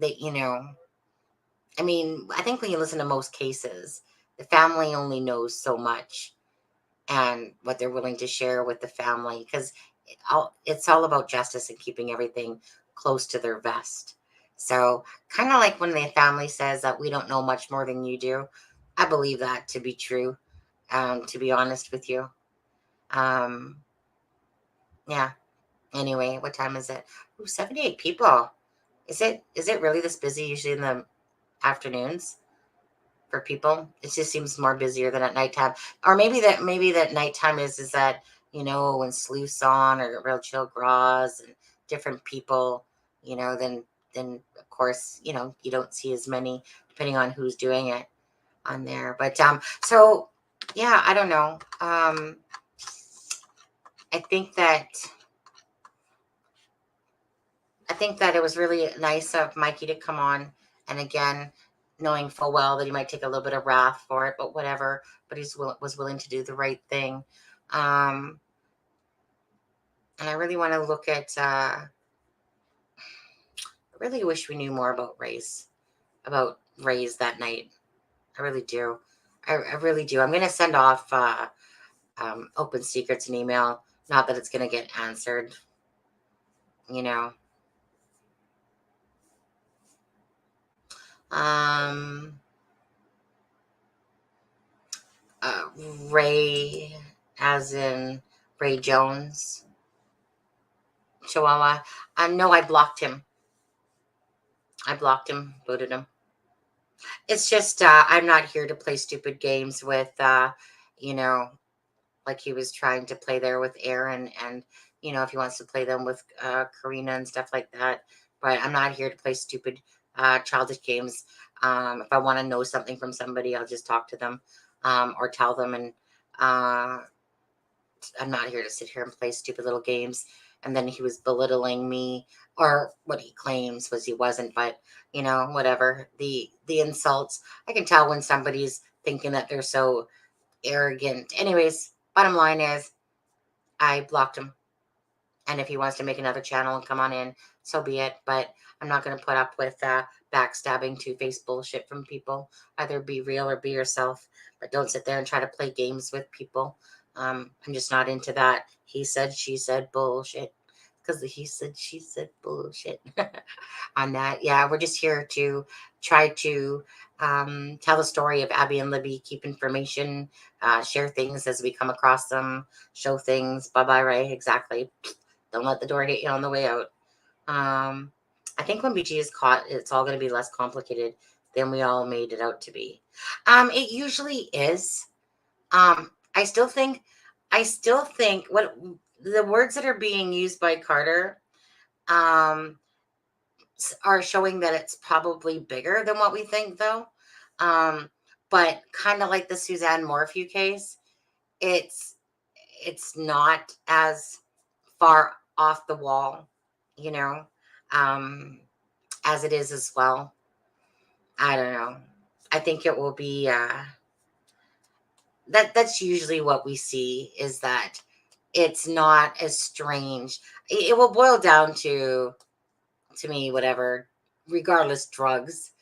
I mean, I think when you listen to most cases, the family only knows so much and what they're willing to share with the family, because it's all about justice and keeping everything close to their vest. So kind of like when the family says that we don't know much more than you do, I believe that to be true, to be honest with you. Yeah. Anyway, what time is it? Ooh, 78 people. Is it really this busy usually in the afternoons for people? It just seems more busier than at nighttime. Or maybe that nighttime is that, when Sleuth's on or Real Chill Gras and different people, then of course, you don't see as many depending on who's doing it on there. But so yeah, I don't know. I think that it was really nice of Mikey to come on. And again, knowing full well that he might take a little bit of wrath for it, but whatever. But was willing to do the right thing. And I really want to look at, I really wish we knew more about Ray's that night. I really do. I really do. I'm going to send off Open Secrets an email. Not that it's going to get answered, Ray, as in Ray Jones, Chihuahua. No, I blocked him. Booted him. It's just, I'm not here to play stupid games with, like he was trying to play there with Aaron, and, if he wants to play them with Karina and stuff like that. But I'm not here to play stupid, childish games. If I want to know something from somebody, I'll just talk to them, or tell them. And I'm not here to sit here and play stupid little games. and then he was belittling me, or what he claims was he wasn't, but you know, whatever. The insults, I can tell when somebody's thinking that they're so arrogant. Anyways, bottom line is I blocked him. And if he wants to make another channel and come on in, so be it. But I'm not going to put up with backstabbing, two-faced bullshit from people. Either be real or be yourself. But don't sit there and try to play games with people. I'm just not into that. He said, she said bullshit. Because the he said, she said bullshit on that. Yeah, we're just here to try to tell the story of Abby and Libby, keep information, share things as we come across them, show things. Bye-bye, Ray. Exactly. Don't let the door hit you on the way out. I think when BG is caught, it's all going to be less complicated than we all made it out to be. It usually is. I still think what the words that are being used by Carter are showing that it's probably bigger than what we think, though. But kind of like the Suzanne Morphew case, it's not as far off the wall, you know, as it is as well. I don't know. I think it will be that's usually what we see, is that it's not as strange. It will boil down to me, whatever, regardless, drugs,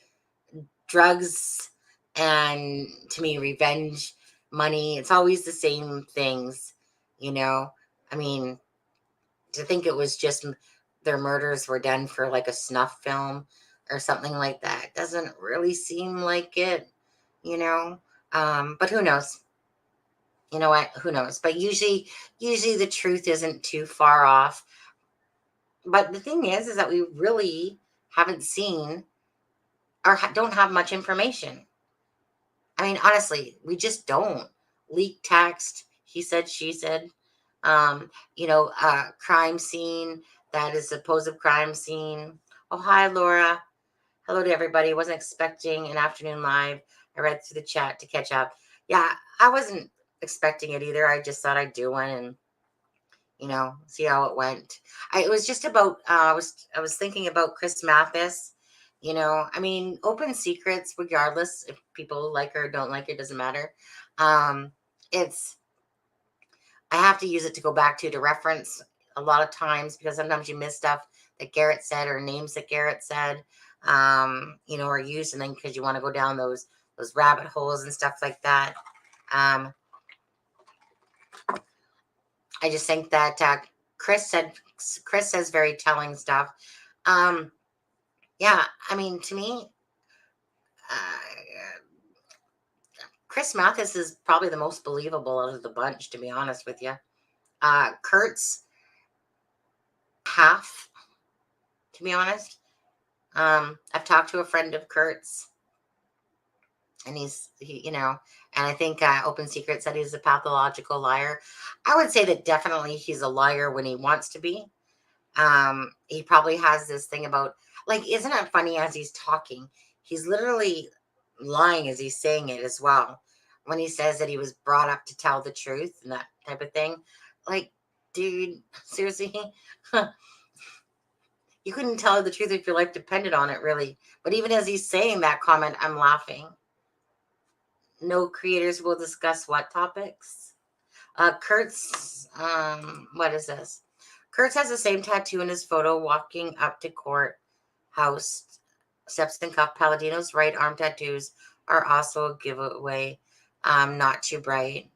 and to me, revenge, money. It's always the same things, you know. I mean, to think it was just their murders were done for like a snuff film or something like that doesn't really seem like it, you know. But who knows? You know what? Who knows? But usually the truth isn't too far off. But the thing is that we really haven't seen or don't have much information. I mean, honestly, we just don't. Leak text, he said, she said, crime scene, that is supposed crime scene. Oh, hi, Laura. Hello to everybody. Wasn't expecting an afternoon live. I read through the chat to catch up. Yeah, I wasn't expecting it either. I just thought I'd do one and, see how it went. It was just about, I was thinking about Chris Mathis. I mean, open secrets, regardless if people like her or don't like it, doesn't matter. I have to use it to go back to reference a lot of times, because sometimes you miss stuff that Garrett said or names that Garrett said, or used, and then because you want to go down those rabbit holes and stuff like that. I just think that Chris says very telling stuff. Yeah, I mean, to me, Chris Mathis is probably the most believable out of the bunch, to be honest with you. Kurt's half, to be honest. I've talked to a friend of Kurt's, and and I think Open Secret said he's a pathological liar. I would say that definitely he's a liar when he wants to be. He probably has this thing about, like, isn't it funny, as he's talking, he's literally lying as he's saying it as well. When he says that he was brought up to tell the truth and that type of thing. Like, dude, seriously? You couldn't tell the truth if your life depended on it, really. But even as he's saying that comment, I'm laughing. No creators will discuss what topics? Kurt's, what is this? Kurtz has the same tattoo in his photo walking up to courthouse steps and cuff. Palladino's right arm tattoos are also a giveaway. Not too bright.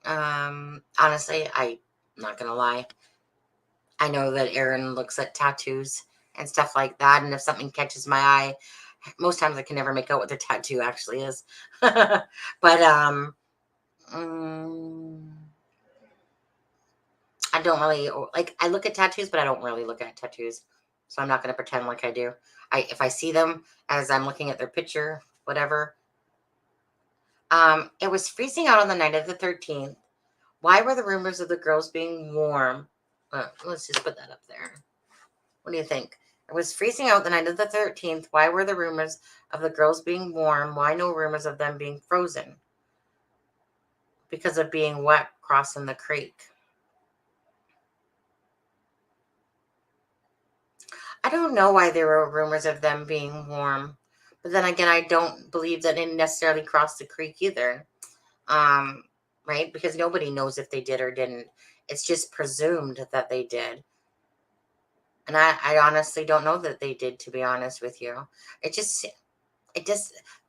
Honestly, I'm not going to lie. I know that Aaron looks at tattoos and stuff like that, and if something catches my eye, most times I can never make out what the tattoo actually is. But, I don't really, like, I look at tattoos, but I don't really look at tattoos. So I'm not going to pretend like I do. If I see them as I'm looking at their picture, whatever. It was freezing out on the night of the 13th. Why were the rumors of the girls being warm? Let's just put that up there. What do you think? It was freezing out the night of the 13th. Why were the rumors of the girls being warm? Why no rumors of them being frozen? Because of being wet crossing the creek. I don't know why there were rumors of them being warm. But then again, I don't believe that it necessarily crossed the creek either. Right? Because nobody knows if they did or didn't. It's just presumed that they did. And I honestly don't know that they did, to be honest with you. It just,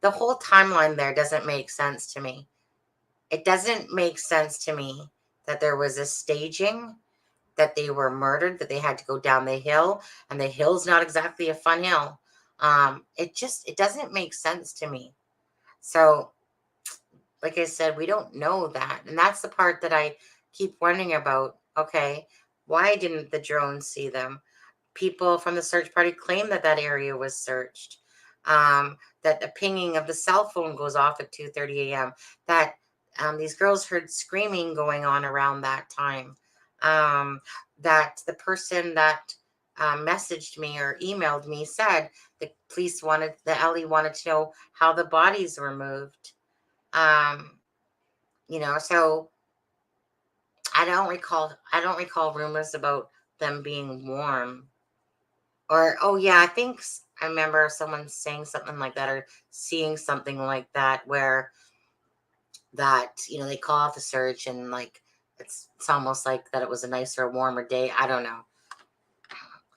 the whole timeline there doesn't make sense to me. It doesn't make sense to me that there was a staging, that they were murdered, that they had to go down the hill, and the hill's not exactly a fun hill. It doesn't make sense to me. So, like I said, we don't know that. And that's the part that I keep wondering about. Okay, why didn't the drones see them? People from the search party claim that that area was searched. That the pinging of the cell phone goes off at 2:30 a.m. That these girls heard screaming going on around that time. That the person that messaged me or emailed me said the LE wanted to know how the bodies were moved. So I don't recall rumors about them being warm. Or, oh yeah, I remember someone saying something like that or seeing something like that where they call off the search and like it's almost like that it was a nicer, warmer day. I don't know.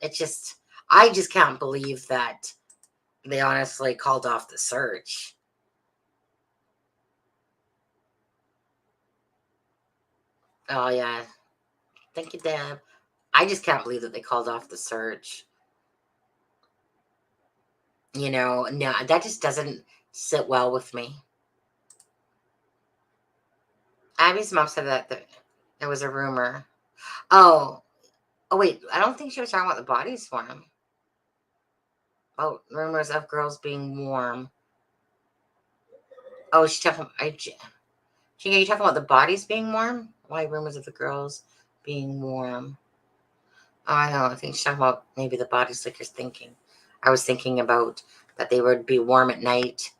I just can't believe that they honestly called off the search. Oh yeah. Thank you, Deb. I just can't believe that they called off the search. No, that just doesn't sit well with me. Abby's mom said that there was a rumor. Oh, wait. I don't think she was talking about the bodies warm. Oh, rumors of girls being warm. Oh, she's talking. You talking about the bodies being warm? Why rumors of the girls being warm? Oh, I know. I think she's talking about maybe the bodies like you're thinking. I was thinking about that they would be warm at night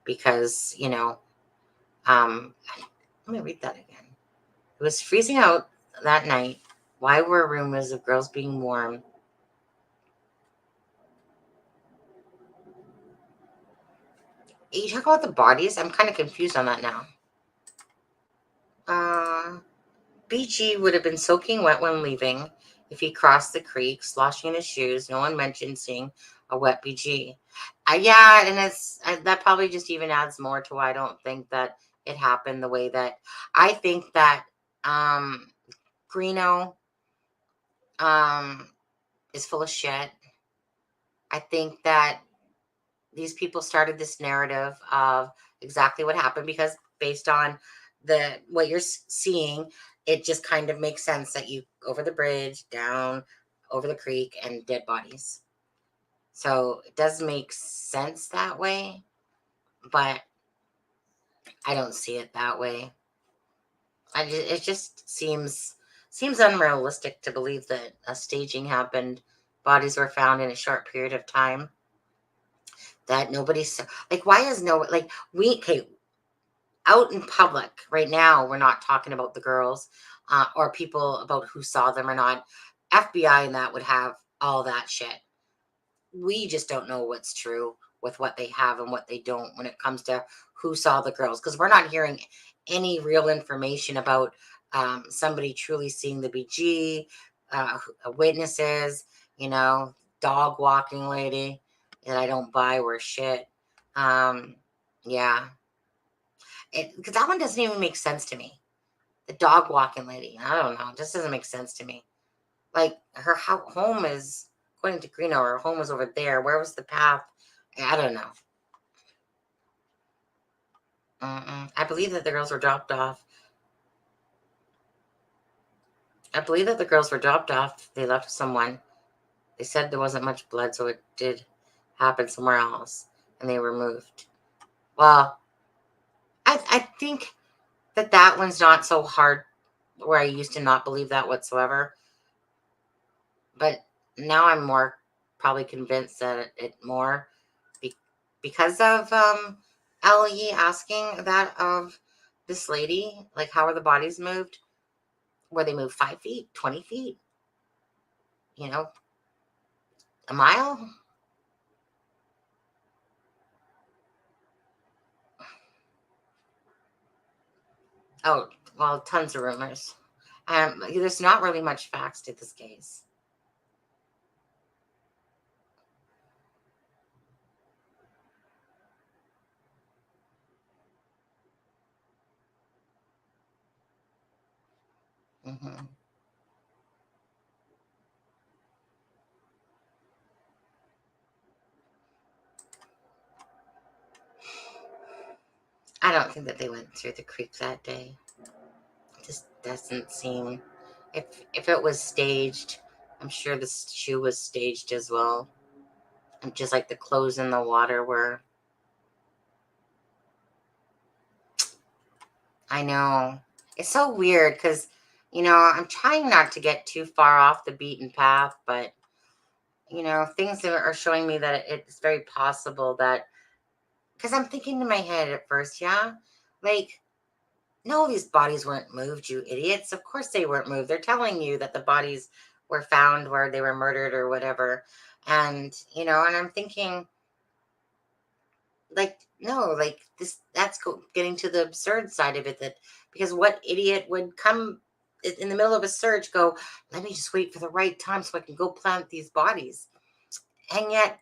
because, let me read that again. It was freezing out that night. Why were rumors of girls being warm? You talk about the bodies? I'm kind of confused on that now. BG would have been soaking wet when leaving if he crossed the creek, sloshing in his shoes. No one mentioned seeing a wet BG. Yeah, and that probably just even adds more to why I don't think that it happened the way that I think that Greeno is full of shit. I think that these people started this narrative of exactly what happened because based on what you're seeing, it just kind of makes sense that you over the bridge, down, over the creek, and dead bodies. So it does make sense that way, but I don't see it that way. It just seems unrealistic to believe that a staging happened, bodies were found in a short period of time. That nobody's like, why is out in public right now, we're not talking about the girls or people about who saw them or not. FBI and that would have all that shit. We just don't know what's true with what they have and what they don't when it comes to who saw the girls, because we're not hearing any real information about somebody truly seeing the BG, witnesses, dog walking lady that I don't buy were shit. Yeah. Because that one doesn't even make sense to me. The dog walking lady. I don't know. It just doesn't make sense to me. Like, her home is, according to Greeno, her home was over there. Where was the path? I don't know. I believe that the girls were dropped off. They left with someone. They said there wasn't much blood, so it did happen somewhere else. And they were moved. Well, I think that one's not so hard, where I used to not believe that whatsoever. But now I'm more probably convinced that it more because of LE asking that of this lady, like, how are the bodies moved? Where they moved 5 feet, 20 feet? A mile? Oh, well, tons of rumors. There's not really much facts to this case. Mm-hmm. I don't think that they went through the creek that day. It just doesn't seem. If it was staged, I'm sure the shoe was staged as well. And just like the clothes in the water were. I know. It's so weird because, I'm trying not to get too far off the beaten path, but, things are showing me that it's very possible that, because I'm thinking in my head at first, yeah, like, no, these bodies weren't moved, you idiots. Of course they weren't moved. They're telling you that the bodies were found where they were murdered or whatever. And, and I'm thinking, like, no, like that's getting to the absurd side of it, that because what idiot would come in the middle of a search, go, let me just wait for the right time so I can go plant these bodies. And yet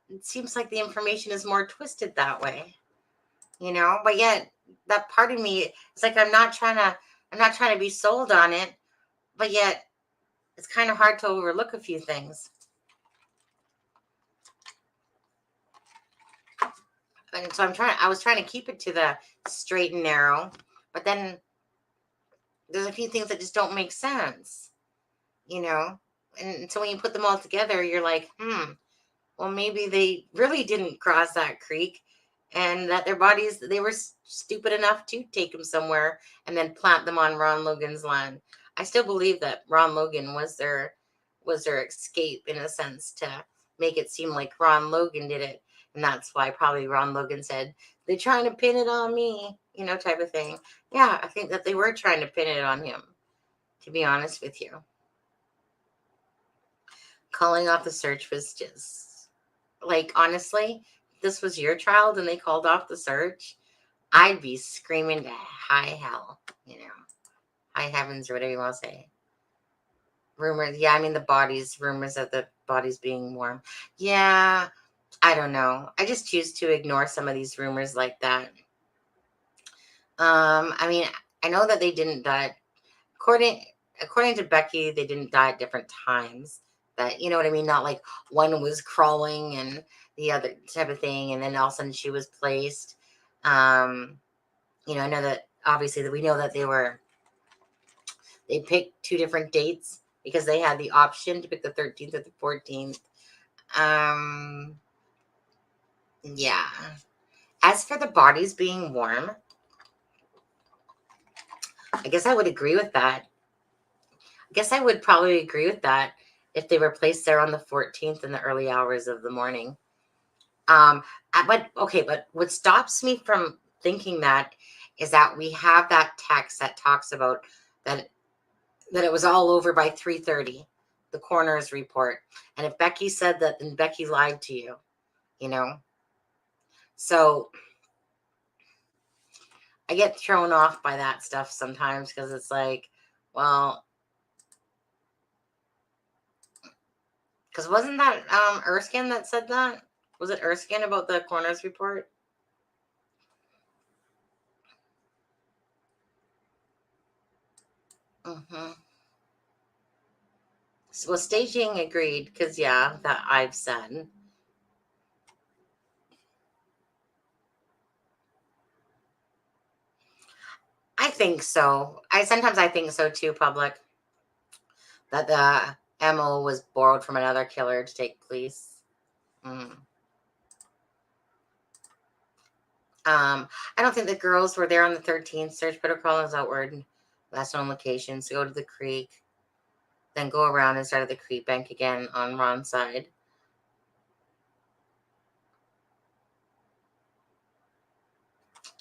it seems like the information is more twisted that way, but yet that part of me, it's like I'm not trying to be sold on it, but yet it's kind of hard to overlook a few things. And so I was trying to keep it to the straight and narrow, but then there's a few things that just don't make sense, and so when you put them all together, you're like, well, maybe they really didn't cross that creek, and that their bodies, they were stupid enough to take them somewhere and then plant them on Ron Logan's land. I still believe that Ron Logan was their escape, in a sense, to make it seem like Ron Logan did it. And that's why probably Ron Logan said, they're trying to pin it on me, type of thing. Yeah, I think that they were trying to pin it on him, to be honest with you. Calling off the search was just, like, honestly, if this was your child and they called off the search, I'd be screaming to high hell, high heavens, or whatever you want to say. Rumors, yeah, I mean rumors of the bodies being warm. Yeah, I don't know. I just choose to ignore some of these rumors like that. I mean, I know that they didn't die. According to Becky, they didn't die at different times. That, you know what I mean? Not like one was crawling and the other type of thing, and then all of a sudden she was placed. I know that obviously that we know that they picked two different dates because they had the option to pick the 13th or the 14th. Yeah. As for the bodies being warm, I guess I would agree with that. I guess I would probably agree with that if they were placed there on the 14th in the early hours of the morning. But what stops me from thinking that is that we have that text that talks about that it was all over by 3:30, the coroner's report. And if Becky said that, then Becky lied to you, So I get thrown off by that stuff sometimes because it's like, well, because wasn't that Erskine that said that? Was it Erskine about the coroner's report? Mm-hmm. Well, staging agreed because, yeah, that I've said. I think so. Sometimes I think so too, public. That the MO was borrowed from another killer to take place. I don't think the girls were there on the 13th. Search protocol is outward. Last known locations. Go to the creek. Then go around and start at the creek bank again on Ron's side.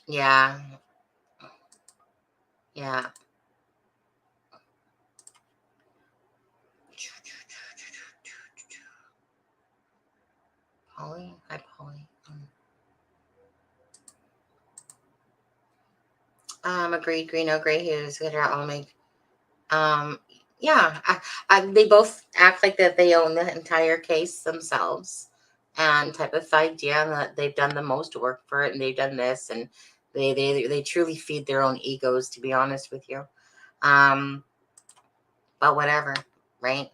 Yeah. Yeah. Agreed. Green, no gray hairs. Good. I'll make. Yeah. They both act like that they own the entire case themselves, and type of idea that they've done the most work for it, and they've done this, and they truly feed their own egos. To be honest with you, but whatever, right?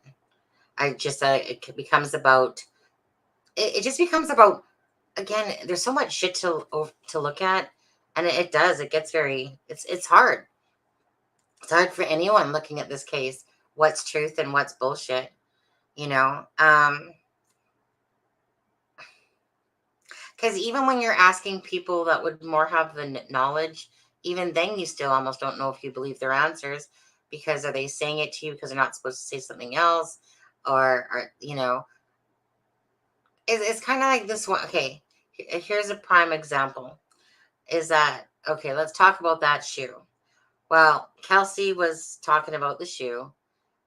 I just it becomes about. It just becomes about, again, there's so much shit to look at, and it does, it gets very, it's hard. It's hard for anyone looking at this case, what's truth and what's bullshit, you know. Because even when you're asking people that would more have the knowledge, even then you still almost don't know if you believe their answers, because are they saying it to you because they're not supposed to say something else, or you know, it's kind of like this one. Okay, here's a prime example. Is that okay? Let's talk about that shoe. Well, Kelsey was talking about the shoe,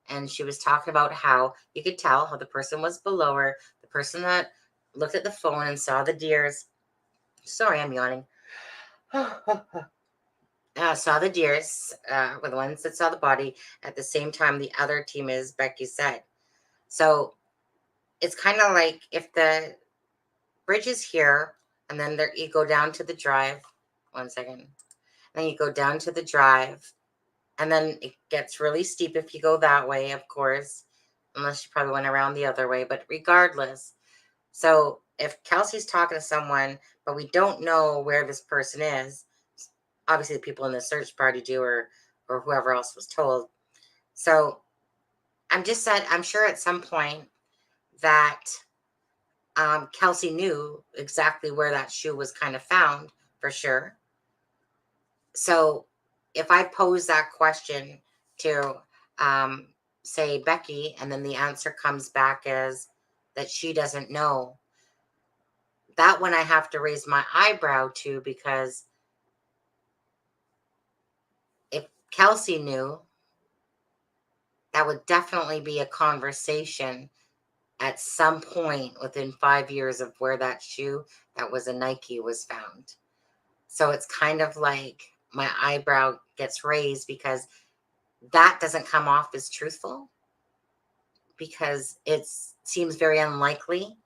and she was talking about how you could tell how the person was below her, the person that looked at the phone and saw the deers. Sorry, I'm yawning. Saw the deers, were the ones that saw the body at the same time the other team, as Becky said. So it's kind of like if the bridge is here, and then you go down to the drive. 1 second. Then you go down to the drive, and then it gets really steep if you go that way, of course, unless you probably went around the other way. But regardless, so if Kelsey's talking to someone, but we don't know where this person is, obviously the people in the search party do, or whoever else was told. So I'm sure at some point that Kelsey knew exactly where that shoe was kind of found for sure. So if I pose that question to, say, Becky, and then the answer comes back as that she doesn't know, that one I have to raise my eyebrow to, because if Kelsey knew, that would definitely be a conversation at some point within 5 years of where that shoe that was a Nike was found. So it's kind of like my eyebrow gets raised, because that doesn't come off as truthful, because it seems very unlikely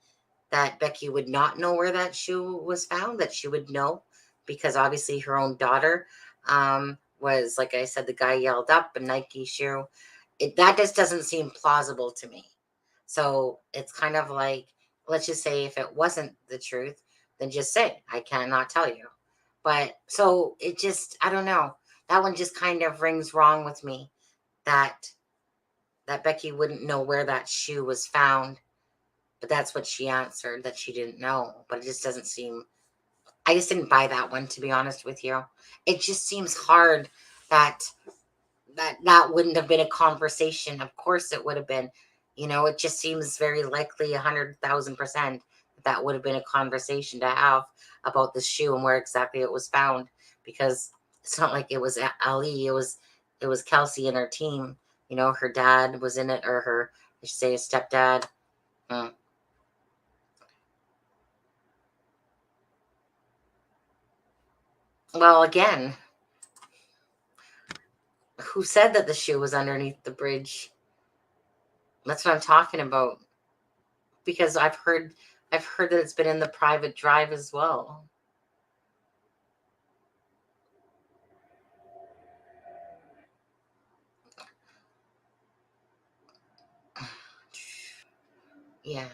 that Becky would not know where that shoe was found, that she would know, because obviously her own daughter was, like I said, the guy yelled up a Nike shoe. That just doesn't seem plausible to me. So it's kind of like, let's just say if it wasn't the truth, then just say, I cannot tell you. But so it just, I don't know. That one just kind of rings wrong with me, that Becky wouldn't know where that shoe was found. But that's what she answered, that she didn't know. But it just doesn't seem, I just didn't buy that one, to be honest with you. It just seems hard that that wouldn't have been a conversation. Of course it would have been. You know, it just seems very likely, 100,000%, that would have been a conversation to have about the shoe and where exactly it was found. Because it's not like it was Ali, it was Kelsey and her team. You know, her dad was in it, or her, I should say, a stepdad. Well, again, who said that the shoe was underneath the bridge? That's what I'm talking about. Because I've heard that it's been in the private drive as well. Yeah.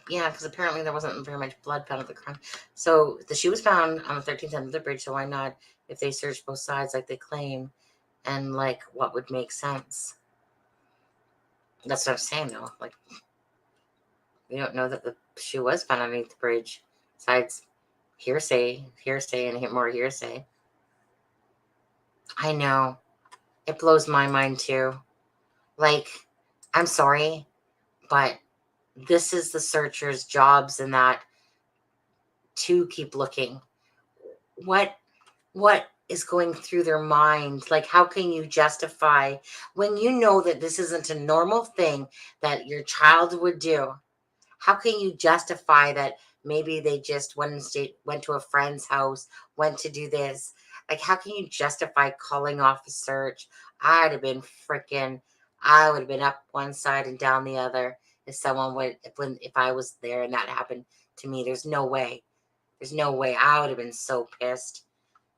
Yeah, because apparently there wasn't very much blood found at the crime. So the shoe was found on the 13th end of the bridge. So why not, if they searched both sides like they claim, and like what would make sense? That's what I'm saying, though. Like, we don't know that the shoe was found underneath the bridge. Besides hearsay, and more hearsay. I know. It blows my mind too. Like, I'm sorry, but this is the searchers' jobs, and that to keep looking. What is going through their mind? Like, how can you justify, when you know that this isn't a normal thing that your child would do? how can you justify that maybe they just went to a friend's house, went to do this? Like, how can you justify calling off a search? I would have been up one side and down the other if someone would, if I was there and that happened to me. There's no way. There's no way. I would have been so pissed.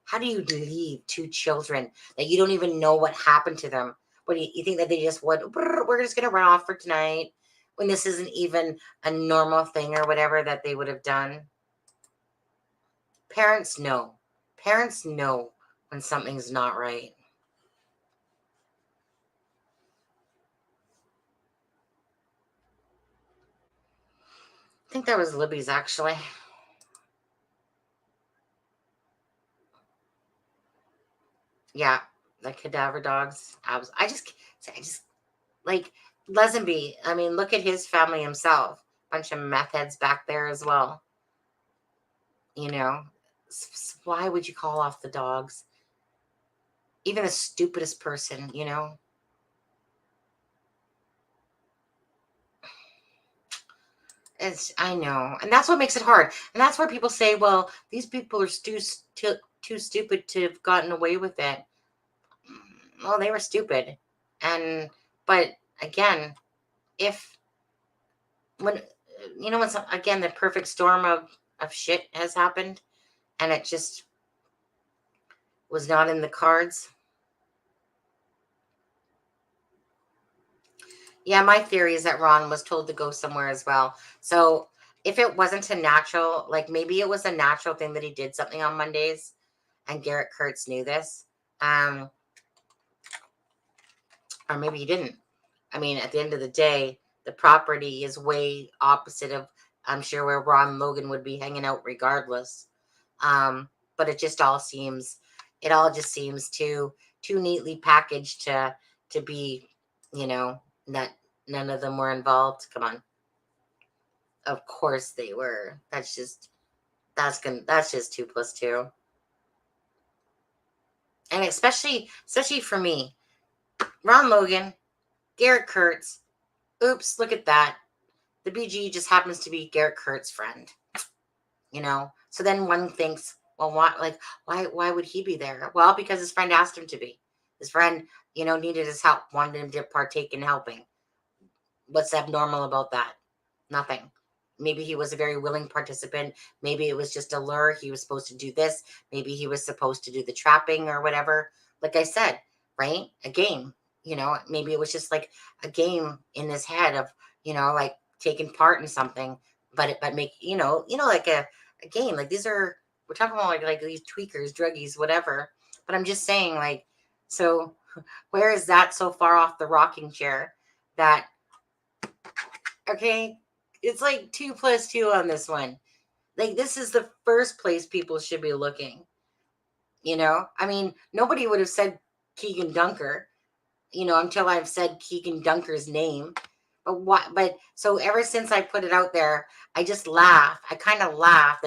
How do you leave 2 children that you don't even know what happened to them? What do you think that they just went, we're just going to run off for tonight, when this isn't even a normal thing or whatever that they would have done? Parents know. Parents know when something's not right. I think that was Libby's, actually. Yeah, the cadaver dogs. I just like Lesenby. I mean, look at his family himself. Bunch of meth heads back there as well. You know, why would you call off the dogs? Even the stupidest person, you know. I know, and that's what makes it hard. And that's where people say, well, these people are too stupid to have gotten away with it. Well, they were stupid. But again, when again, the perfect storm of shit has happened and it just was not in the cards. Yeah, my theory is that Ron was told to go somewhere as well. So if it wasn't a natural, like maybe it was a natural thing that he did something on Mondays and Garrett Kurtz knew this. Or maybe he didn't. I mean, at the end of the day, the property is way opposite of, I'm sure, where Ron Logan would be hanging out regardless. But it all just seems too neatly packaged to be, that none of them were involved. Come on. Of course they were. That's just 2 + 2. And especially for me, Ron Logan, Garrett Kurtz. Oops, look at that. The BG just happens to be Garrett Kurtz's friend. So then one thinks, well, why would he be there? Well, because his friend asked him to be. His friend, needed his help, wanted him to partake in helping. What's abnormal about that? Nothing. Maybe he was a very willing participant. Maybe it was just a lure. He was supposed to do this. Maybe he was supposed to do the trapping or whatever. Like I said, right? A game. Maybe it was just like a game in his head of, like taking part in something, but make, like a game. Like we're talking about like these tweakers, druggies, whatever. But I'm just saying, like, so where is that so far off the rocking chair that, okay, it's like 2 + 2 on this one. Like, this is the first place people should be looking. I mean, nobody would have said Keegan Dunker, until I've said Keegan Dunker's name. But so ever since I put it out there, I just laugh. I kind of laugh.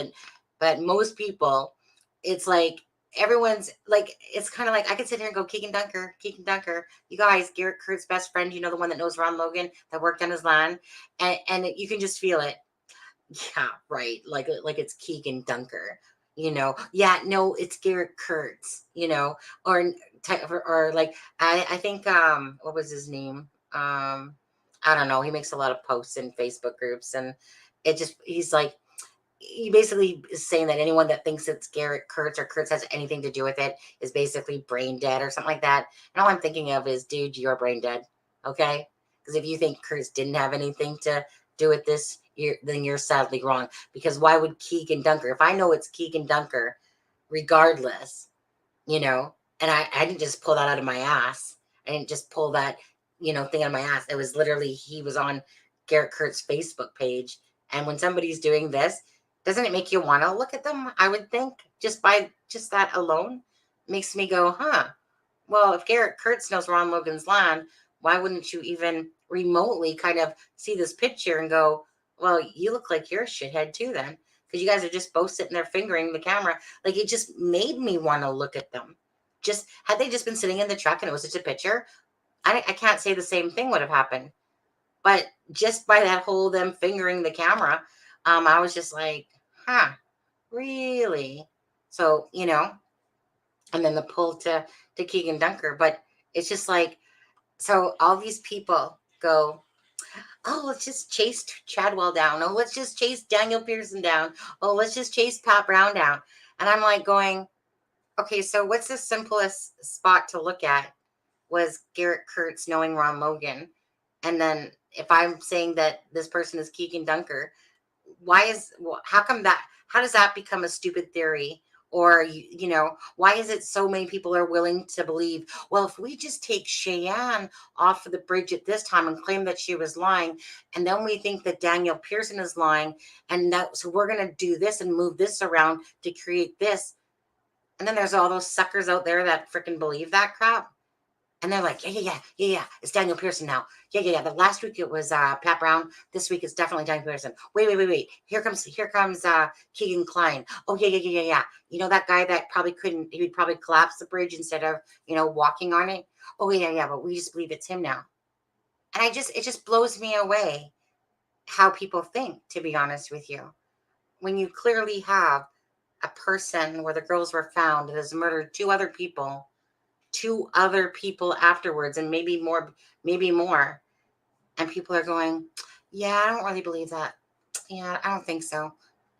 But most people, it's like everyone's like, it's kind of like I could sit here and go, Keegan Dunker. You guys, Garrett Kurtz's best friend, the one that knows Ron Logan, that worked on his land. And you can just feel it. Yeah, right. Like it's Keegan Dunker. Yeah, no, it's Garrett Kurtz, or like, I think, what was his name? I don't know. He makes a lot of posts in Facebook groups, and he's like, he basically is saying that anyone that thinks it's Garrett Kurtz or Kurtz has anything to do with it is basically brain dead or something like that. And all I'm thinking of is, dude, you're brain dead. Okay. Because if you think Kurtz didn't have anything to do with this, then you're sadly wrong. Because why would Keegan Dunker, if I know it's Keegan Dunker, regardless, and I didn't just pull that out of my ass. I didn't just pull that, thing out of my ass. It was literally, he was on Garrett Kurtz's Facebook page. And when somebody's doing this, doesn't it make you want to look at them? I would think just by that alone makes me go, huh? Well, if Garrett Kurtz knows Ron Logan's land, why wouldn't you even remotely kind of see this picture and go, well, you look like you're a shithead too then? Because you guys are just both sitting there fingering the camera. Like, it just made me want to look at them. Just, had they just been sitting in the truck and it was just a picture, I can't say the same thing would have happened. But just by that whole them fingering the camera, I was just like, huh, really? So, you know, and then the pull to Keegan Dunker. But it's just like, so all these people go, oh, let's just chase Chadwell down. Oh, let's just chase Daniel Pearson down. Oh, let's just chase Pat Brown down. And I'm like going, okay, so what's the simplest spot to look at was Garrett Kurtz knowing Ron Logan. And then if I'm saying that this person is Keegan Dunker, how does that become a stupid theory? Or, you know, why is it so many people are willing to believe, well, if we just take Cheyenne off of the bridge at this time and claim that she was lying, and then we think that Daniel Pearson is lying, and that, so we're going to do this and move this around to create this. And then there's all those suckers out there that freaking believe that crap. And they're like, yeah. It's Daniel Pearson now. Yeah. The last week it was Pat Brown. This week it's definitely Daniel Pearson. Wait. Here comes Keegan Klein. Oh, yeah. You know that guy that probably couldn't, he would probably collapse the bridge instead of, you know, walking on it. Oh, yeah, but we just believe it's him now. And it just blows me away how people think, to be honest with you. When you clearly have a person where the girls were found that has murdered two other people afterwards, and maybe more, and people are going, yeah, I don't really believe that. Yeah, I don't think so.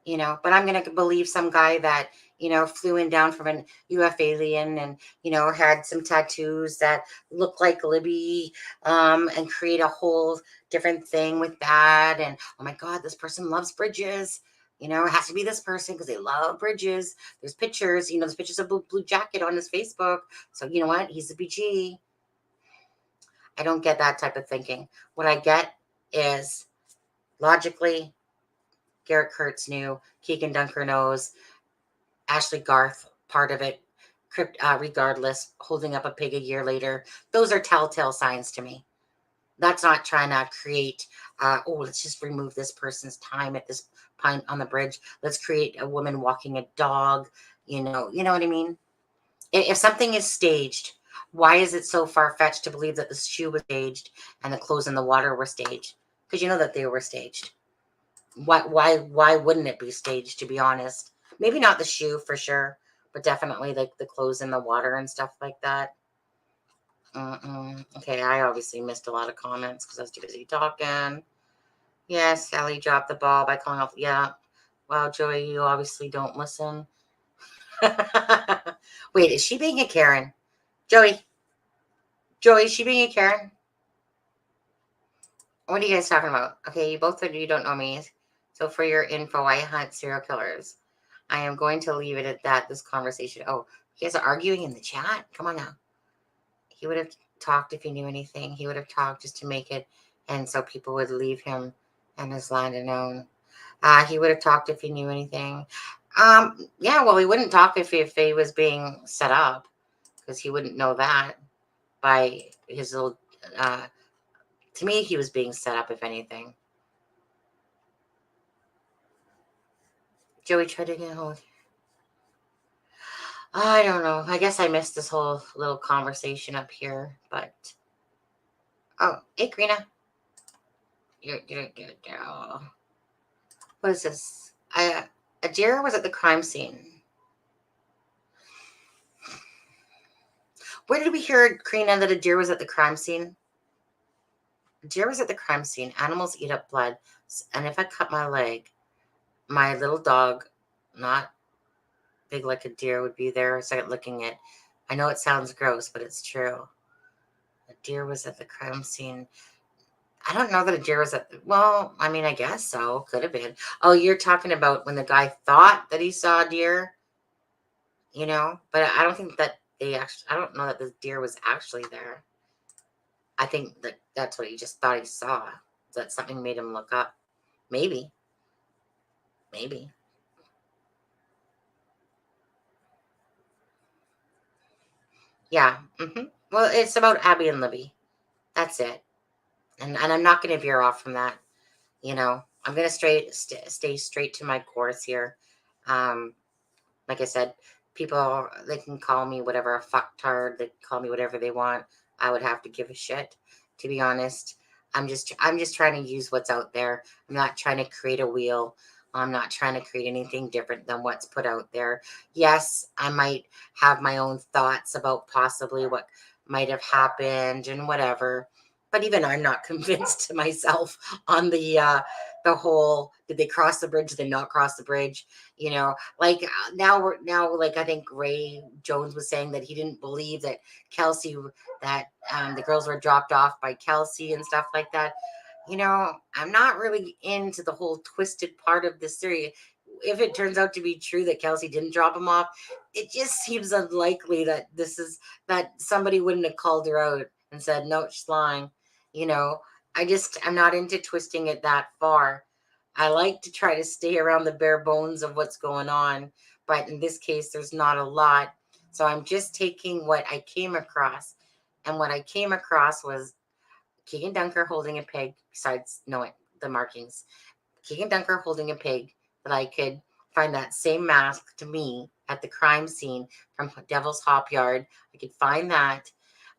You know, but I'm going to believe some guy that, you know, flew in down from an UF alien and, you know, had some tattoos that look like Libby, and create a whole different thing with that. And, oh my God, this person loves bridges. You know, it has to be this person because they love bridges. There's pictures, you know, there's pictures of Blue Jacket on his Facebook. So, you know what? He's a BG. I don't get that type of thinking. What I get is logically, Garrett Kurtz knew, Keegan Dunker knows, Ashley Garth, part of it, regardless, holding up a pig a year later. Those are telltale signs to me. That's not trying to create, let's just remove this person's time at this point on the bridge. Let's create a woman walking a dog. You know what I mean? If something is staged, why is it so far-fetched to believe that the shoe was staged and the clothes in the water were staged? Because you know that they were staged. Why wouldn't it be staged, to be honest? Maybe not the shoe for sure, but definitely like the clothes in the water and stuff like that. Okay, I obviously missed a lot of comments because I was too busy talking. Yes, Sally dropped the ball by calling off. Yeah. Wow, Joey, you obviously don't listen. Wait, is she being a Karen? Joey, is she being a Karen? What are you guys talking about? Okay, you both said you don't know me. So for your info, I hunt serial killers. I am going to leave it at that, this conversation. Oh, you guys are arguing in the chat? Come on now. He would have talked if he knew anything. He would have talked just to make it, and so people would leave him and his land alone. He would have talked if he knew anything. Yeah, well, he wouldn't talk if he was being set up, because he wouldn't know that by his little... to me, he was being set up, if anything. Joey tried to get a hold. I don't know. I guess I missed this whole little conversation up here, but... Oh, hey, Karina. What is this? A deer was at the crime scene. Where did we hear, Karina, that a deer was at the crime scene? A deer was at the crime scene. Animals eat up blood. And if I cut my leg, my little dog, not big like a deer, would be there. So looking at... I know it sounds gross, but it's true. A deer was at the crime scene. I don't know that a deer was at... Well, I mean, I guess so. Could have been. Oh, you're talking about when the guy thought that he saw a deer, you know? But I don't think that I don't know that the deer was actually there. I think that that's what he just thought he saw. That something made him look up. Maybe. Yeah. Well, it's about Abby and Libby. That's it. And I'm not going to veer off from that. You know, I'm going to stay straight to my course here. Like I said, people, they can call me whatever, a fucktard. They can call me whatever they want. I would have to give a shit, to be honest. I'm just trying to use what's out there. I'm not trying to create a wheel. I'm not trying to create anything different than what's put out there. Yes, I might have my own thoughts about possibly what might have happened and whatever. But even I'm not convinced to myself on the whole, did they cross the bridge? Did they not cross the bridge? You know, like now like I think Ray Jones was saying that he didn't believe that Kelsey, that the girls were dropped off by Kelsey and stuff like that. You know, I'm not really into the whole twisted part of this theory. If it turns out to be true that Kelsey didn't drop him off, it just seems unlikely that that somebody wouldn't have called her out and said, no, she's lying. You know, I'm not into twisting it that far. I like to try to stay around the bare bones of what's going on. But in this case, there's not a lot. So I'm just taking what I came across. And what I came across was Keegan Dunker holding a pig, besides knowing the markings. Keegan Dunker holding a pig, that I could find that same mask to me at the crime scene from Devil's Hop Yard. I could find that.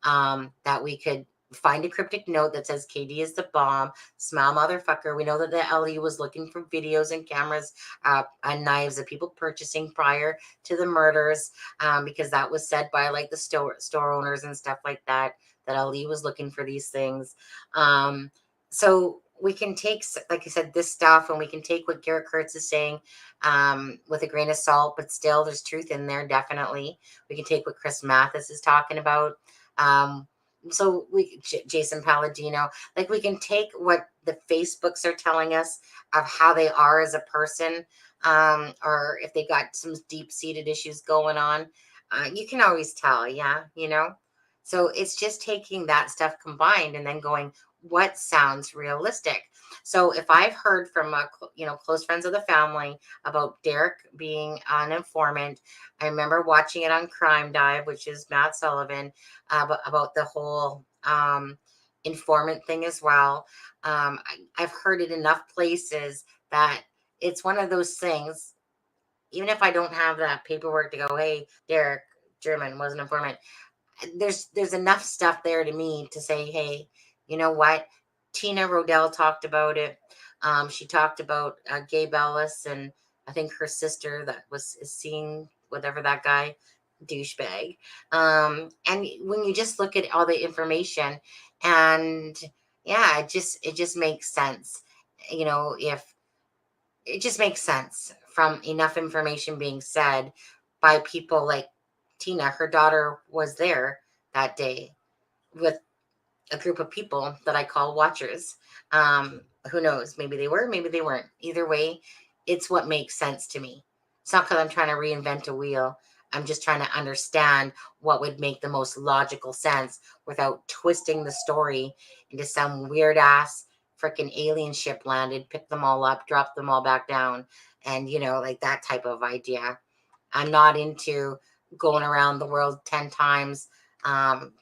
That we could find a cryptic note that says KD is the bomb, smile motherfucker. We know that the LE was looking for videos and cameras and knives of people purchasing prior to the murders, because that was said by like the store owners and stuff like that, that Ali was looking for these things. So we can take, like I said, this stuff, and we can take what Garrett Kurtz is saying with a grain of salt, but still there's truth in there, definitely. We can take what Chris Mathis is talking about. So Jason Palladino, like we can take what the Facebooks are telling us of how they are as a person, or if they got some deep-seated issues going on. You can always tell, yeah, you know? So it's just taking that stuff combined and then going, what sounds realistic? So if I've heard from close friends of the family about Derek being an informant, I remember watching it on Crime Dive, which is Matt Sullivan, about the whole informant thing as well. I've heard it enough places that it's one of those things. Even if I don't have that paperwork to go, hey, Derek German was an informant, there's enough stuff there to me to say, hey, you know what? Tina Rodell talked about it. She talked about Gabe Ellis, and I think her sister that is seeing whatever that guy douchebag. And when you just look at all the information, and yeah, it just makes sense. You know, if it just makes sense from enough information being said by people like Tina. Her daughter was there that day with a group of people that I call watchers. Who knows? Maybe they were, maybe they weren't. Either way, it's what makes sense to me. It's not because I'm trying to reinvent a wheel. I'm just trying to understand what would make the most logical sense without twisting the story into some weird ass freaking alien ship landed, picked them all up, dropped them all back down, and like that type of idea. I'm not into going around the world 10 times, and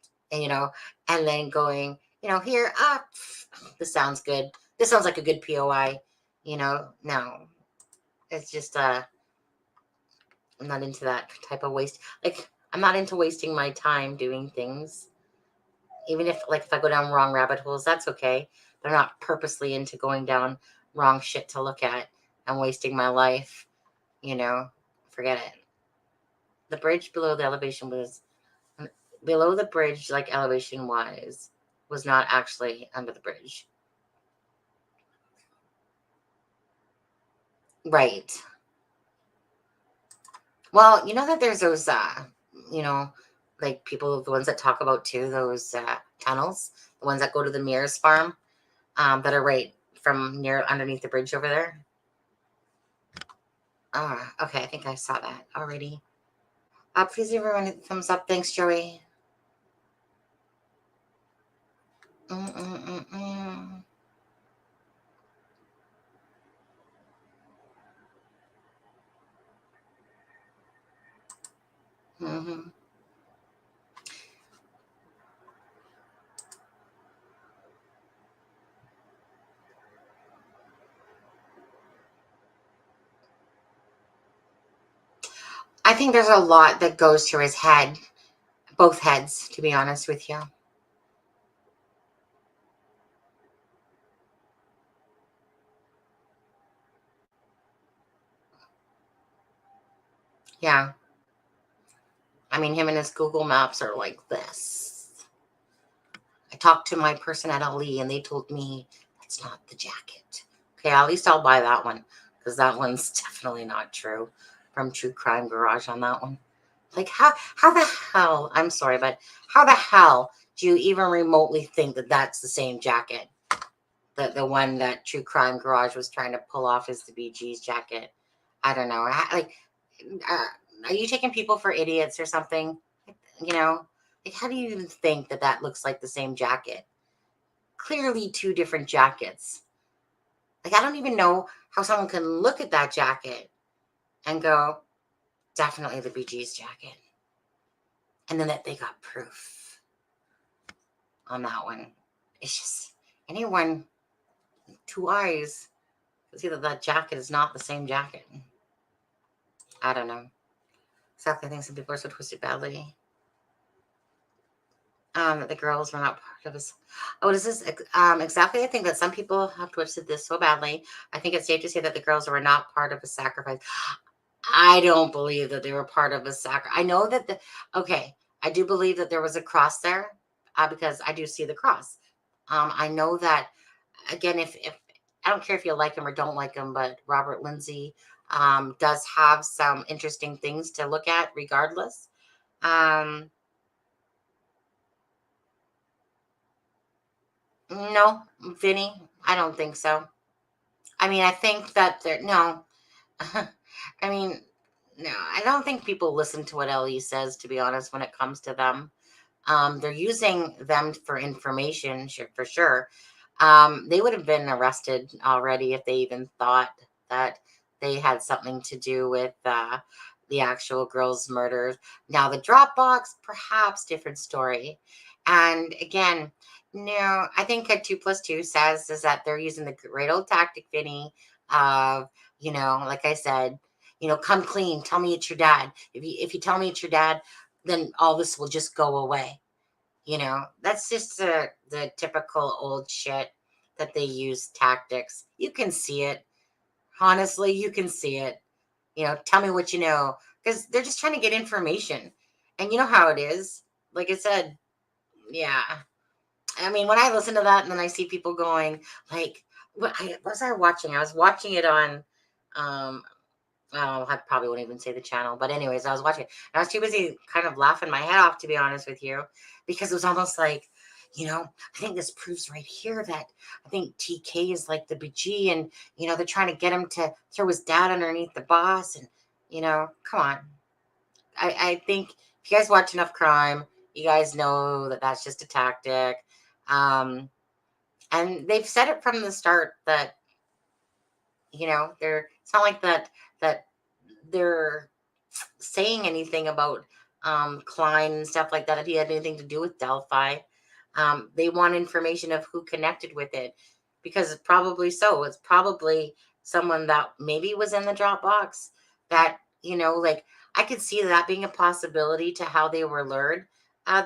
then going, here, this sounds good. This sounds like a good POI, no, it's just, I'm not into that type of waste. Like, I'm not into wasting my time doing things. Even if I go down wrong rabbit holes, that's okay. But I'm not purposely into going down wrong shit to look at and wasting my life, forget it. The bridge below the elevation was below the bridge, like elevation wise, was not actually under the bridge. Right. Well, you know that there's those, like people, the ones that talk about too, those tunnels, the ones that go to the Mears farm, that are right from near underneath the bridge over there. Okay, I think I saw that already. Please, everyone, thumbs up. Thanks, Joey. Mm-mm-mm-mm. Mm-hmm. I think there's a lot that goes through his head, both heads, to be honest with you. Yeah. I mean, him and his Google Maps are like this. I talked to my person at LE and they told me that's not the jacket. Okay, at least I'll buy that one because that one's definitely not true. From True Crime Garage on that one. Like, how the hell, I'm sorry, but how the hell do you even remotely think that that's the same jacket? The one that True Crime Garage was trying to pull off is the BG's jacket. I don't know. Are you taking people for idiots or something? You know, like, how do you even think that that looks like the same jacket? Clearly two different jackets. Like, I don't even know how someone can look at that jacket and go, definitely the BG's jacket. And then that they got proof on that one. It's just, anyone, two eyes, can see that that jacket is not the same jacket. I don't know. Exactly. I think some people are so twisted badly. The girls were not part of this. Oh, is this exactly? I think that some people have twisted this so badly. I think it's safe to say that the girls were not part of a sacrifice. I don't believe that they were part of a sacrifice. I know that I do believe that there was a cross there because I do see the cross. I know that, again, if I don't care if you like him or don't like him, but Robert Lindsay does have some interesting things to look at regardless. No, Vinny, I don't think so. I mean, I think that no. I mean, no, I don't think people listen to what Ellie says, to be honest, when it comes to them. They're using them for information, for sure. They would have been arrested already if they even thought that they had something to do with the actual girl's murders. Now, the Dropbox, perhaps different story. And again, no, I think a 2+2 says is that they're using the great old tactic, Vinny, of, like I said, come clean. Tell me it's your dad. If you tell me it's your dad, then all this will just go away. That's just the typical old shit that they use tactics. You can see it. Honestly, you can see it. Tell me what you know, because they're just trying to get information. And you know how it is. Like I said, yeah. I mean, when I listen to that and then I see people going, like, what was I watching? I was watching it on, I probably won't even say the channel, but anyways, I was watching it. And I was too busy kind of laughing my head off, to be honest with you, because it was almost like, I think this proves right here that I think TK is like the BG, and, they're trying to get him to throw his dad underneath the bus. And, come on. I think if you guys watch enough crime, you guys know that that's just a tactic. And they've said it from the start that, it's not like that they're saying anything about Klein and stuff like that, if he had anything to do with Delphi. They want information of who connected with it, because it's probably so. It's probably someone that maybe was in the Dropbox that, like, I could see that being a possibility to how they were lured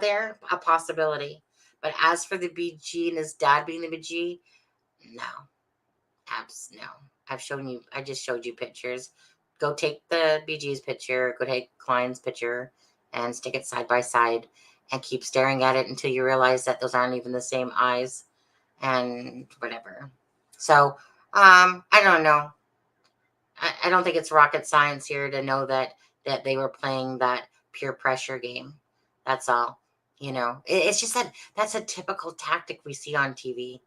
there, a possibility. But as for the BG and his dad being the BG, no. No. I just showed you pictures. Go take the BG's picture, go take Klein's picture, and stick it side by side and keep staring at it until you realize that those aren't even the same eyes and whatever. So, I don't know. I don't think it's rocket science here to know that they were playing that peer pressure game. That's all. It's just that that's a typical tactic we see on TV,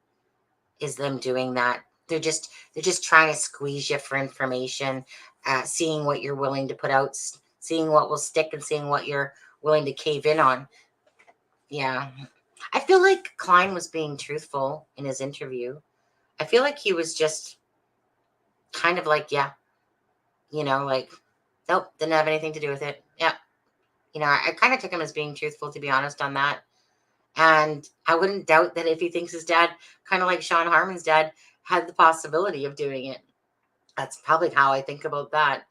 is them doing that. They're just trying to squeeze you for information, seeing what you're willing to put out, seeing what will stick, and seeing what you're willing to cave in on. Yeah. I feel like Klein was being truthful in his interview. I feel like he was just kind of like, yeah, like, nope, didn't have anything to do with it. Yeah. I kind of took him as being truthful, to be honest, on that. And I wouldn't doubt that if he thinks his dad, kind of like Sean Harmon's dad, had the possibility of doing it. That's probably how I think about that.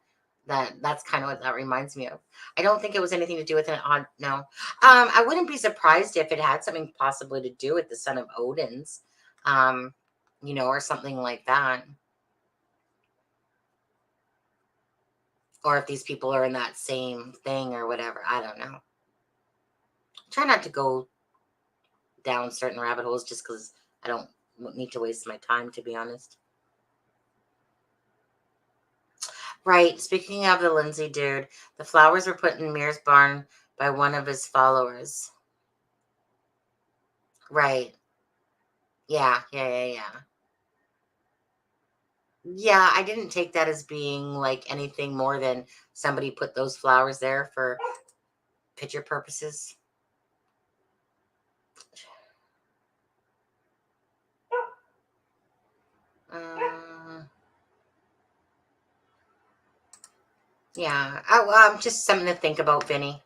That's kind of what that reminds me of. I don't think it was anything to do with an odd, no. I wouldn't be surprised if it had something possibly to do with the son of Odin's, or something like that. Or if these people are in that same thing or whatever. I don't know. Try not to go down certain rabbit holes just because I don't need to waste my time, to be honest. Right. Speaking of the Lindsay dude, the flowers were put in Mir's barn by one of his followers. Right. Yeah. Yeah, I didn't take that as being like anything more than somebody put those flowers there for picture purposes. Yeah, just something to think about, Vinny.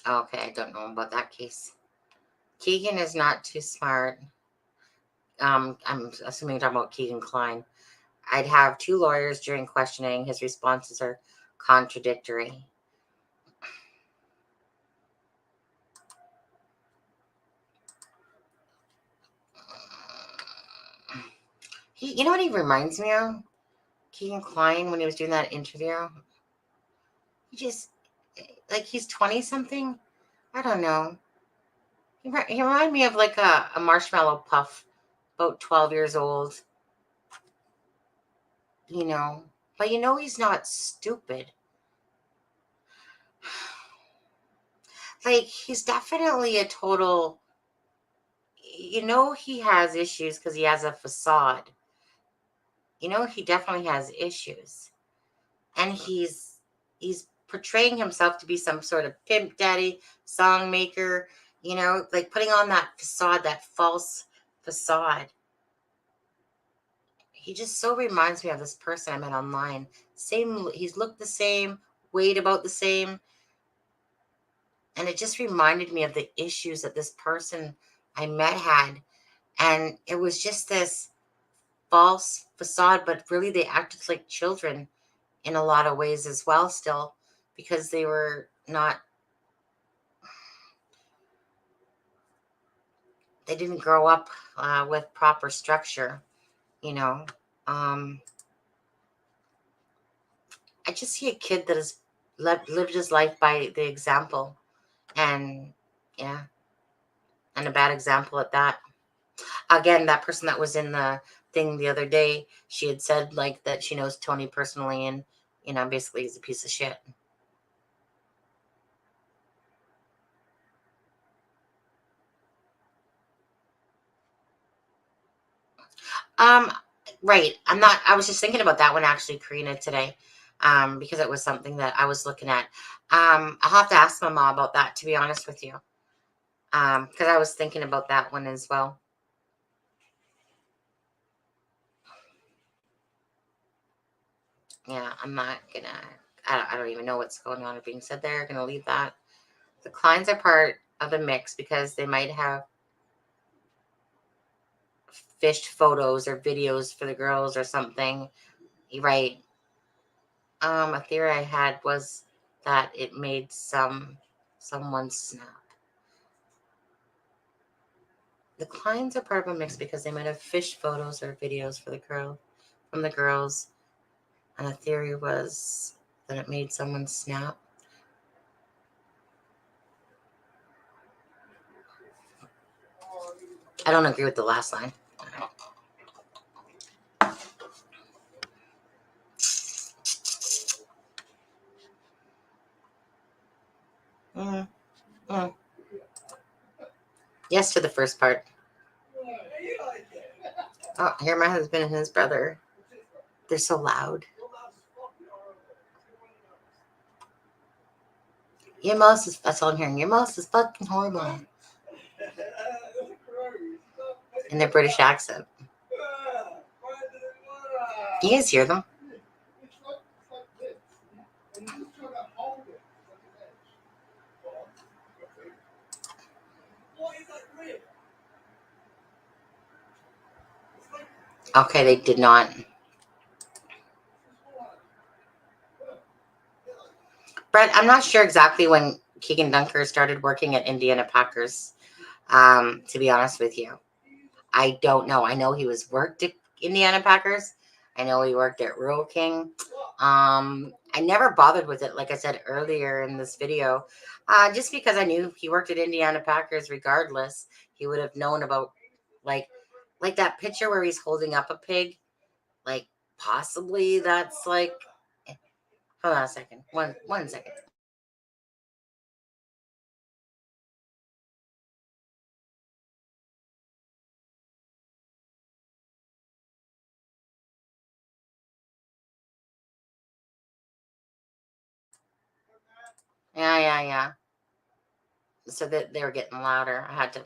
Okay, I don't know about that case. Keegan is not too smart. I'm assuming you're talking about Keegan Klein. I'd have 2 lawyers during questioning. His responses are contradictory. You know what he reminds me of? Keegan Klein, when he was doing that interview. He just, like, he's 20 something. I don't know. He reminded me of like a marshmallow puff, about 12 years old. But he's not stupid. Like, he's definitely a total, he has issues because he has a facade. He definitely has issues. And he's portraying himself to be some sort of pimp daddy, song maker, like putting on that facade, that false facade. He just so reminds me of this person I met online. He's looked the same, weighed about the same. And it just reminded me of the issues that this person I met had. And it was just this false facade, but really they acted like children in a lot of ways as well still, because they were not, they didn't grow up with proper structure, I just see a kid that has lived his life by the example, and yeah, and a bad example at that. Again, that person that was in the thing the other day, she had said like that she knows Tony personally, and basically he's a piece of shit. Right. I was just thinking about that one actually, Karina, today. Because it was something that I was looking at. I'll have to ask my mom about that, to be honest with you. Because I was thinking about that one as well. Yeah, I'm not gonna, I don't even know what's going on or being said there. Gonna leave that. The Kleins are part of the mix because they might have fished photos or videos for the girls or something. You're right. A theory I had was that it made someone snap. The Kleins are part of a mix because they might have fished photos or videos for from the girls, and the theory was that it made someone snap. I don't agree with the last line. Yes to the first part. Oh, here my husband and his brother. They're so loud. Your mouse is, that's all I'm hearing. Your mouse is fucking horrible. In their British accent. You guys hear them? Okay, they did not. Brett, I'm not sure exactly when Keegan Dunker started working at Indiana Packers, to be honest with you. I don't know. I know he worked at Indiana Packers. I know he worked at Rural King. I never bothered with it, like I said earlier in this video, just because I knew he worked at Indiana Packers. Regardless, he would have known about like that picture where he's holding up a pig. Like possibly that's like. Hold on a second. One second. Yeah. So that they were getting louder. I had to.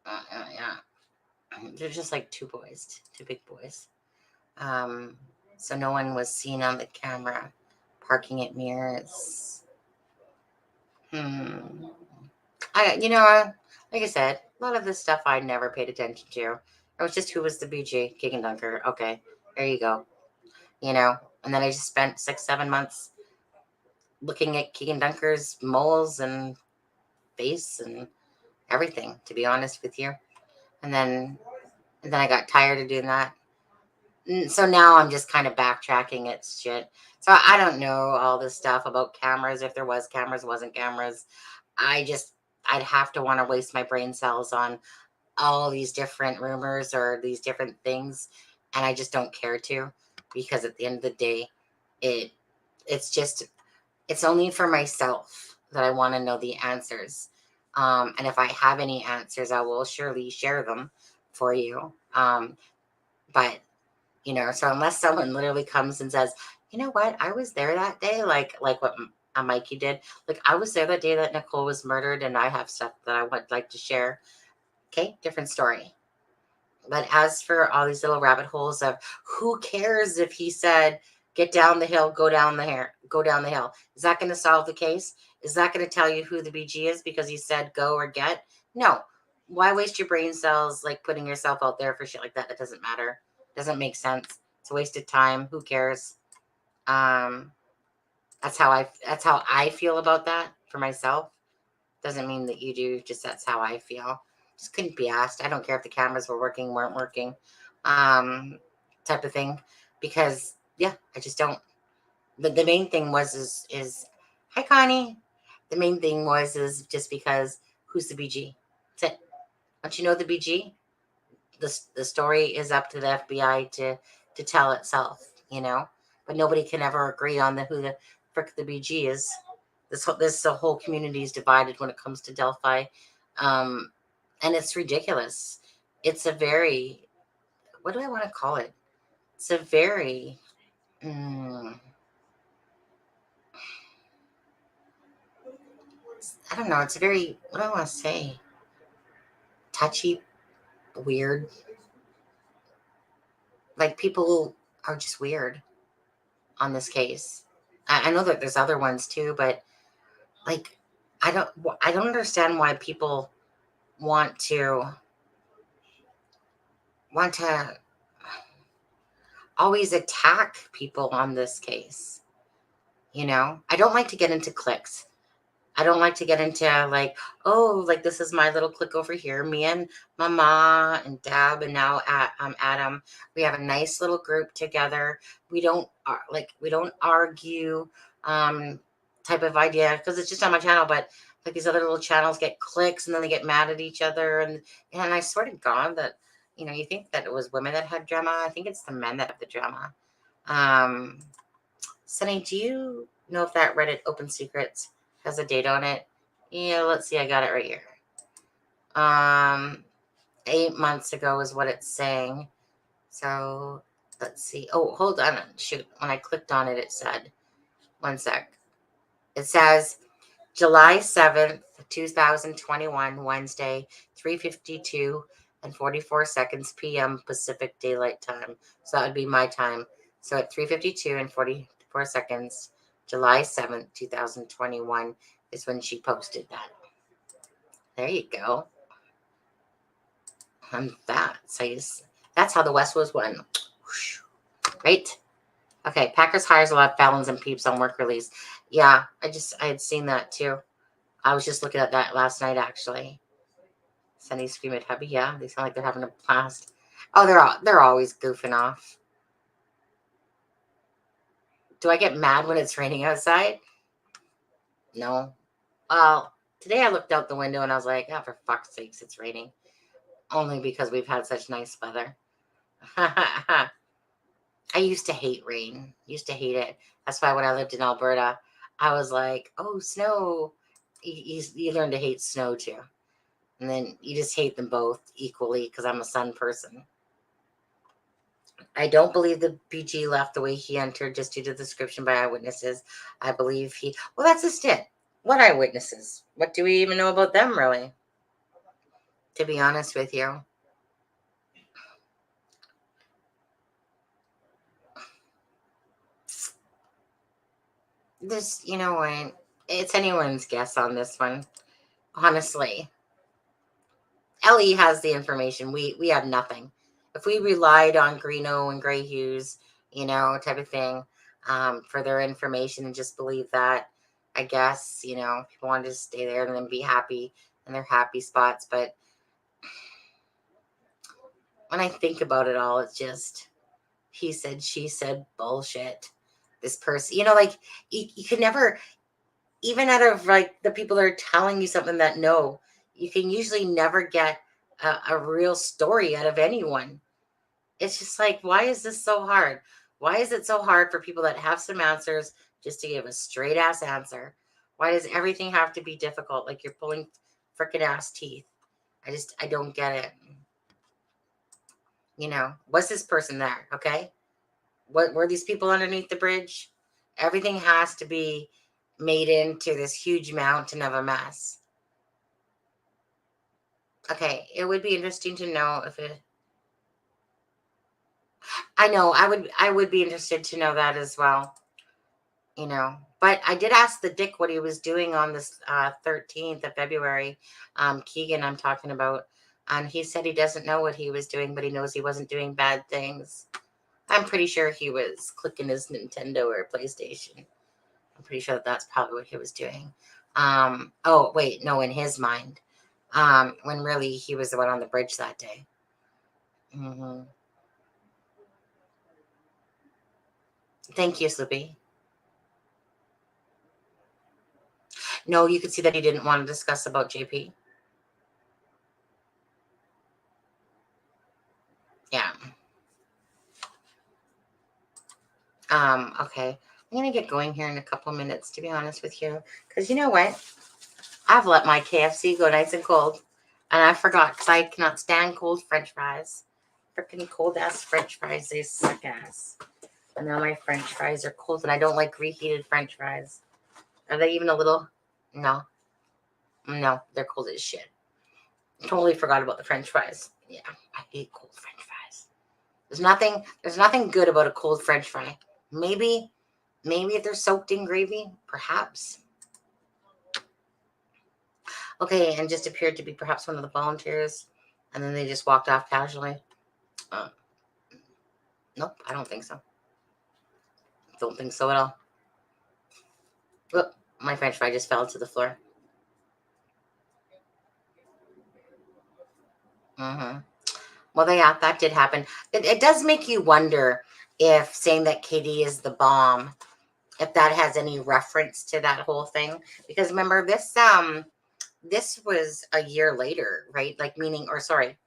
Yeah. They're just like two big boys. So no one was seen on the camera parking at mirrors. Like I said, a lot of this stuff I never paid attention to. It was just who was the BG, Keegan Dunker. Okay, there you go. And then I just spent 6-7 months looking at Keegan Dunker's moles and face and everything, to be honest with you. And then I got tired of doing that. So now I'm just kind of backtracking at shit. So I don't know all this stuff about cameras. If there was cameras, wasn't cameras. I'd have to want to waste my brain cells on all these different rumors or these different things. And I just don't care to, because at the end of the day, it's only for myself that I want to know the answers. And if I have any answers, I will surely share them for you. But so unless someone literally comes and says, you know what, I was there that day, like what Mikey did. Like, I was there that day that Nicole was murdered, and I have stuff that I would like to share. Okay, different story. But as for all these little rabbit holes of who cares if he said, get down the hill, go down the hill. Is that going to solve the case? Is that going to tell you who the BG is because he said go or get? No. Why waste your brain cells like putting yourself out there for shit like that? That doesn't matter. Doesn't make sense. It's a waste of time. Who cares? That's how I feel about that for myself. Doesn't mean that you do. Just that's how I feel. Just couldn't be asked. I don't care if the cameras were working, weren't working, type of thing. Because I just don't. The main thing was is hi Connie. The main thing is just because who's the BG? That's it. Once you know the BG, the story is up to the FBI to tell itself, But nobody can ever agree on who the frick the BG is. This whole community is divided when it comes to Delphi, and it's ridiculous. It's a very, what do I want to call it? It's a very, I don't know. It's a very, what do I want to say? Touchy, weird. Like, people are just weird on this case. I know that there's other ones too, but like, I don't understand why people want to always attack people on this case. I don't like to get into cliques. I don't like to get into like, oh, like this is my little clique over here. Me and Mama and Deb and now Adam. We have a nice little group together. We don't argue, type of idea, because it's just on my channel. But like these other little channels get clicks and then they get mad at each other, and I swear to God that you think that it was women that had drama. I think it's the men that have the drama. Sunny, do you know if that Reddit Open Secrets has a date on it? Yeah, let's see. I got it right here. 8 months ago is what it's saying. So let's see. Oh, hold on. Shoot. When I clicked on it, it said, one sec. It says July 7th, 2021, Wednesday, 3:52 and 44 seconds p.m. Pacific Daylight Time. So that would be my time. So at 3:52 and 44 seconds, July 7th, 2021 is when she posted that. There you go. And that's how the West was won. Right? Okay, Packers hires a lot of felons and peeps on work release. Yeah, I had seen that too. I was just looking at that last night, actually. Sunny scream at hubby. Yeah, they sound like they're having a blast. Oh, they're always goofing off. Do I get mad when it's raining outside? No. Well, today I looked out the window and I was like, oh, for fuck's sakes, it's raining. Only because we've had such nice weather. I used to hate rain. Used to hate it. That's why when I lived in Alberta, I was like, oh, snow. You learn to hate snow too. And then you just hate them both equally because I'm a sun person. I don't believe the BG left the way he entered just due to the description by eyewitnesses. I believe well, that's just it. What eyewitnesses? What do we even know about them, really? To be honest with you. You know what? It's anyone's guess on this one. Honestly. Ellie has the information. We have nothing. If we relied on Greeno and Grey Hughes, type of thing, for their information and just believe that, I guess, people wanted to stay there and then be happy in their happy spots. But when I think about it all, it's just he said, she said bullshit. This person, you could never, even out of like the people that are telling you something that no, you can usually never get a real story out of anyone. It's just like, why is this so hard? Why is it so hard for people that have some answers just to give a straight ass answer? Why does everything have to be difficult? Like you're pulling freaking ass teeth. I don't get it. Was this person there? Okay. What were these people underneath the bridge? Everything has to be made into this huge mountain of a mess. Okay. It would be interesting to know if it, I know I would be interested to know that as well. But I did ask the Dick what he was doing on this 13th of February. Keegan, I'm talking about. And he said he doesn't know what he was doing, but he knows he wasn't doing bad things. I'm pretty sure he was clicking his Nintendo or PlayStation. I'm pretty sure that's probably what he was doing. Oh, wait, no, in his mind. When really he was the one on the bridge that day. Mm-hmm. Thank you, Slippy. No, you could see that he didn't want to discuss about JP. Yeah. Okay. I'm going to get going here in a couple minutes, to be honest with you. Because you know what? I've let my KFC go nice and cold. And I forgot because I cannot stand cold French fries. Freaking cold-ass French fries. They suck ass. And now my French fries are cold. And I don't like reheated French fries. Are they even a little? No. No, they're cold as shit. Totally forgot about the French fries. Yeah, I hate cold French fries. There's nothing good about a cold French fry. Maybe if they're soaked in gravy, perhaps. Okay, and just appeared to be perhaps one of the volunteers, and then they just walked off casually. Nope, I don't think so. Don't think so at all. Whoop, my French fry just fell to the floor. Mm-hmm. Well, yeah, that did happen. It does make you wonder if saying that KD is the bomb, if that has any reference to that whole thing. Because remember, this was a year later, right? Like meaning, or sorry,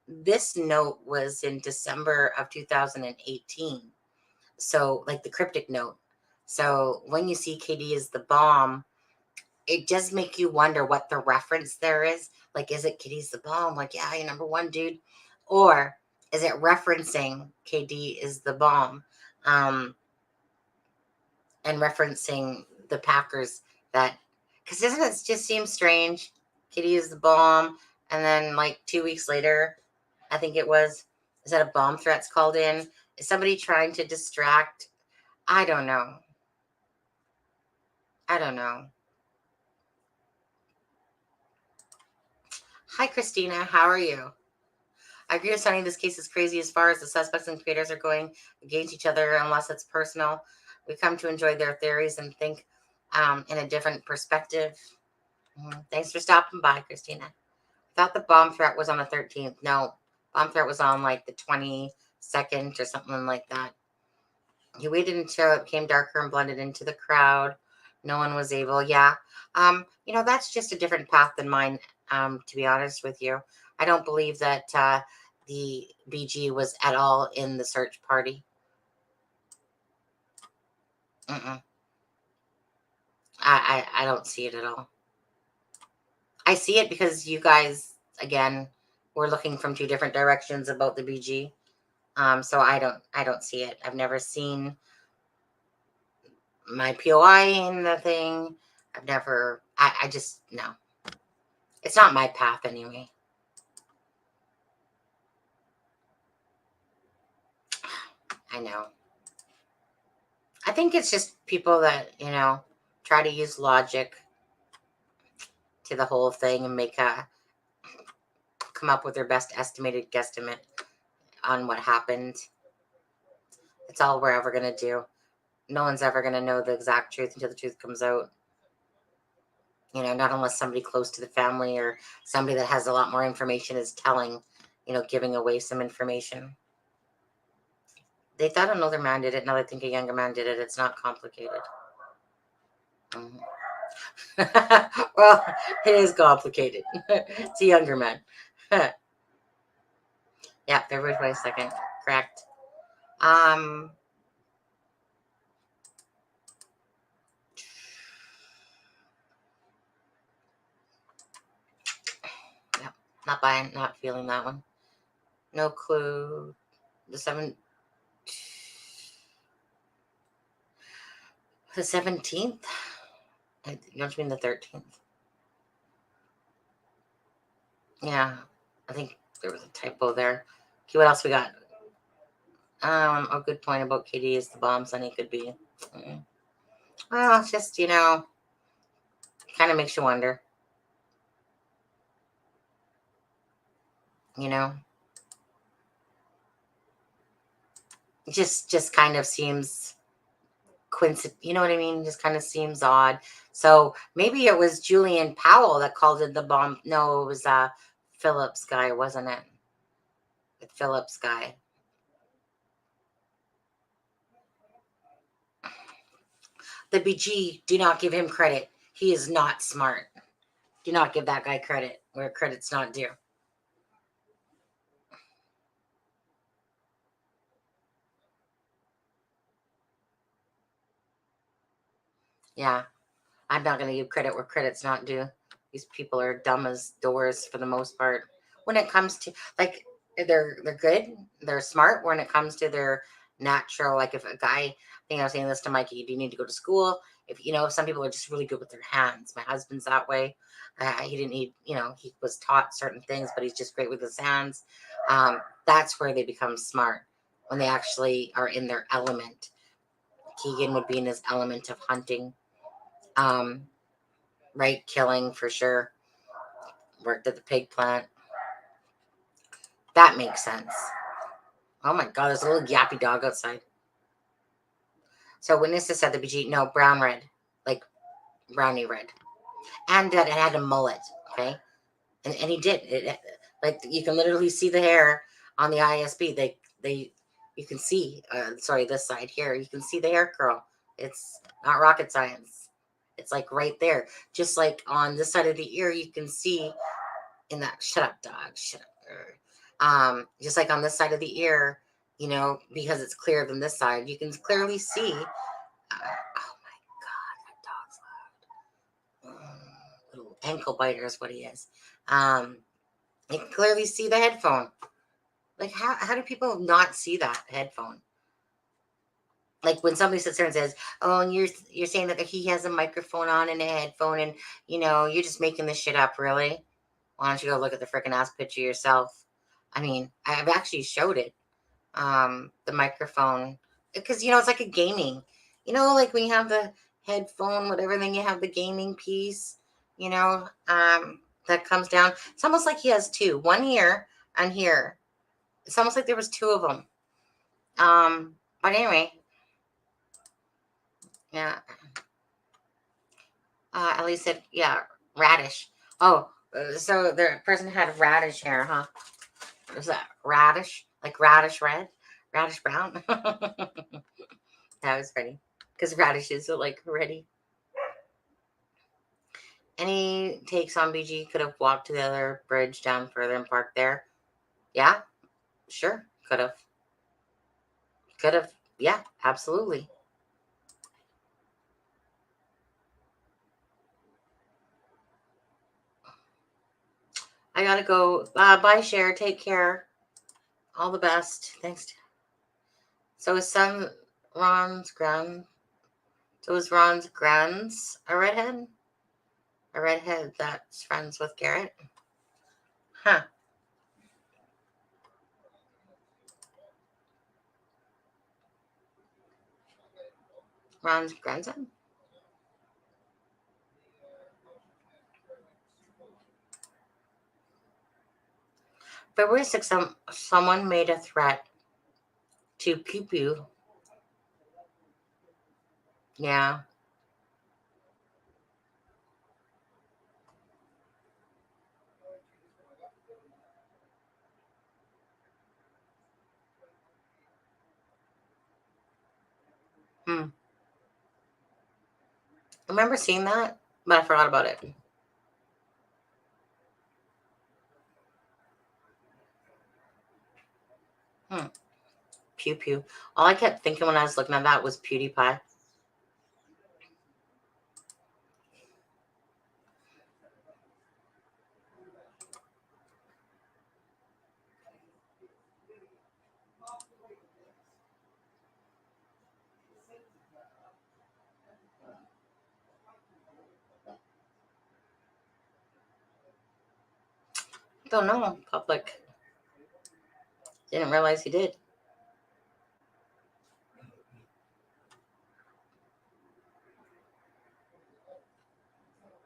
this note was in December of 2018. So like the cryptic note. So when you see KD is the bomb, it does make you wonder what the reference there is. Like, is it KD's the bomb? Like, yeah, you're number one, dude. Or is it referencing KD is the bomb? And referencing the Packers because doesn't it just seem strange? KD is the bomb. And then like 2 weeks later, I think it was, is that a bomb threat's called in? Is somebody trying to distract? I don't know. Hi, Christina. How are you? I agree with Sonny. This case is crazy as far as the suspects and creators are going against each other unless it's personal. We come to enjoy their theories and think in a different perspective. Thanks for stopping by, Christina. I thought the bomb threat was on the 13th. No, bomb threat was on like the 22nd or something like that. He waited until it became darker and blended into the crowd. No one was able. Yeah. That's just a different path than mine, to be honest with you. I don't believe that the BG was at all in the search party. I don't see it at all. I see it because you guys, again, were looking from two different directions about the BG. So I don't see it. I've never seen my POI in the thing. I just, no. It's not my path anyway. I know. I think it's just people that, try to use logic to the whole thing and come up with their best estimated guesstimate on what happened. It's all we're ever going to do. No one's ever going to know the exact truth until the truth comes out. Not unless somebody close to the family or somebody that has a lot more information is telling, giving away some information. They thought an older man did it. Now they think a younger man did it. It's not complicated. Well, it is complicated. It's a younger man. Yeah, February 22nd. Correct. Yeah, not buying, not feeling that one. No clue. The 17th. Don't you mean the 13th? Yeah, I think there was a typo there. Okay, what else we got? A good point about Katie is the bomb Sonny could be. Well, it's just, kind of makes you wonder. It just kind of seems coincident. You know what I mean? Just kind of seems odd. So maybe it was Julian Powell that called it the bomb. No, it was Phillips guy, wasn't it? The Phillips guy. The BG, do not give him credit. He is not smart. Do not give that guy credit where credit's not due. Yeah, I'm not going to give credit where credit's not due. These people are dumb as doors for the most part. When it comes to, like, they're good, they're smart. When it comes to their natural, like if a guy, I think I was saying this to Mikey, do you need to go to school? If some people are just really good with their hands. My husband's that way. He didn't need, he was taught certain things, but he's just great with his hands. That's where they become smart, when they actually are in their element. Keegan would be in his element of hunting. Right, killing for sure. Worked at the pig plant. That makes sense. Oh my God, there's a little yappy dog outside. So witnesses said the BG, no, brown red, like brownie red, and that it had a mullet. Okay, and he did it. Like you can literally see the hair on the ISB. You can see. This side here, you can see the hair curl. It's not rocket science. It's like right there, just like on this side of the ear, you can see in that. Shut up, dog. Shut up. Just like on this side of the ear, because it's clearer than this side, you can clearly see. Oh my God, that dog's loud. Little ankle biter is what he is. You can clearly see the headphone. Like how do people not see that headphone? Like when somebody sits there and says, "Oh, and you're saying that he has a microphone on and a headphone, and you're just making this shit up, really? Why don't you go look at the freaking ass picture yourself?" I mean, I've actually showed it, the microphone, because it's like a gaming, like when you have the headphone, whatever, then you have the gaming piece, that comes down. It's almost like he has two, one here and here, It's almost like there was two of them. But anyway, yeah. Ellie said, yeah, radish. Oh, so the person had radish hair, huh? Was that radish? Like radish red? Radish brown? That was funny. Because radishes are like ready. Any takes on BG? Could have walked to the other bridge down further and parked there. Yeah, sure. Could have. Could have. Yeah, absolutely. I gotta go. Bye, Cher. Take care. All the best. Thanks. So his son, Ron's grand. So is Ron's grands a redhead? A redhead that's friends with Garrett? Huh. Ron's grandson? February 6th, someone made a threat to Pew Pew. Yeah. I remember seeing that, but I forgot about it. Pew Pew. All I kept thinking when I was looking at that was PewDiePie. Don't know. Public. Didn't realize he did.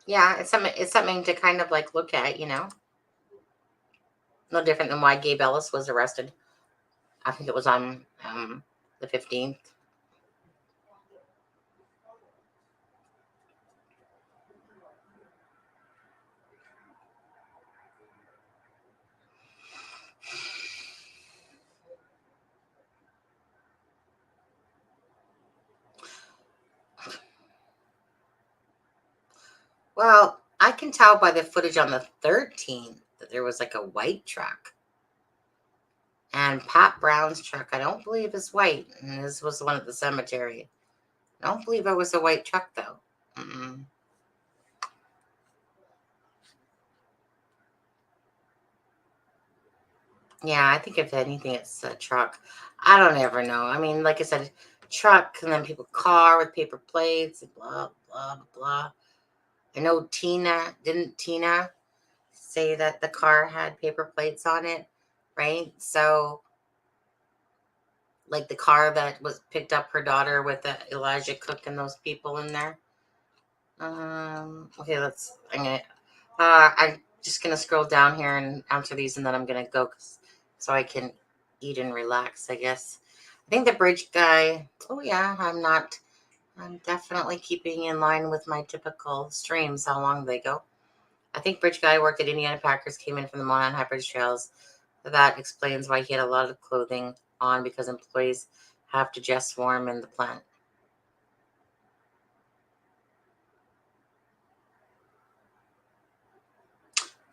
Yeah, it's something to kind of like look at, you know. No different than why Gabe Ellis was arrested. I think it was on the 15th. Well, I can tell by the footage on the 13th that there was like a white truck. And Pat Brown's truck, I don't believe is white. And this was the one at the cemetery. I don't believe it was a white truck, though. Mm-mm. Yeah, I think if anything, it's a truck. I don't ever know. I mean, like I said, truck, and then people car with paper plates, and blah, blah, blah. I know didn't Tina say that the car had paper plates on it, right? So, like the car that was picked up her daughter with Elijah Cook and those people in there. Okay, I'm just gonna scroll down here and answer these, and then I'm gonna go so I can eat and relax, I guess. I think the bridge guy. Oh yeah, I'm definitely keeping in line with my typical streams. How long they go? I think bridge guy worked at Indiana Packers, came in from the Monon High Bridge Trails. That explains why he had a lot of clothing on, because employees have to just warm in the plant.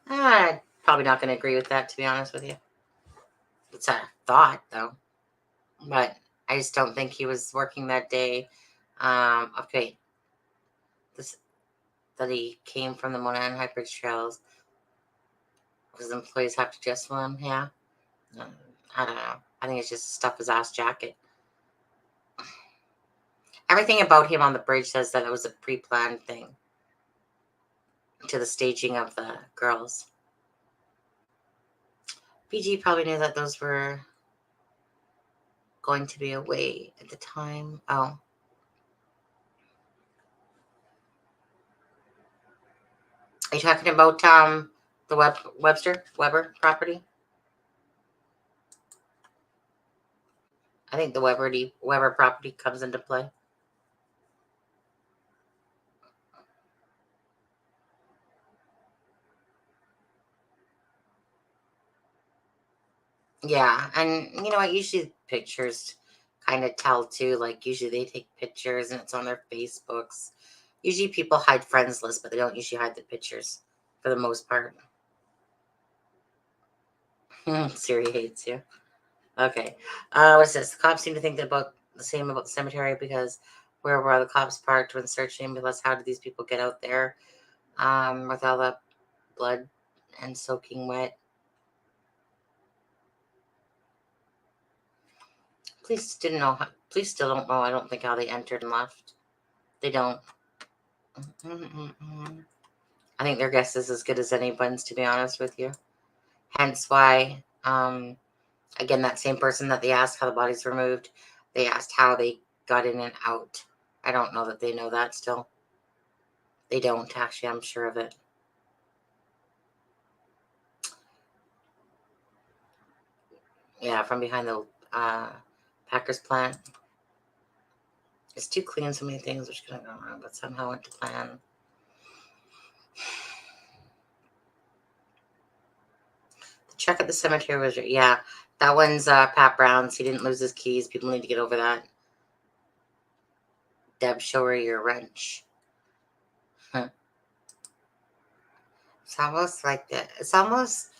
I'm probably not going to agree with that, to be honest with you. It's a thought, though. But I just don't think he was working that day. Okay. That he came from the Monon High Bridge Trails. Because employees have to just warm, yeah. I don't know. I think it's just stuff his ass jacket. Everything about him on the bridge says that it was a pre-planned thing to the staging of the girls. BG probably knew that those were going to be away at the time. Oh. Are you talking about the Weber property? I think the Weber property comes into play. Yeah, and you know what? Usually pictures kind of tell too. Like usually they take pictures and it's on their Facebooks. Usually people hide friends lists, but they don't usually hide the pictures for the most part. Siri hates you. Okay. What's this? The cops seem to think about the same about the cemetery because where were the cops parked when searching ambulance? How did these people get out there with all the blood and soaking wet? Police didn't know. Police still don't know. I don't think how they entered and left. They don't. I think their guess is as good as anyone's, to be honest with you. Hence why, again, that same person that they asked how the bodies were moved, they asked how they got in and out. I don't know that they know that still. They don't, actually, I'm sure of it. Yeah, from behind the Packers plant. It's too clean, so many things which could have gone wrong, but somehow went to plan. The check at the cemetery was, yeah, that one's Pat Brown's. He didn't lose his keys. People need to get over that. Deb, show her your wrench. It's almost like that. It's almost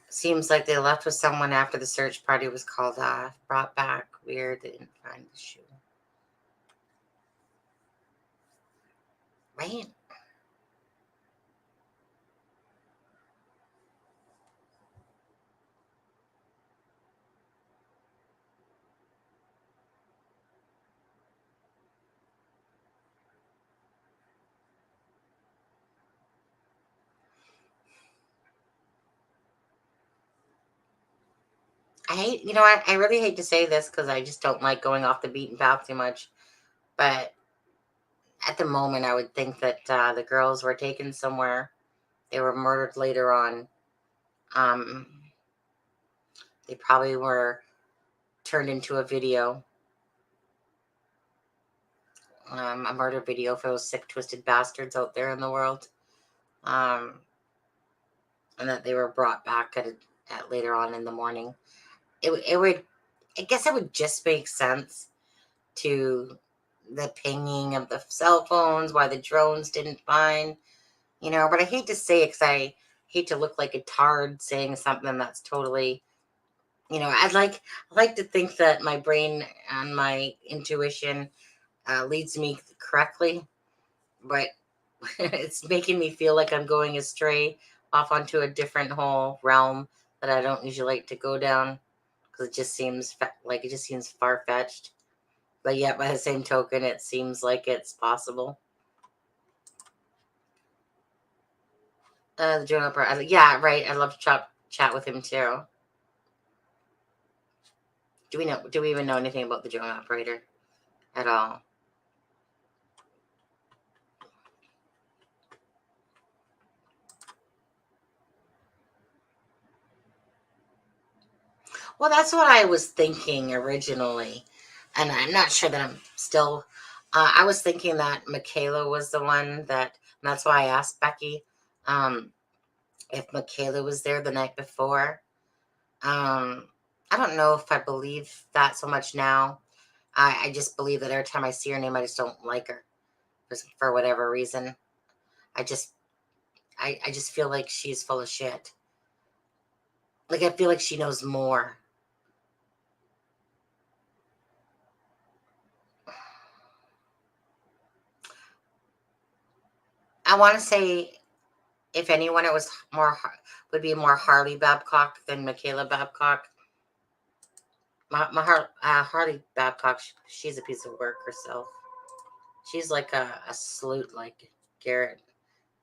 seems like they left with someone after the search party was called off. Brought back. Weird. They didn't find the shoe. Right? I hate, you know what? I really hate to say this because I just don't like going off the beaten path too much. But at the moment, I would think that the girls were taken somewhere. They were murdered later on. They probably were turned into a video. A murder video for those sick, twisted bastards out there in the world. And that they were brought back at later on in the morning. It would, I guess it would just make sense to the pinging of the cell phones, why the drones didn't find, but I hate to say it because I hate to look like a tard saying something that's totally, I like to think that my brain and my intuition leads me correctly, but it's making me feel like I'm going astray off onto a different whole realm that I don't usually like to go down because it just seems far-fetched. But yet, by the same token, it seems like it's possible. The Joan Opera. Yeah, right. I'd love to chat with him too. Do we even know anything about the drone operator at all? Well, that's what I was thinking originally. And I'm not sure that I'm still. I was thinking that Michaela was the one and that's why I asked Becky if Michaela was there the night before. I don't know if I believe that so much now. I just believe that every time I see her name, I just don't like her for whatever reason. I just feel like she's full of shit. Like I feel like she knows more. I want to say, if anyone, it was would be more Harley Babcock than Michaela Babcock. Harley Babcock, she's a piece of work herself. She's like a salute, like Garrett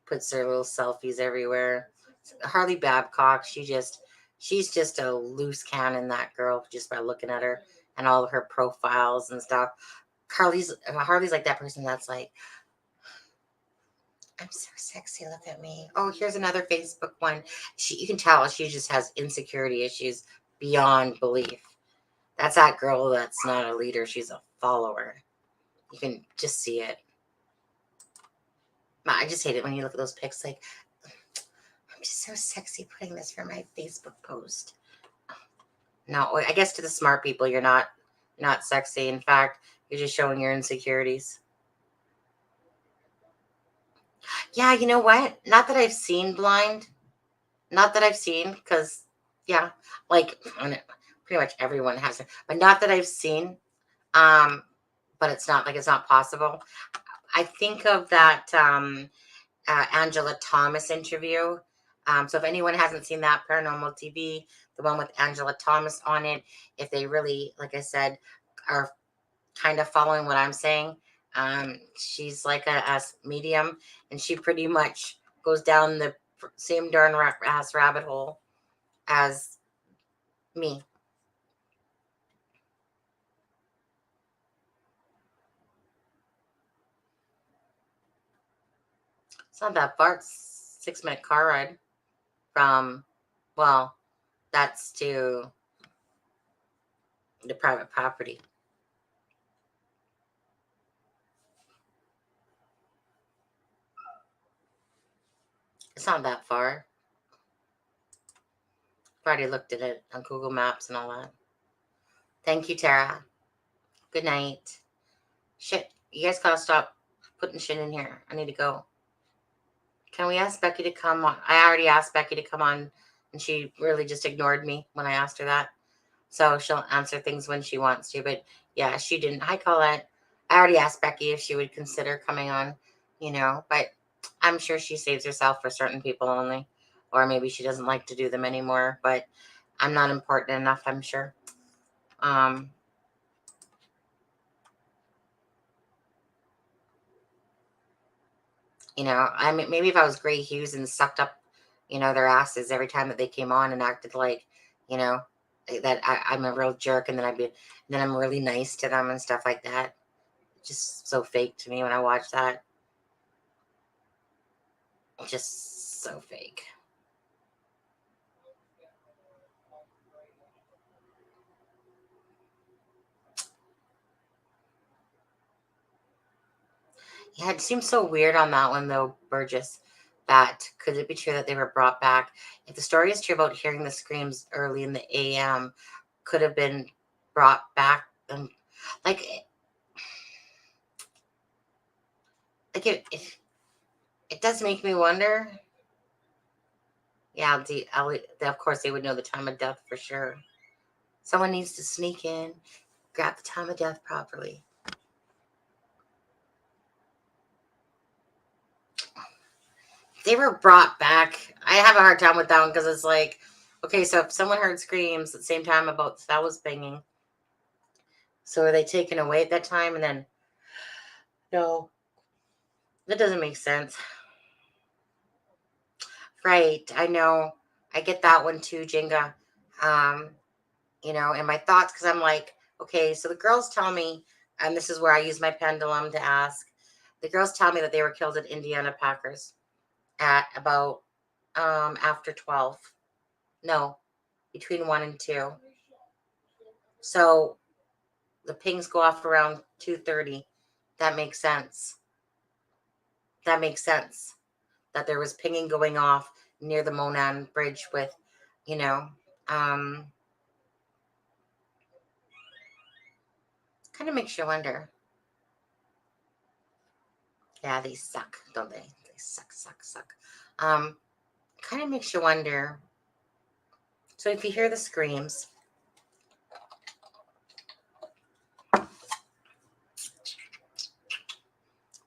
puts her little selfies everywhere. Harley Babcock, she's just a loose cannon, that girl, just by looking at her and all of her profiles and stuff. Harley's like that person that's like, I'm so sexy, look at me. Oh, here's another Facebook one. You can tell she just has insecurity issues beyond belief. That's that girl that's not a leader. She's a follower. You can just see it. I just hate it when you look at those pics. Like, I'm just so sexy putting this for my Facebook post. No, I guess to the smart people, you're not sexy. In fact, you're just showing your insecurities. Yeah, you know what? Not that I've seen Blind. Not that I've seen, because, yeah, like, pretty much everyone has it. But not that I've seen. But it's not possible. I think of that Angela Thomas interview. So if anyone hasn't seen that, Paranormal TV, the one with Angela Thomas on it, if they really, like I said, are kind of following what I'm saying, she's like a medium, and she pretty much goes down the same darn ass rabbit hole as me. It's not that far. It's 6-minute car ride from, well, that's to the private property. It's not that far. I've already looked at it on Google Maps and all that. Thank you, Tara. Good night. Shit, you guys gotta stop putting shit in here. I need to go. Can we ask Becky to come on? I already asked Becky to come on, and she really just ignored me when I asked her that. So she'll answer things when she wants to. But yeah, she didn't. Hi, Colette. I already asked Becky if she would consider coming on, but I'm sure she saves herself for certain people only. Or maybe she doesn't like to do them anymore. But I'm not important enough, I'm sure. I mean, maybe if I was Gray Hughes and sucked up, their asses every time that they came on and acted like, that I'm a real jerk, and then I'm really nice to them and stuff like that. Just so fake to me when I watch that. Just so fake. Yeah, it seems so weird on that one, though, Burgess. That could it be true that they were brought back? If the story is true about hearing the screams early in the AM, could have been brought back. And like it does make me wonder. Yeah, of course they would know the time of death for sure. Someone needs to sneak in, grab the time of death properly. They were brought back. I have a hard time with that one because it's like, okay, so if someone heard screams at the same time about that was banging, so are they taken away at that time? And then, no, that doesn't make sense. Right, I know. I get that one too, Jenga. And my thoughts, because I'm like, okay, so the girls tell me, and this is where I use my pendulum to ask, the girls tell me that they were killed at Indiana Packers at about after 12. No, between 1 and 2. So the pings go off around 2:30. That makes sense. That makes sense. That there was pinging going off near the Monan Bridge with, kind of makes you wonder. Yeah, they suck, don't they? They suck. Kind of makes you wonder. So if you hear the screams,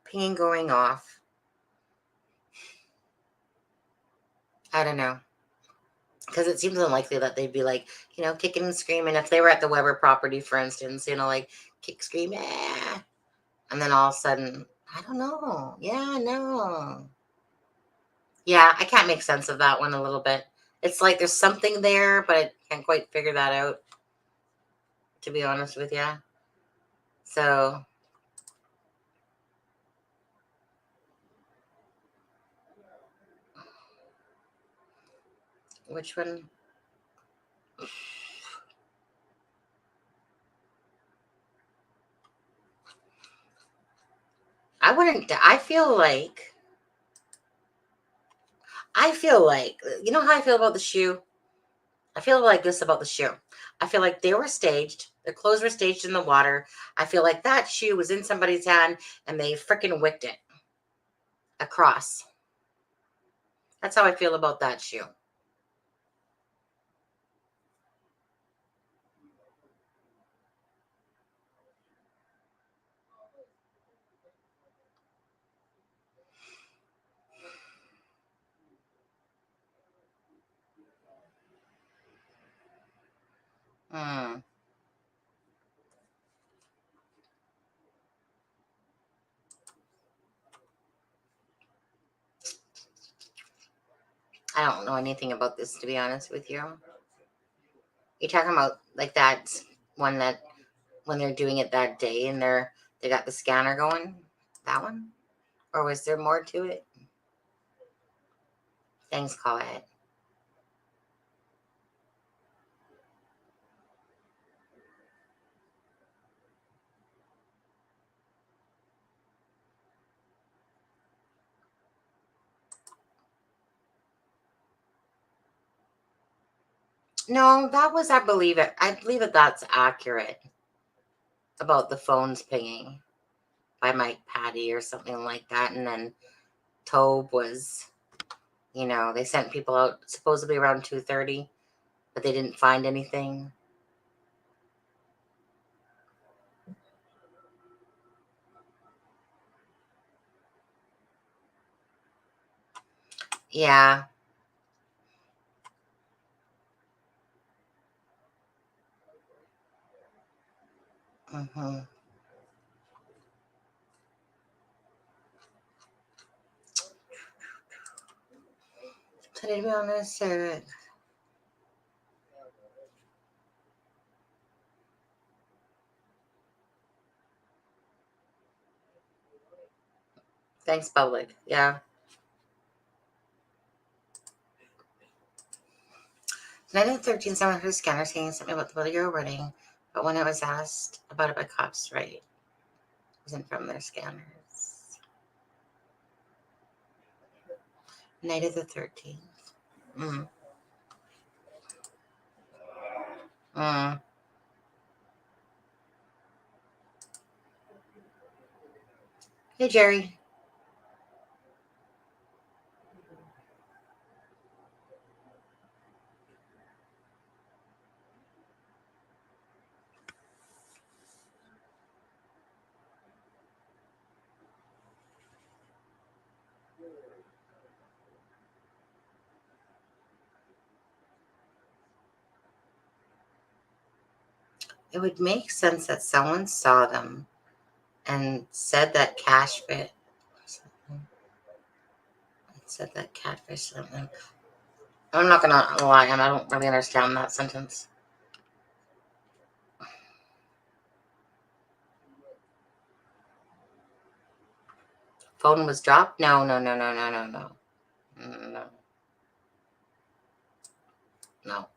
pinging going off, I don't know. Because it seems unlikely that they'd be like, kicking and screaming. If they were at the Weber property, for instance, like kick, scream, eh. And then all of a sudden, I don't know. Yeah, no. Yeah, I can't make sense of that one a little bit. It's like there's something there, but I can't quite figure that out, to be honest with you. So, which one? I feel like, you know how I feel about the shoe? I feel like this about the shoe. I feel like they were staged. Their clothes were staged in the water. I feel like that shoe was in somebody's hand and they freaking whipped it across. That's how I feel about that shoe. Hmm. I don't know anything about this, to be honest with you. You're talking about like that one that when they're doing it that day and they got the scanner going? That one? Or was there more to it? Thanks, Colette. No, that was, I believe it. I believe that that's accurate about the phones pinging by Mike Patty or something like that. And then Tobe was, they sent people out supposedly around 2:30, but they didn't find anything. Yeah. Mm-hmm. So to be honest, thanks, public. Yeah. Night of the 13th, someone heard a scanner saying something about the video wedding, but when it was asked about it by cops, right, it wasn't from their scanners. Night of the 13th. Mm. Mm. Hey, Jerry. It would make sense that someone saw them and said that cash fit. Said that catfish something. I'm not gonna lie, and I don't really understand that sentence. Phone was dropped? No. No.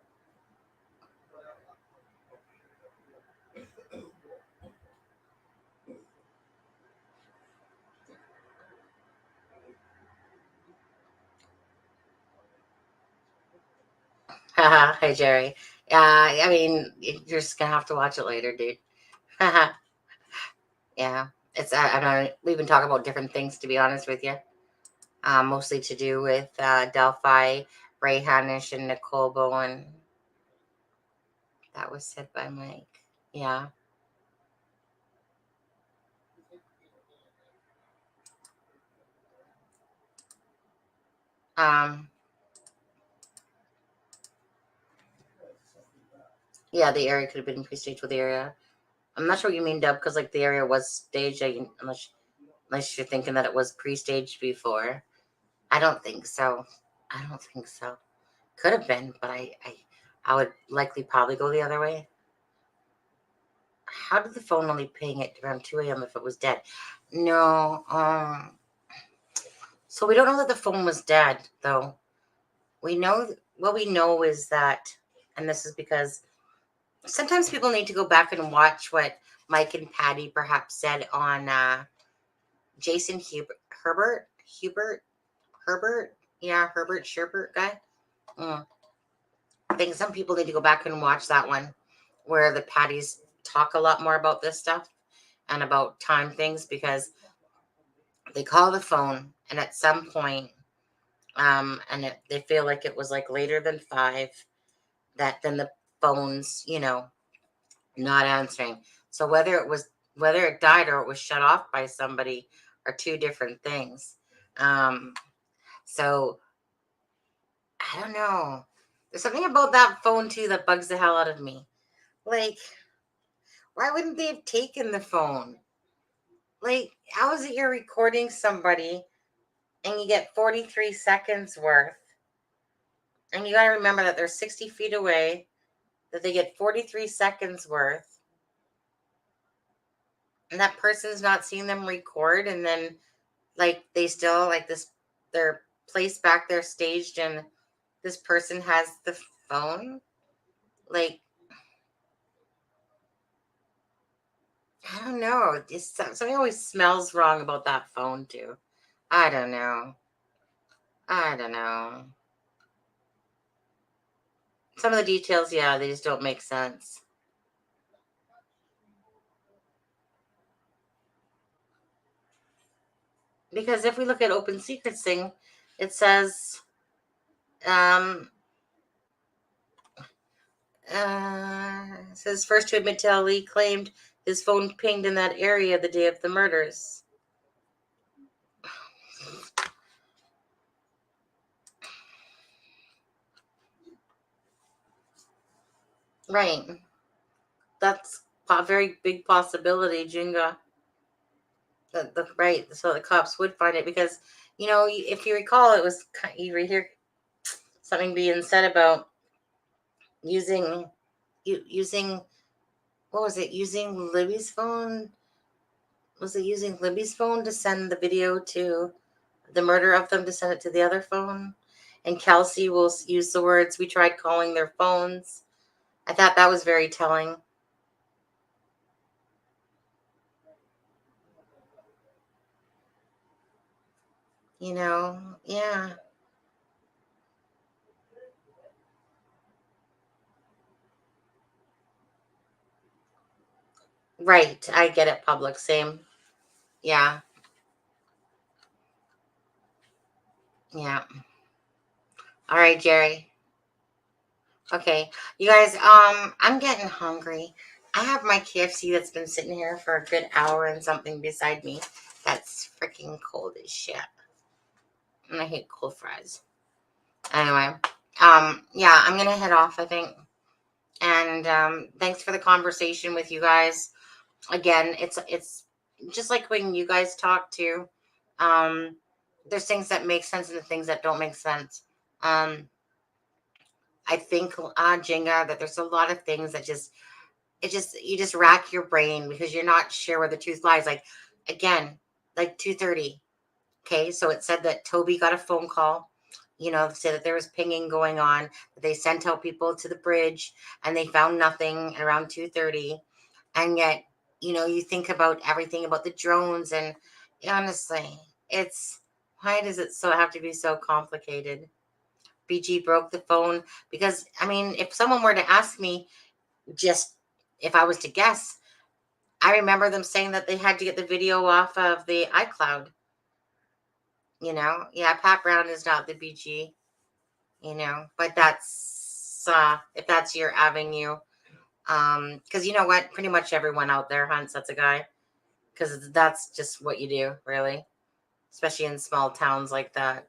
Haha. Hey, Jerry. I mean, you're just gonna have to watch it later, dude. Haha. Yeah. It's I'm not. We've been talking about different things, to be honest with you. Mostly to do with Delphi, Ray Hanish, and Nicole Bowen. That was said by Mike. Yeah. Um. Yeah, the area could have been pre-staged with the area. I'm not sure what you mean, Deb, because like the area was staged. Unless you're thinking that it was pre-staged before. I don't think so. Could have been, but I would likely probably go the other way. How did the phone only ping at around 2 a.m. if it was dead? No. So we don't know that the phone was dead, though. We know what we know is that, and this is because sometimes people need to go back and watch what Mike and Patty perhaps said on Jason Herbert, yeah, Herbert Sherbert guy. I think some people need to go back and watch that one where the Patties talk a lot more about this stuff and about time things, because they call the phone and at some point, they feel like it was like later than 5, that then the phone's, not answering. So whether it died or it was shut off by somebody are two different things. So I don't know. There's something about that phone too that bugs the hell out of me. Like, why wouldn't they have taken the phone? Like, how is it you're recording somebody and you get 43 seconds worth? And you got to remember that they're 60 feet away, that they get 43 seconds worth. And that person's not seeing them record. And then, like, they still, like, they're placed back there staged and this person has the phone. Like, I don't know. Something always smells wrong about that phone, too. I don't know. Some of the details, yeah, they just don't make sense. Because if we look at Open Secrets thing, it says, says first to admit to Ali claimed his phone pinged in that area the day of the murders. Right. That's a very big possibility, Jinga. Right. So the cops would find it because, if you recall, it was, you hear something being said about using, what was it? Using Libby's phone? Was it using Libby's phone to send the video to the murder of them, to send it to the other phone? And Kelsey will use the words, "We tried calling their phones." I thought that was very telling. Yeah. Right. I get it, public. Same. Yeah. Yeah. All right, Jerry. Okay. You guys, I'm getting hungry. I have my KFC that's been sitting here for a good hour and something beside me. That's freaking cold as shit. And I hate cold fries. Anyway, yeah, I'm gonna head off, I think. And thanks for the conversation with you guys. Again, it's just like when you guys talk to. There's things that make sense and the things that don't make sense. I think, Jenga, that there's a lot of things that you just rack your brain because you're not sure where the truth lies. Like, again, like 2:30. Okay, so it said that Toby got a phone call, said that there was pinging going on, that they sent out people to the bridge and they found nothing around 2:30. And yet, you think about everything about the drones and honestly, why does it have to be so complicated? BG broke the phone because, if someone were to ask me, just if I was to guess, I remember them saying that they had to get the video off of the iCloud. Yeah, Pat Brown is not the BG, but that's, if that's your avenue. Because you know what? Pretty much everyone out there hunts. That's a guy. Because that's just what you do, really. Especially in small towns like that.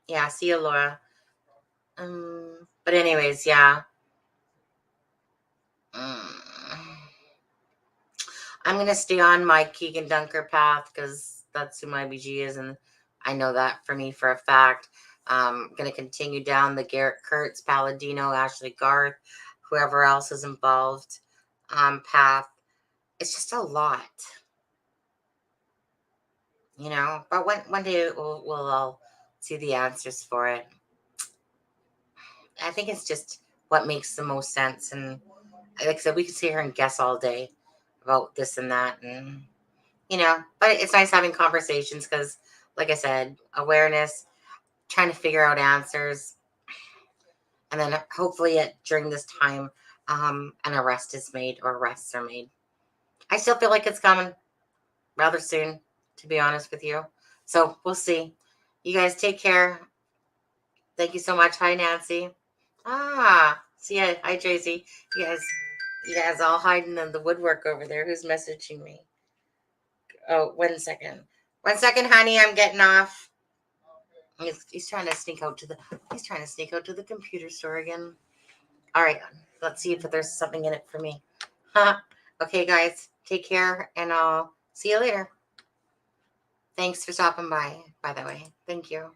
Yeah, see you, Laura. But anyways, yeah. I'm going to stay on my Keegan Dunker path because that's who my BG is. And I know that for me for a fact. I'm going to continue down the Garrett Kurtz, Palladino, Ashley Garth, whoever else is involved path. It's just a lot. But one day we'll all see the answers for it. I think it's just what makes the most sense. And like I said, we can sit here and guess all day about this and that. And you know, but it's nice having conversations because, like I said, awareness, trying to figure out answers. And then hopefully during this time, an arrest is made or arrests are made. I still feel like it's coming rather soon, to be honest with you. So we'll see. You guys take care. Thank you so much. Hi, Nancy. See ya. Hi, Tracy. You guys all hiding in the woodwork over there. Who's messaging me? Oh, 1 second. 1 second, honey. I'm getting off. He's trying to sneak out to the computer store again. All right. Let's see if there's something in it for me. Okay, guys. Take care, and I'll see you later. Thanks for stopping by the way. Thank you.